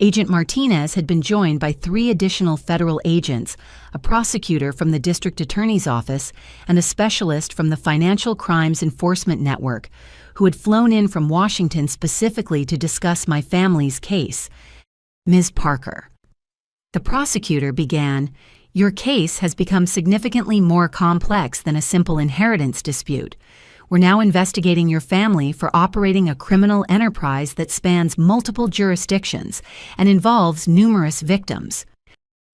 Agent Martinez had been joined by 3 additional federal agents, a prosecutor from the district attorney's office, and a specialist from the Financial Crimes Enforcement Network, who had flown in from Washington specifically to discuss my family's case. Ms. Parker. The prosecutor began, "Your case has become significantly more complex than a simple inheritance dispute. We're now investigating your family for operating a criminal enterprise that spans multiple jurisdictions and involves numerous victims."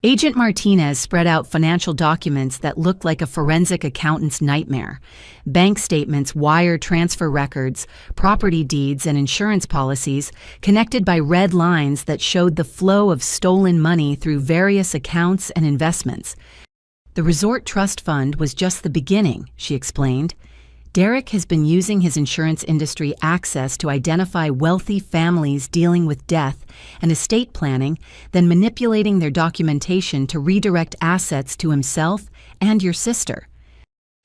Agent Martinez spread out financial documents that looked like a forensic accountant's nightmare. Bank statements, wire transfer records, property deeds, and insurance policies connected by red lines that showed the flow of stolen money through various accounts and investments. The Resort Trust Fund was just the beginning, she explained. Derek has been using his insurance industry access to identify wealthy families dealing with death and estate planning, then manipulating their documentation to redirect assets to himself and your sister.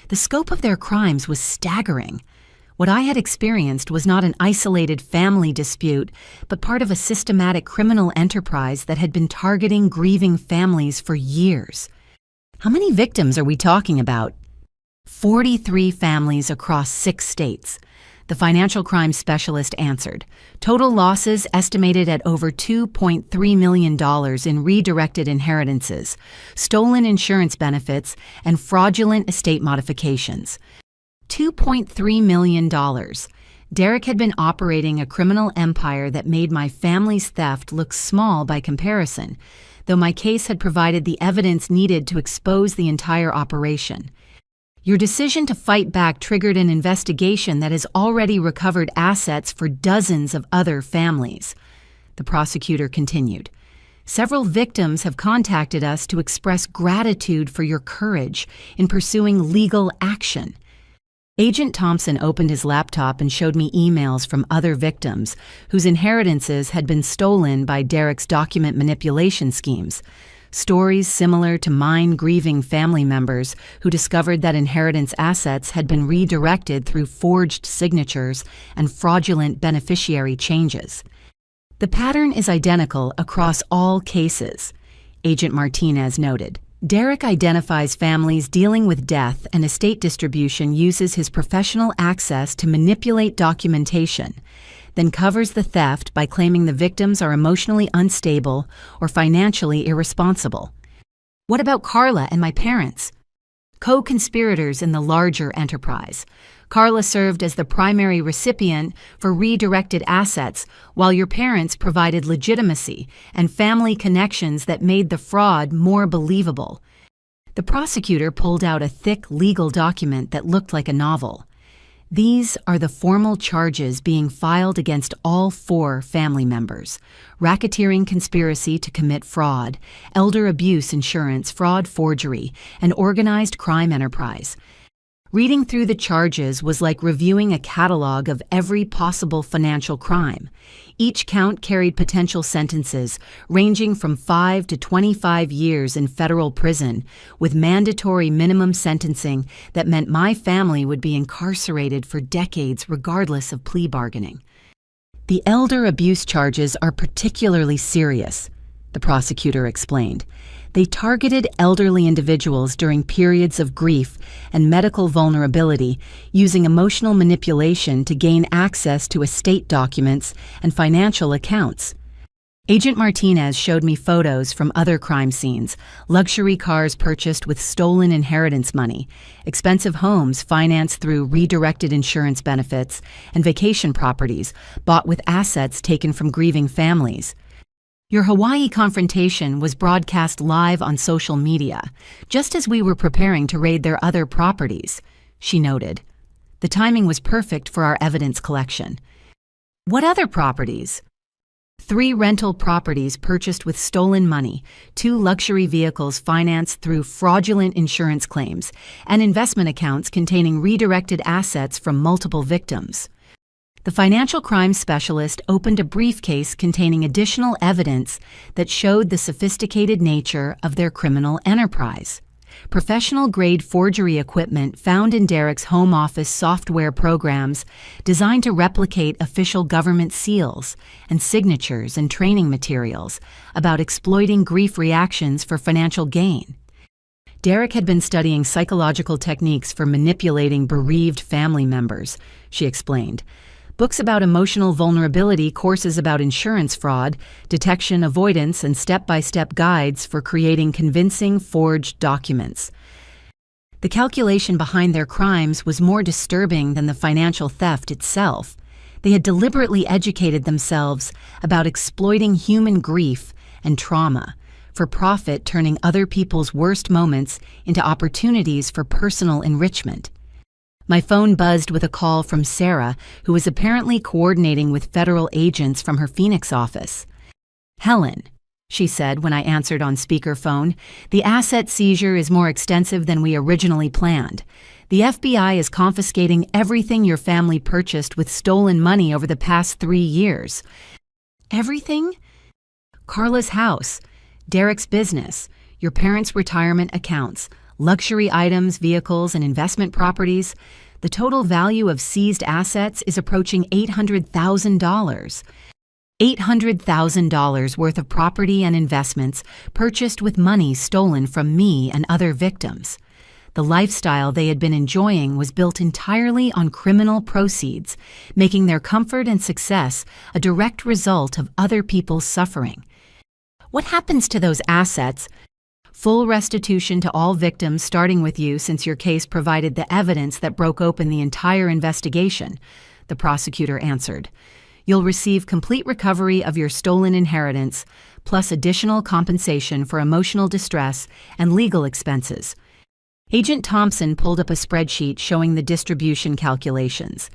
The scope of their crimes was staggering. What I had experienced was not an isolated family dispute, but part of a systematic criminal enterprise that had been targeting grieving families for years. How many victims are we talking about? 43 families across 6 states. The financial crimes specialist answered. Total losses estimated at over $2.3 million in redirected inheritances, stolen insurance benefits, and fraudulent estate modifications. $2.3 million. Derek had been operating a criminal empire that made my family's theft look small by comparison, though my case had provided the evidence needed to expose the entire operation. Your decision to fight back triggered an investigation that has already recovered assets for dozens of other families. The prosecutor continued. Several victims have contacted us to express gratitude for your courage in pursuing legal action. Agent Thompson opened his laptop and showed me emails from other victims whose inheritances had been stolen by Derek's document manipulation schemes. Stories similar to mine grieving family members who discovered that inheritance assets had been redirected through forged signatures and fraudulent beneficiary changes. The pattern is identical across all cases, Agent Martinez noted. Derek identifies families dealing with death and estate distribution, uses his professional access to manipulate documentation, then covers the theft by claiming the victims are emotionally unstable or financially irresponsible. What about Carla and my parents? Co-conspirators in the larger enterprise. Carla served as the primary recipient for redirected assets, while your parents provided legitimacy and family connections that made the fraud more believable. The prosecutor pulled out a thick legal document that looked like a novel. These are the formal charges being filed against all 4 family members: racketeering conspiracy to commit fraud, elder abuse insurance fraud forgery, and organized crime enterprise. Reading through the charges was like reviewing a catalog of every possible financial crime. Each count carried potential sentences ranging from 5 to 25 years in federal prison, with mandatory minimum sentencing that meant my family would be incarcerated for decades regardless of plea bargaining. The elder abuse charges are particularly serious, the prosecutor explained. They targeted elderly individuals during periods of grief and medical vulnerability, using emotional manipulation to gain access to estate documents and financial accounts. Agent Martinez showed me photos from other crime scenes: luxury cars purchased with stolen inheritance money, expensive homes financed through redirected insurance benefits, and vacation properties bought with assets taken from grieving families. Your Hawaii confrontation was broadcast live on social media, just as we were preparing to raid their other properties, she noted. The timing was perfect for our evidence collection. What other properties? 3 rental properties purchased with stolen money, 2 luxury vehicles financed through fraudulent insurance claims, and investment accounts containing redirected assets from multiple victims. The financial crimes specialist opened a briefcase containing additional evidence that showed the sophisticated nature of their criminal enterprise. Professional-grade forgery equipment found in Derek's home office software programs designed to replicate official government seals and signatures and training materials about exploiting grief reactions for financial gain. Derek had been studying psychological techniques for manipulating bereaved family members, she explained. Books about emotional vulnerability, courses about insurance fraud, detection avoidance, and step-by-step guides for creating convincing forged documents. The calculation behind their crimes was more disturbing than the financial theft itself. They had deliberately educated themselves about exploiting human grief and trauma for profit, turning other people's worst moments into opportunities for personal enrichment. My phone buzzed with a call from Sarah, who was apparently coordinating with federal agents from her Phoenix office. "Helen," she said when I answered on speakerphone, "the asset seizure is more extensive than we originally planned. The FBI is confiscating everything your family purchased with stolen money over the past 3 years." "Everything?" "Carla's house, Derek's business, your parents' retirement accounts, luxury items, vehicles, and investment properties. The total value of seized assets is approaching $800,000. $800,000 worth of property and investments purchased with money stolen from me and other victims. The lifestyle they had been enjoying was built entirely on criminal proceeds, making their comfort and success a direct result of other people's suffering. What happens to those assets? Full restitution to all victims, starting with you since your case provided the evidence that broke open the entire investigation," the prosecutor answered. You'll receive complete recovery of your stolen inheritance, plus additional compensation for emotional distress and legal expenses. Agent Thompson pulled up a spreadsheet showing the distribution calculations.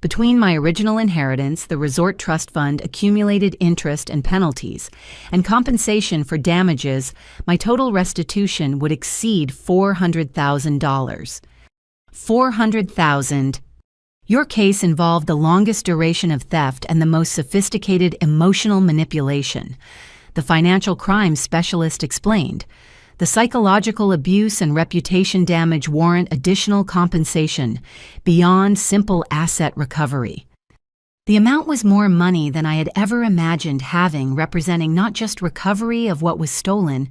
Between my original inheritance, the resort trust fund accumulated interest and penalties, and compensation for damages, my total restitution would exceed $400,000. $400,000. Your case involved the longest duration of theft and the most sophisticated emotional manipulation, the financial crimes specialist explained. The psychological abuse and reputation damage warrant additional compensation beyond simple asset recovery. The amount was more money than I had ever imagined having, representing not just recovery of what was stolen,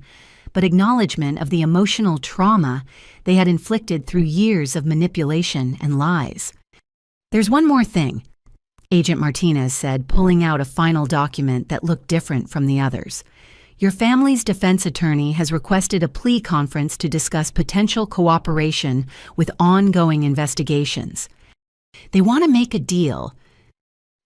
but acknowledgement of the emotional trauma they had inflicted through years of manipulation and lies. There's one more thing, Agent Martinez said, pulling out a final document that looked different from the others. Your family's defense attorney has requested a plea conference to discuss potential cooperation with ongoing investigations. They want to make a deal.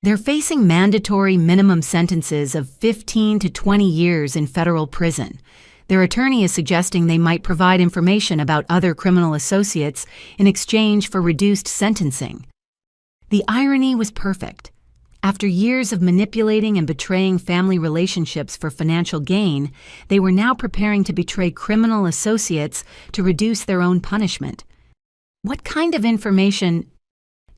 They're facing mandatory minimum sentences of 15 to 20 years in federal prison. Their attorney is suggesting they might provide information about other criminal associates in exchange for reduced sentencing. The irony was perfect. After years of manipulating and betraying family relationships for financial gain, they were now preparing to betray criminal associates to reduce their own punishment. What kind of information?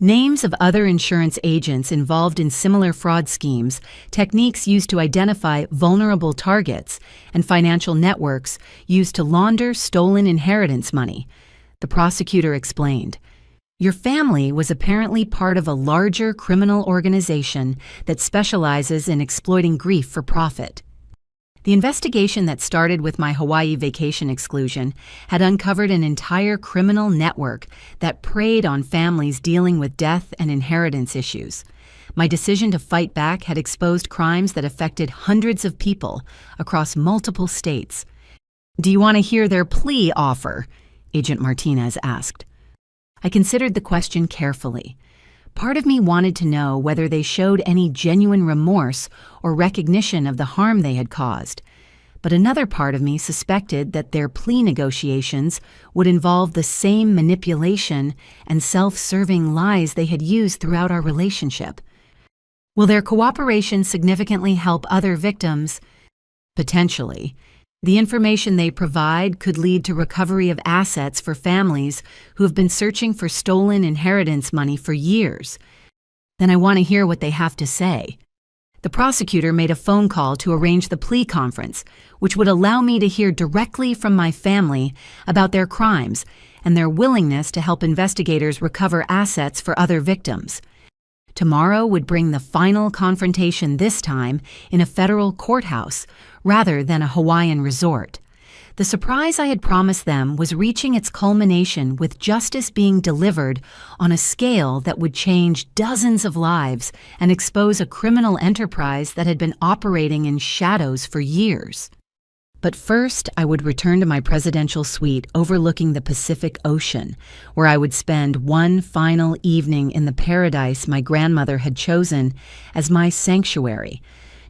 Names of other insurance agents involved in similar fraud schemes, techniques used to identify vulnerable targets, and financial networks used to launder stolen inheritance money, the prosecutor explained. Your family was apparently part of a larger criminal organization that specializes in exploiting grief for profit. The investigation that started with my Hawaii vacation exclusion had uncovered an entire criminal network that preyed on families dealing with death and inheritance issues. My decision to fight back had exposed crimes that affected hundreds of people across multiple states. Do you want to hear their plea offer? Agent Martinez asked. I considered the question carefully. Part of me wanted to know whether they showed any genuine remorse or recognition of the harm they had caused. But another part of me suspected that their plea negotiations would involve the same manipulation and self-serving lies they had used throughout our relationship. Will their cooperation significantly help other victims? Potentially. The information they provide could lead to recovery of assets for families who have been searching for stolen inheritance money for years. Then I want to hear what they have to say. The prosecutor made a phone call to arrange the plea conference, which would allow me to hear directly from my family about their crimes and their willingness to help investigators recover assets for other victims. Tomorrow would bring the final confrontation, this time in a federal courthouse rather than a Hawaiian resort. The surprise I had promised them was reaching its culmination with justice being delivered on a scale that would change dozens of lives and expose a criminal enterprise that had been operating in shadows for years. But first, I would return to my presidential suite overlooking the Pacific Ocean, where I would spend one final evening in the paradise my grandmother had chosen as my sanctuary,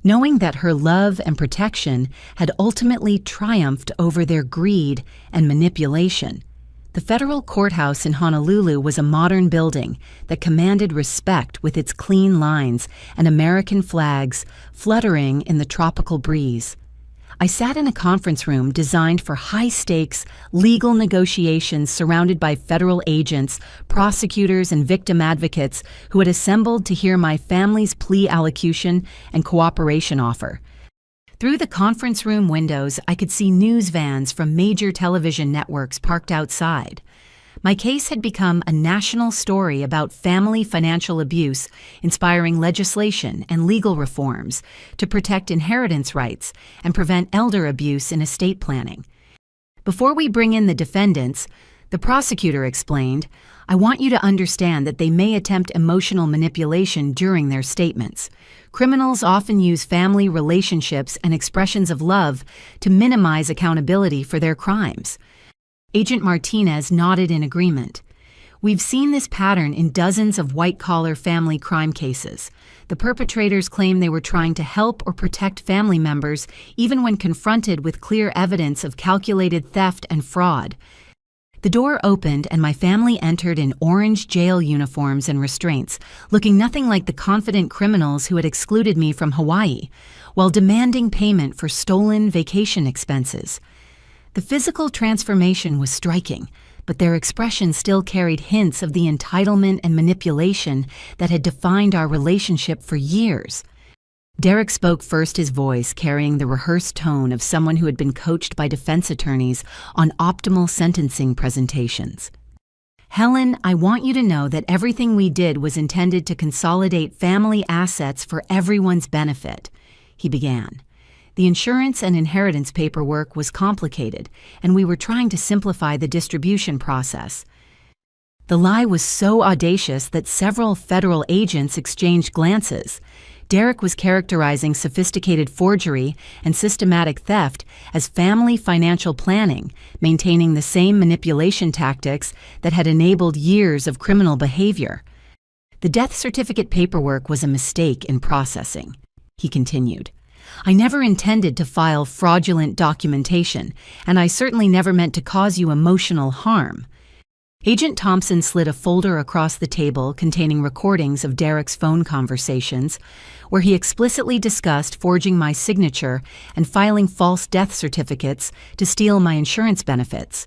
knowing that her love and protection had ultimately triumphed over their greed and manipulation. The federal courthouse in Honolulu was a modern building that commanded respect with its clean lines and American flags fluttering in the tropical breeze. I sat in a conference room designed for high-stakes legal negotiations surrounded by federal agents, prosecutors, and victim advocates who had assembled to hear my family's plea allocution and cooperation offer. Through the conference room windows, I could see news vans from major television networks parked outside. My case had become a national story about family financial abuse, inspiring legislation and legal reforms to protect inheritance rights and prevent elder abuse in estate planning. Before we bring in the defendants, the prosecutor explained, I want you to understand that they may attempt emotional manipulation during their statements. Criminals often use family relationships and expressions of love to minimize accountability for their crimes. Agent Martinez nodded in agreement. We've seen this pattern in dozens of white-collar family crime cases. The perpetrators claim they were trying to help or protect family members, even when confronted with clear evidence of calculated theft and fraud. The door opened and my family entered in orange jail uniforms and restraints, looking nothing like the confident criminals who had excluded me from Hawaii, while demanding payment for stolen vacation expenses. The physical transformation was striking, but their expression still carried hints of the entitlement and manipulation that had defined our relationship for years. Derek spoke first, his voice carrying the rehearsed tone of someone who had been coached by defense attorneys on optimal sentencing presentations. "Helen, I want you to know that everything we did was intended to consolidate family assets for everyone's benefit," he began. "The insurance and inheritance paperwork was complicated, and we were trying to simplify the distribution process." The lie was so audacious that several federal agents exchanged glances. Derek was characterizing sophisticated forgery and systematic theft as family financial planning, maintaining the same manipulation tactics that had enabled years of criminal behavior. "The death certificate paperwork was a mistake in processing," he continued. "I never intended to file fraudulent documentation, and I certainly never meant to cause you emotional harm." Agent Thompson slid a folder across the table containing recordings of Derek's phone conversations, where he explicitly discussed forging my signature and filing false death certificates to steal my insurance benefits.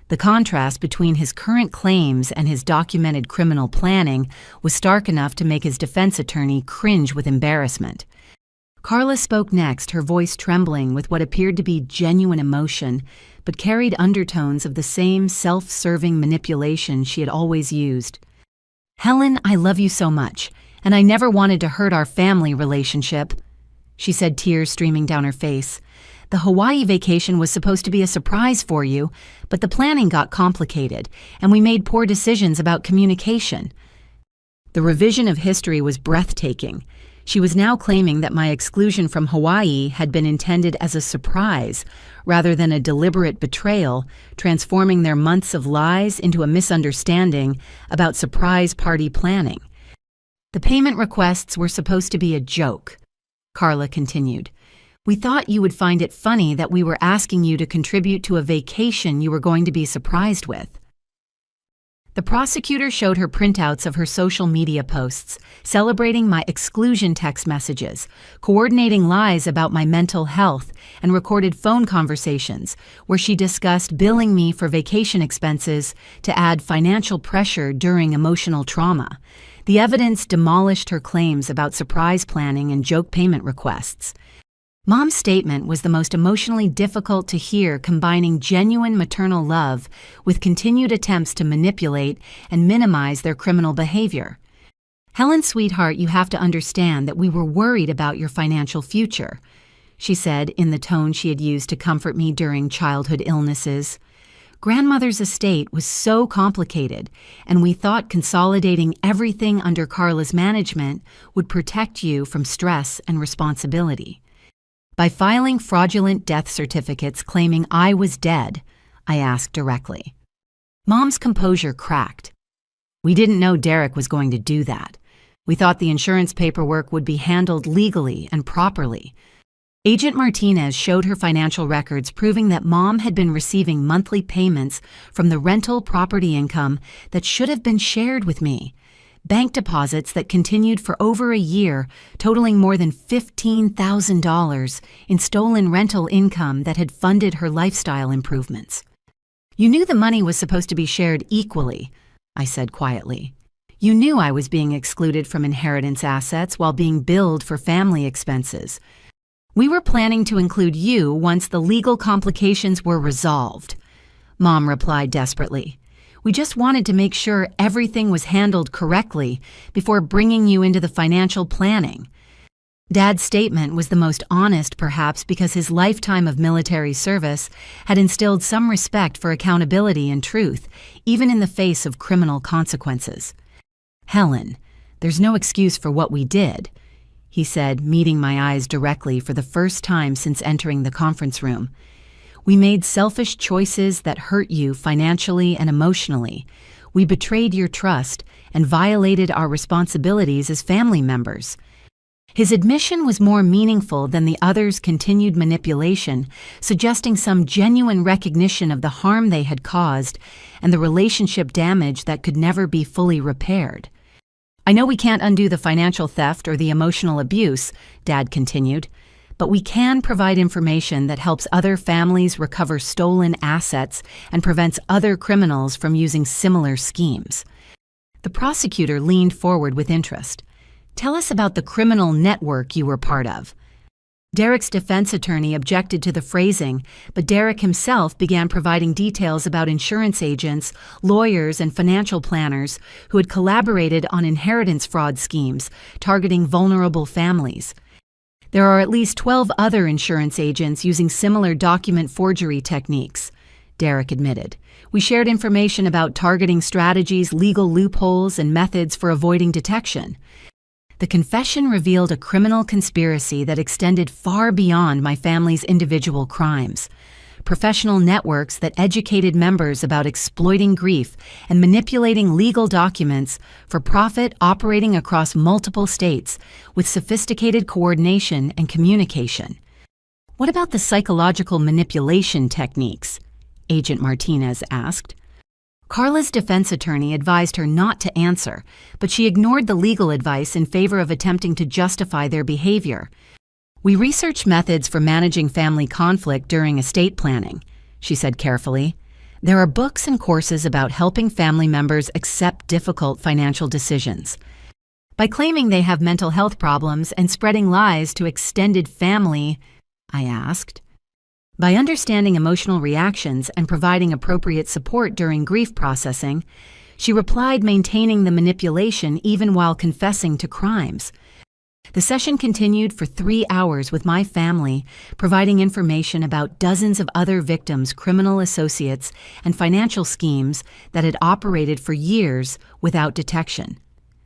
The contrast between his current claims and his documented criminal planning was stark enough to make his defense attorney cringe with embarrassment. Carla spoke next, her voice trembling with what appeared to be genuine emotion, but carried undertones of the same self-serving manipulation she had always used. "Helen, I love you so much, and I never wanted to hurt our family relationship," she said, tears streaming down her face. "The Hawaii vacation was supposed to be a surprise for you, but the planning got complicated, and we made poor decisions about communication." The revision of history was breathtaking. She was now claiming that my exclusion from Hawaii had been intended as a surprise rather than a deliberate betrayal, transforming their months of lies into a misunderstanding about surprise party planning. "The payment requests were supposed to be a joke," Carla continued. "We thought you would find it funny that we were asking you to contribute to a vacation you were going to be surprised with." The prosecutor showed her printouts of her social media posts, celebrating my exclusion text messages, coordinating lies about my mental health, and recorded phone conversations where she discussed billing me for vacation expenses to add financial pressure during emotional trauma. The evidence demolished her claims about surprise planning and joke payment requests. Mom's statement was the most emotionally difficult to hear, combining genuine maternal love with continued attempts to manipulate and minimize their criminal behavior. "Helen, sweetheart, you have to understand that we were worried about your financial future," she said in the tone she had used to comfort me during childhood illnesses. "Grandmother's estate was so complicated, and we thought consolidating everything under Carla's management would protect you from stress and responsibility." "By filing fraudulent death certificates claiming I was dead?" I asked directly. Mom's composure cracked. "We didn't know Derek was going to do that. We thought the insurance paperwork would be handled legally and properly." Agent Martinez showed her financial records proving that Mom had been receiving monthly payments from the rental property income that should have been shared with me. Bank deposits that continued for over a year, totaling more than $15,000 in stolen rental income that had funded her lifestyle improvements. "You knew the money was supposed to be shared equally," I said quietly. "You knew I was being excluded from inheritance assets while being billed for family expenses. We were planning to include you once the legal complications were resolved," Mom replied desperately. "We just wanted to make sure everything was handled correctly before bringing you into the financial planning." Dad's statement was the most honest, perhaps because his lifetime of military service had instilled some respect for accountability and truth, even in the face of criminal consequences. "Helen, there's no excuse for what we did," he said, meeting my eyes directly for the first time since entering the conference room. "We made selfish choices that hurt you financially and emotionally. We betrayed your trust and violated our responsibilities as family members." His admission was more meaningful than the others' continued manipulation, suggesting some genuine recognition of the harm they had caused and the relationship damage that could never be fully repaired. "I know we can't undo the financial theft or the emotional abuse," Dad continued, "but we can provide information that helps other families recover stolen assets and prevents other criminals from using similar schemes." The prosecutor leaned forward with interest. "Tell us about the criminal network you were part of." Derek's defense attorney objected to the phrasing, but Derek himself began providing details about insurance agents, lawyers, and financial planners who had collaborated on inheritance fraud schemes targeting vulnerable families. "There are at least 12 other insurance agents using similar document forgery techniques," Derek admitted. "We shared information about targeting strategies, legal loopholes, and methods for avoiding detection." The confession revealed a criminal conspiracy that extended far beyond my family's individual crimes. Professional networks that educated members about exploiting grief and manipulating legal documents for profit, operating across multiple states with sophisticated coordination and communication. "What about the psychological manipulation techniques?" Agent Martinez asked. Carla's defense attorney advised her not to answer, but she ignored the legal advice in favor of attempting to justify their behavior. "We researched methods for managing family conflict during estate planning," she said carefully. "There are books and courses about helping family members accept difficult financial decisions. By claiming they have mental health problems and spreading lies to extended family," I asked. "By understanding emotional reactions and providing appropriate support during grief processing," she replied, maintaining the manipulation even while confessing to crimes. The session continued for 3 hours with my family, providing information about dozens of other victims' criminal associates and financial schemes that had operated for years without detection.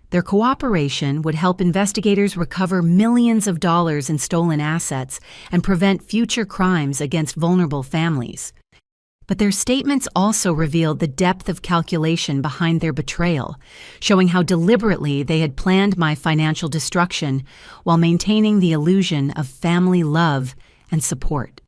Their cooperation would help investigators recover millions of dollars in stolen assets and prevent future crimes against vulnerable families. But their statements also revealed the depth of calculation behind their betrayal, showing how deliberately they had planned my financial destruction while maintaining the illusion of family love and support.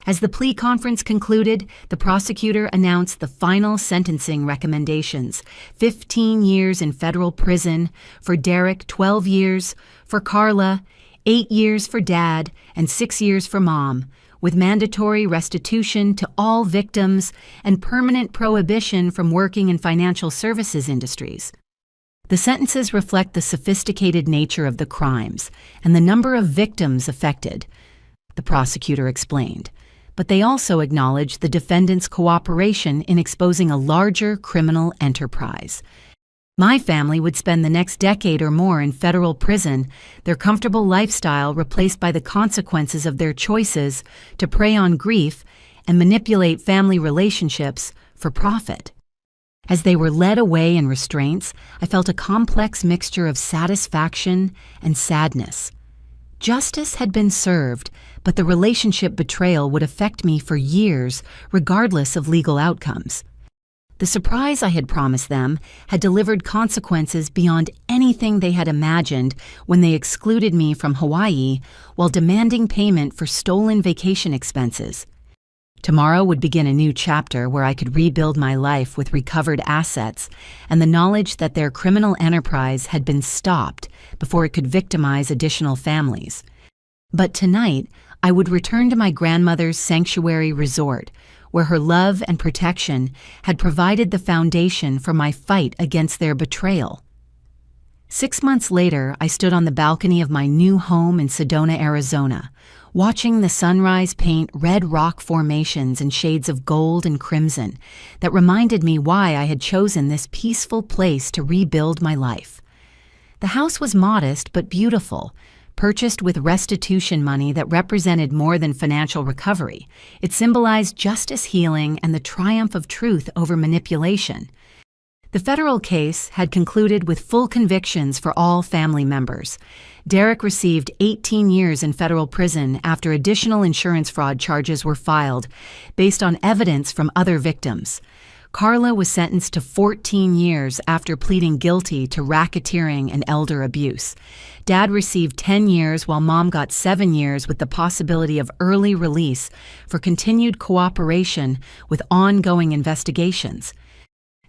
As the plea conference concluded, the prosecutor announced the final sentencing recommendations: 15 years in federal prison, for Derek 12 years, for Carla 8 years for Dad, and 6 years for Mom, with mandatory restitution to all victims and permanent prohibition from working in financial services industries. The sentences reflect the sophisticated nature of the crimes and the number of victims affected, the prosecutor explained, but they also acknowledge the defendant's cooperation in exposing a larger criminal enterprise. My family would spend the next decade or more in federal prison, their comfortable lifestyle replaced by the consequences of their choices to prey on grief and manipulate family relationships for profit. As they were led away in restraints, I felt a complex mixture of satisfaction and sadness. Justice had been served, but the relationship betrayal would affect me for years, regardless of legal outcomes. The surprise I had promised them had delivered consequences beyond anything they had imagined when they excluded me from Hawaii while demanding payment for stolen vacation expenses. Tomorrow would begin a new chapter where I could rebuild my life with recovered assets and the knowledge that their criminal enterprise had been stopped before it could victimize additional families. But tonight, I would return to my grandmother's sanctuary resort, where her love and protection had provided the foundation for my fight against their betrayal. 6 months later, I stood on the balcony of my new home in Sedona, Arizona, watching the sunrise paint red rock formations in shades of gold and crimson that reminded me why I had chosen this peaceful place to rebuild my life. The house was modest but beautiful, purchased with restitution money that represented more than financial recovery. It symbolized justice, healing, and the triumph of truth over manipulation. The federal case had concluded with full convictions for all family members. Derek received 18 years in federal prison after additional insurance fraud charges were filed, based on evidence from other victims. Carla was sentenced to 14 years after pleading guilty to racketeering and elder abuse. Dad received 10 years while Mom got 7 years with the possibility of early release for continued cooperation with ongoing investigations.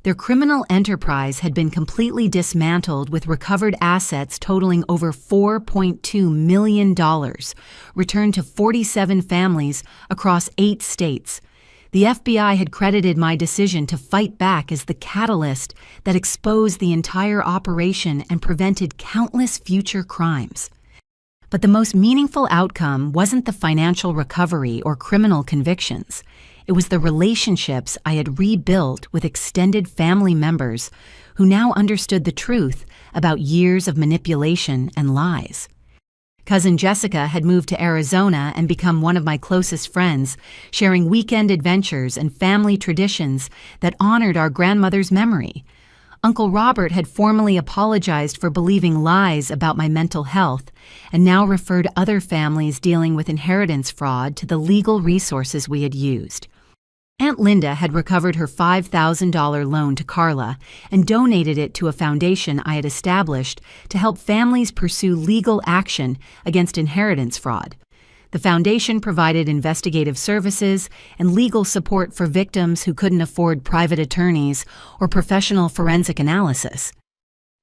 Their criminal enterprise had been completely dismantled with recovered assets totaling over $4.2 million, returned to 47 families across 8 states. The FBI had credited my decision to fight back as the catalyst that exposed the entire operation and prevented countless future crimes. But the most meaningful outcome wasn't the financial recovery or criminal convictions. It was the relationships I had rebuilt with extended family members who now understood the truth about years of manipulation and lies. Cousin Jessica had moved to Arizona and become one of my closest friends, sharing weekend adventures and family traditions that honored our grandmother's memory. Uncle Robert had formally apologized for believing lies about my mental health and now referred other families dealing with inheritance fraud to the legal resources we had used. Aunt Linda had recovered her $5,000 loan to Carla and donated it to a foundation I had established to help families pursue legal action against inheritance fraud. The foundation provided investigative services and legal support for victims who couldn't afford private attorneys or professional forensic analysis.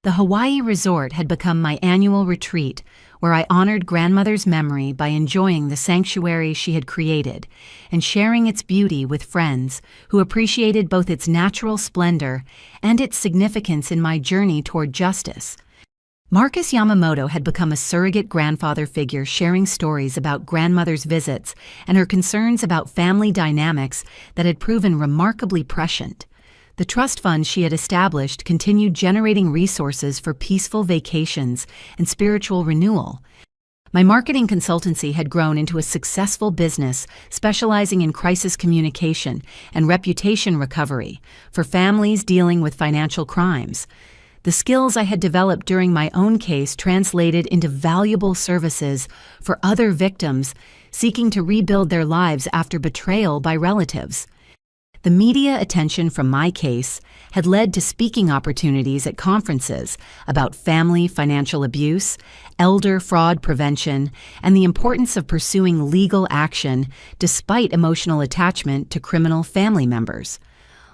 The Hawaii resort had become my annual retreat, where I honored grandmother's memory by enjoying the sanctuary she had created and sharing its beauty with friends who appreciated both its natural splendor and its significance in my journey toward justice. Marcus Yamamoto had become a surrogate grandfather figure, sharing stories about grandmother's visits and her concerns about family dynamics that had proven remarkably prescient. The trust fund she had established continued generating resources for peaceful vacations and spiritual renewal. My marketing consultancy had grown into a successful business specializing in crisis communication and reputation recovery for families dealing with financial crimes. The skills I had developed during my own case translated into valuable services for other victims seeking to rebuild their lives after betrayal by relatives. The media attention from my case had led to speaking opportunities at conferences about family financial abuse, elder fraud prevention, and the importance of pursuing legal action despite emotional attachment to criminal family members.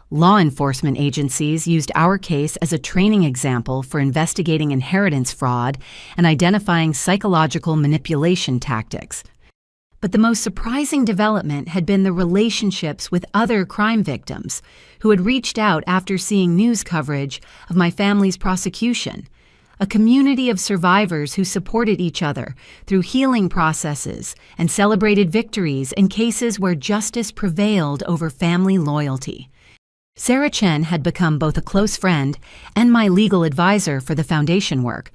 Law enforcement agencies used our case as a training example for investigating inheritance fraud and identifying psychological manipulation tactics. But the most surprising development had been the relationships with other crime victims who had reached out after seeing news coverage of my family's prosecution. A community of survivors who supported each other through healing processes and celebrated victories in cases where justice prevailed over family loyalty. Sarah Chen had become both a close friend and my legal advisor for the foundation work.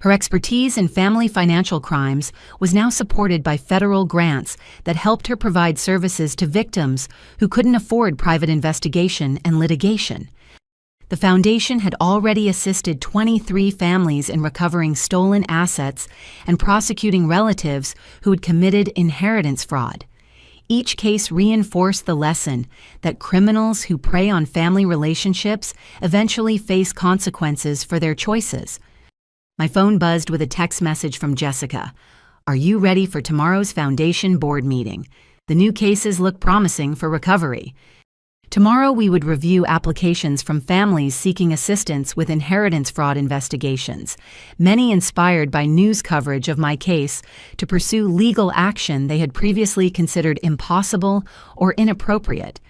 Her expertise in family financial crimes was now supported by federal grants that helped her provide services to victims who couldn't afford private investigation and litigation. The foundation had already assisted 23 families in recovering stolen assets and prosecuting relatives who had committed inheritance fraud. Each case reinforced the lesson that criminals who prey on family relationships eventually face consequences for their choices. My phone buzzed with a text message from Jessica. "Are you ready for tomorrow's foundation board meeting? The new cases look promising for recovery." Tomorrow we would review applications from families seeking assistance with inheritance fraud investigations, many inspired by news coverage of my case to pursue legal action they had previously considered impossible or inappropriate.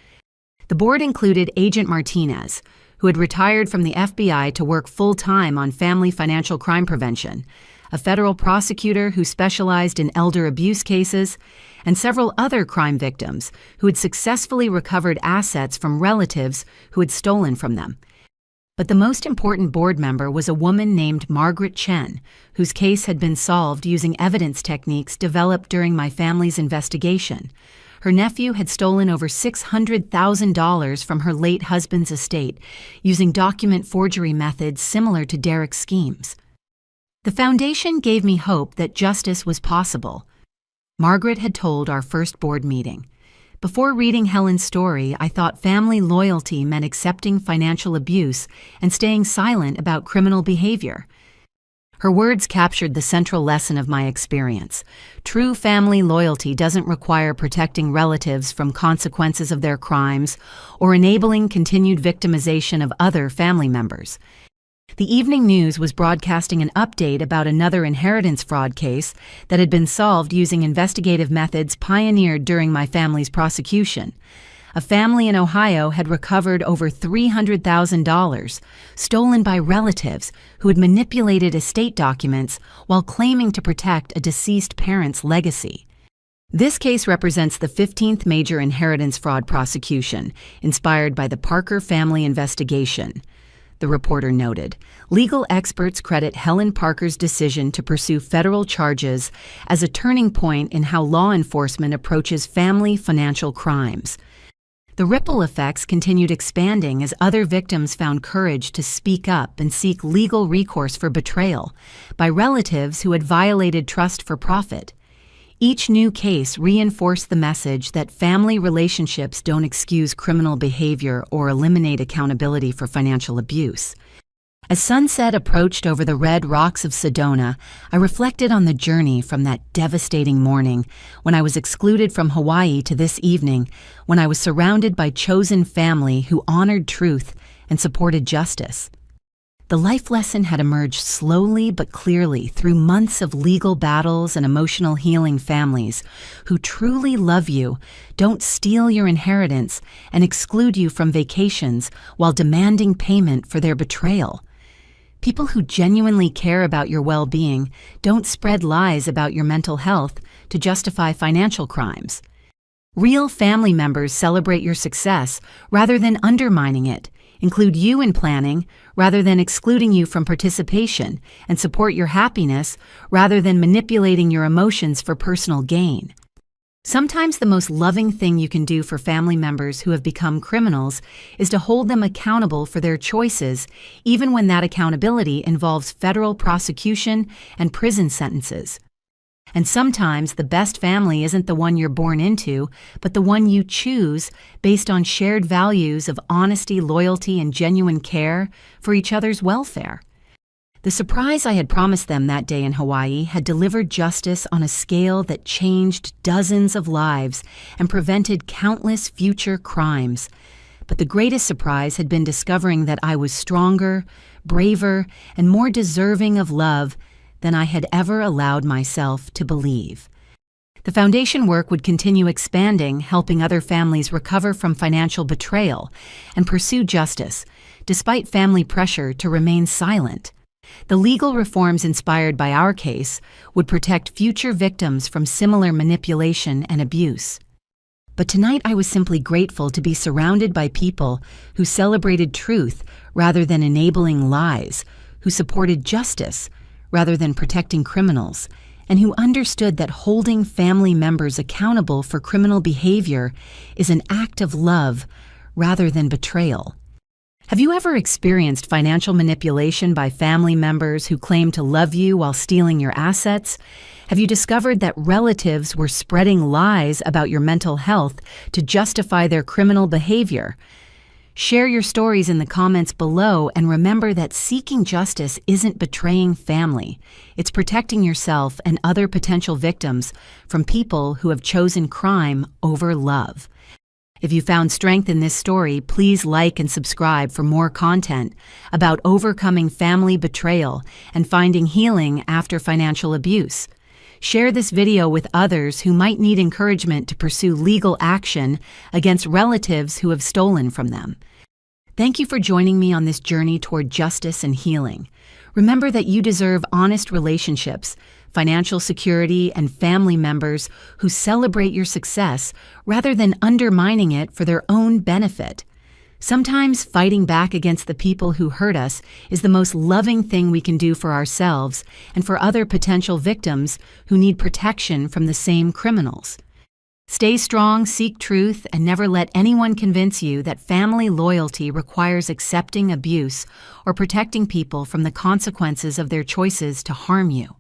The board included Agent Martinez, who had retired from the FBI to work full-time on family financial crime prevention, a federal prosecutor who specialized in elder abuse cases, and several other crime victims who had successfully recovered assets from relatives who had stolen from them. But the most important board member was a woman named Margaret Chen, whose case had been solved using evidence techniques developed during my family's investigation. Her nephew had stolen over $600,000 from her late husband's estate using document forgery methods similar to Derek's schemes. The foundation gave me hope that justice was possible. Margaret had told our first board meeting, Before reading Helen's story, I thought family loyalty meant accepting financial abuse and staying silent about criminal behavior. Her words captured the central lesson of my experience. True family loyalty doesn't require protecting relatives from consequences of their crimes or enabling continued victimization of other family members. The evening news was broadcasting an update about another inheritance fraud case that had been solved using investigative methods pioneered during my family's prosecution. A family in Ohio had recovered over $300,000, stolen by relatives who had manipulated estate documents while claiming to protect a deceased parent's legacy. This case represents the 15th major inheritance fraud prosecution, inspired by the Parker family investigation. The reporter noted, legal experts credit Helen Parker's decision to pursue federal charges as a turning point in how law enforcement approaches family financial crimes. The ripple effects continued expanding as other victims found courage to speak up and seek legal recourse for betrayal by relatives who had violated trust for profit. Each new case reinforced the message that family relationships don't excuse criminal behavior or eliminate accountability for financial abuse. As sunset approached over the red rocks of Sedona, I reflected on the journey from that devastating morning when I was excluded from Hawaii to this evening when I was surrounded by chosen family who honored truth and supported justice. The life lesson had emerged slowly but clearly through months of legal battles and emotional healing. Families who truly love you don't steal your inheritance and exclude you from vacations while demanding payment for their betrayal. People who genuinely care about your well-being don't spread lies about your mental health to justify financial crimes. Real family members celebrate your success rather than undermining it, include you in planning rather than excluding you from participation, and support your happiness rather than manipulating your emotions for personal gain. Sometimes the most loving thing you can do for family members who have become criminals is to hold them accountable for their choices, even when that accountability involves federal prosecution and prison sentences. And sometimes the best family isn't the one you're born into, but the one you choose based on shared values of honesty, loyalty, and genuine care for each other's welfare. The surprise I had promised them that day in Hawaii had delivered justice on a scale that changed dozens of lives and prevented countless future crimes. But the greatest surprise had been discovering that I was stronger, braver, and more deserving of love than I had ever allowed myself to believe. The foundation work would continue expanding, helping other families recover from financial betrayal and pursue justice, despite family pressure to remain silent. The legal reforms inspired by our case would protect future victims from similar manipulation and abuse. But tonight I was simply grateful to be surrounded by people who celebrated truth rather than enabling lies, who supported justice rather than protecting criminals, and who understood that holding family members accountable for criminal behavior is an act of love rather than betrayal. Have you ever experienced financial manipulation by family members who claim to love you while stealing your assets? Have you discovered that relatives were spreading lies about your mental health to justify their criminal behavior? Share your stories in the comments below, and remember that seeking justice isn't betraying family. It's protecting yourself and other potential victims from people who have chosen crime over love. If you found strength in this story, please like and subscribe for more content about overcoming family betrayal and finding healing after financial abuse. Share this video with others who might need encouragement to pursue legal action against relatives who have stolen from them. Thank you for joining me on this journey toward justice and healing. Remember that you deserve honest relationships, financial security, and family members who celebrate your success rather than undermining it for their own benefit. Sometimes fighting back against the people who hurt us is the most loving thing we can do for ourselves and for other potential victims who need protection from the same criminals. Stay strong, seek truth, and never let anyone convince you that family loyalty requires accepting abuse or protecting people from the consequences of their choices to harm you.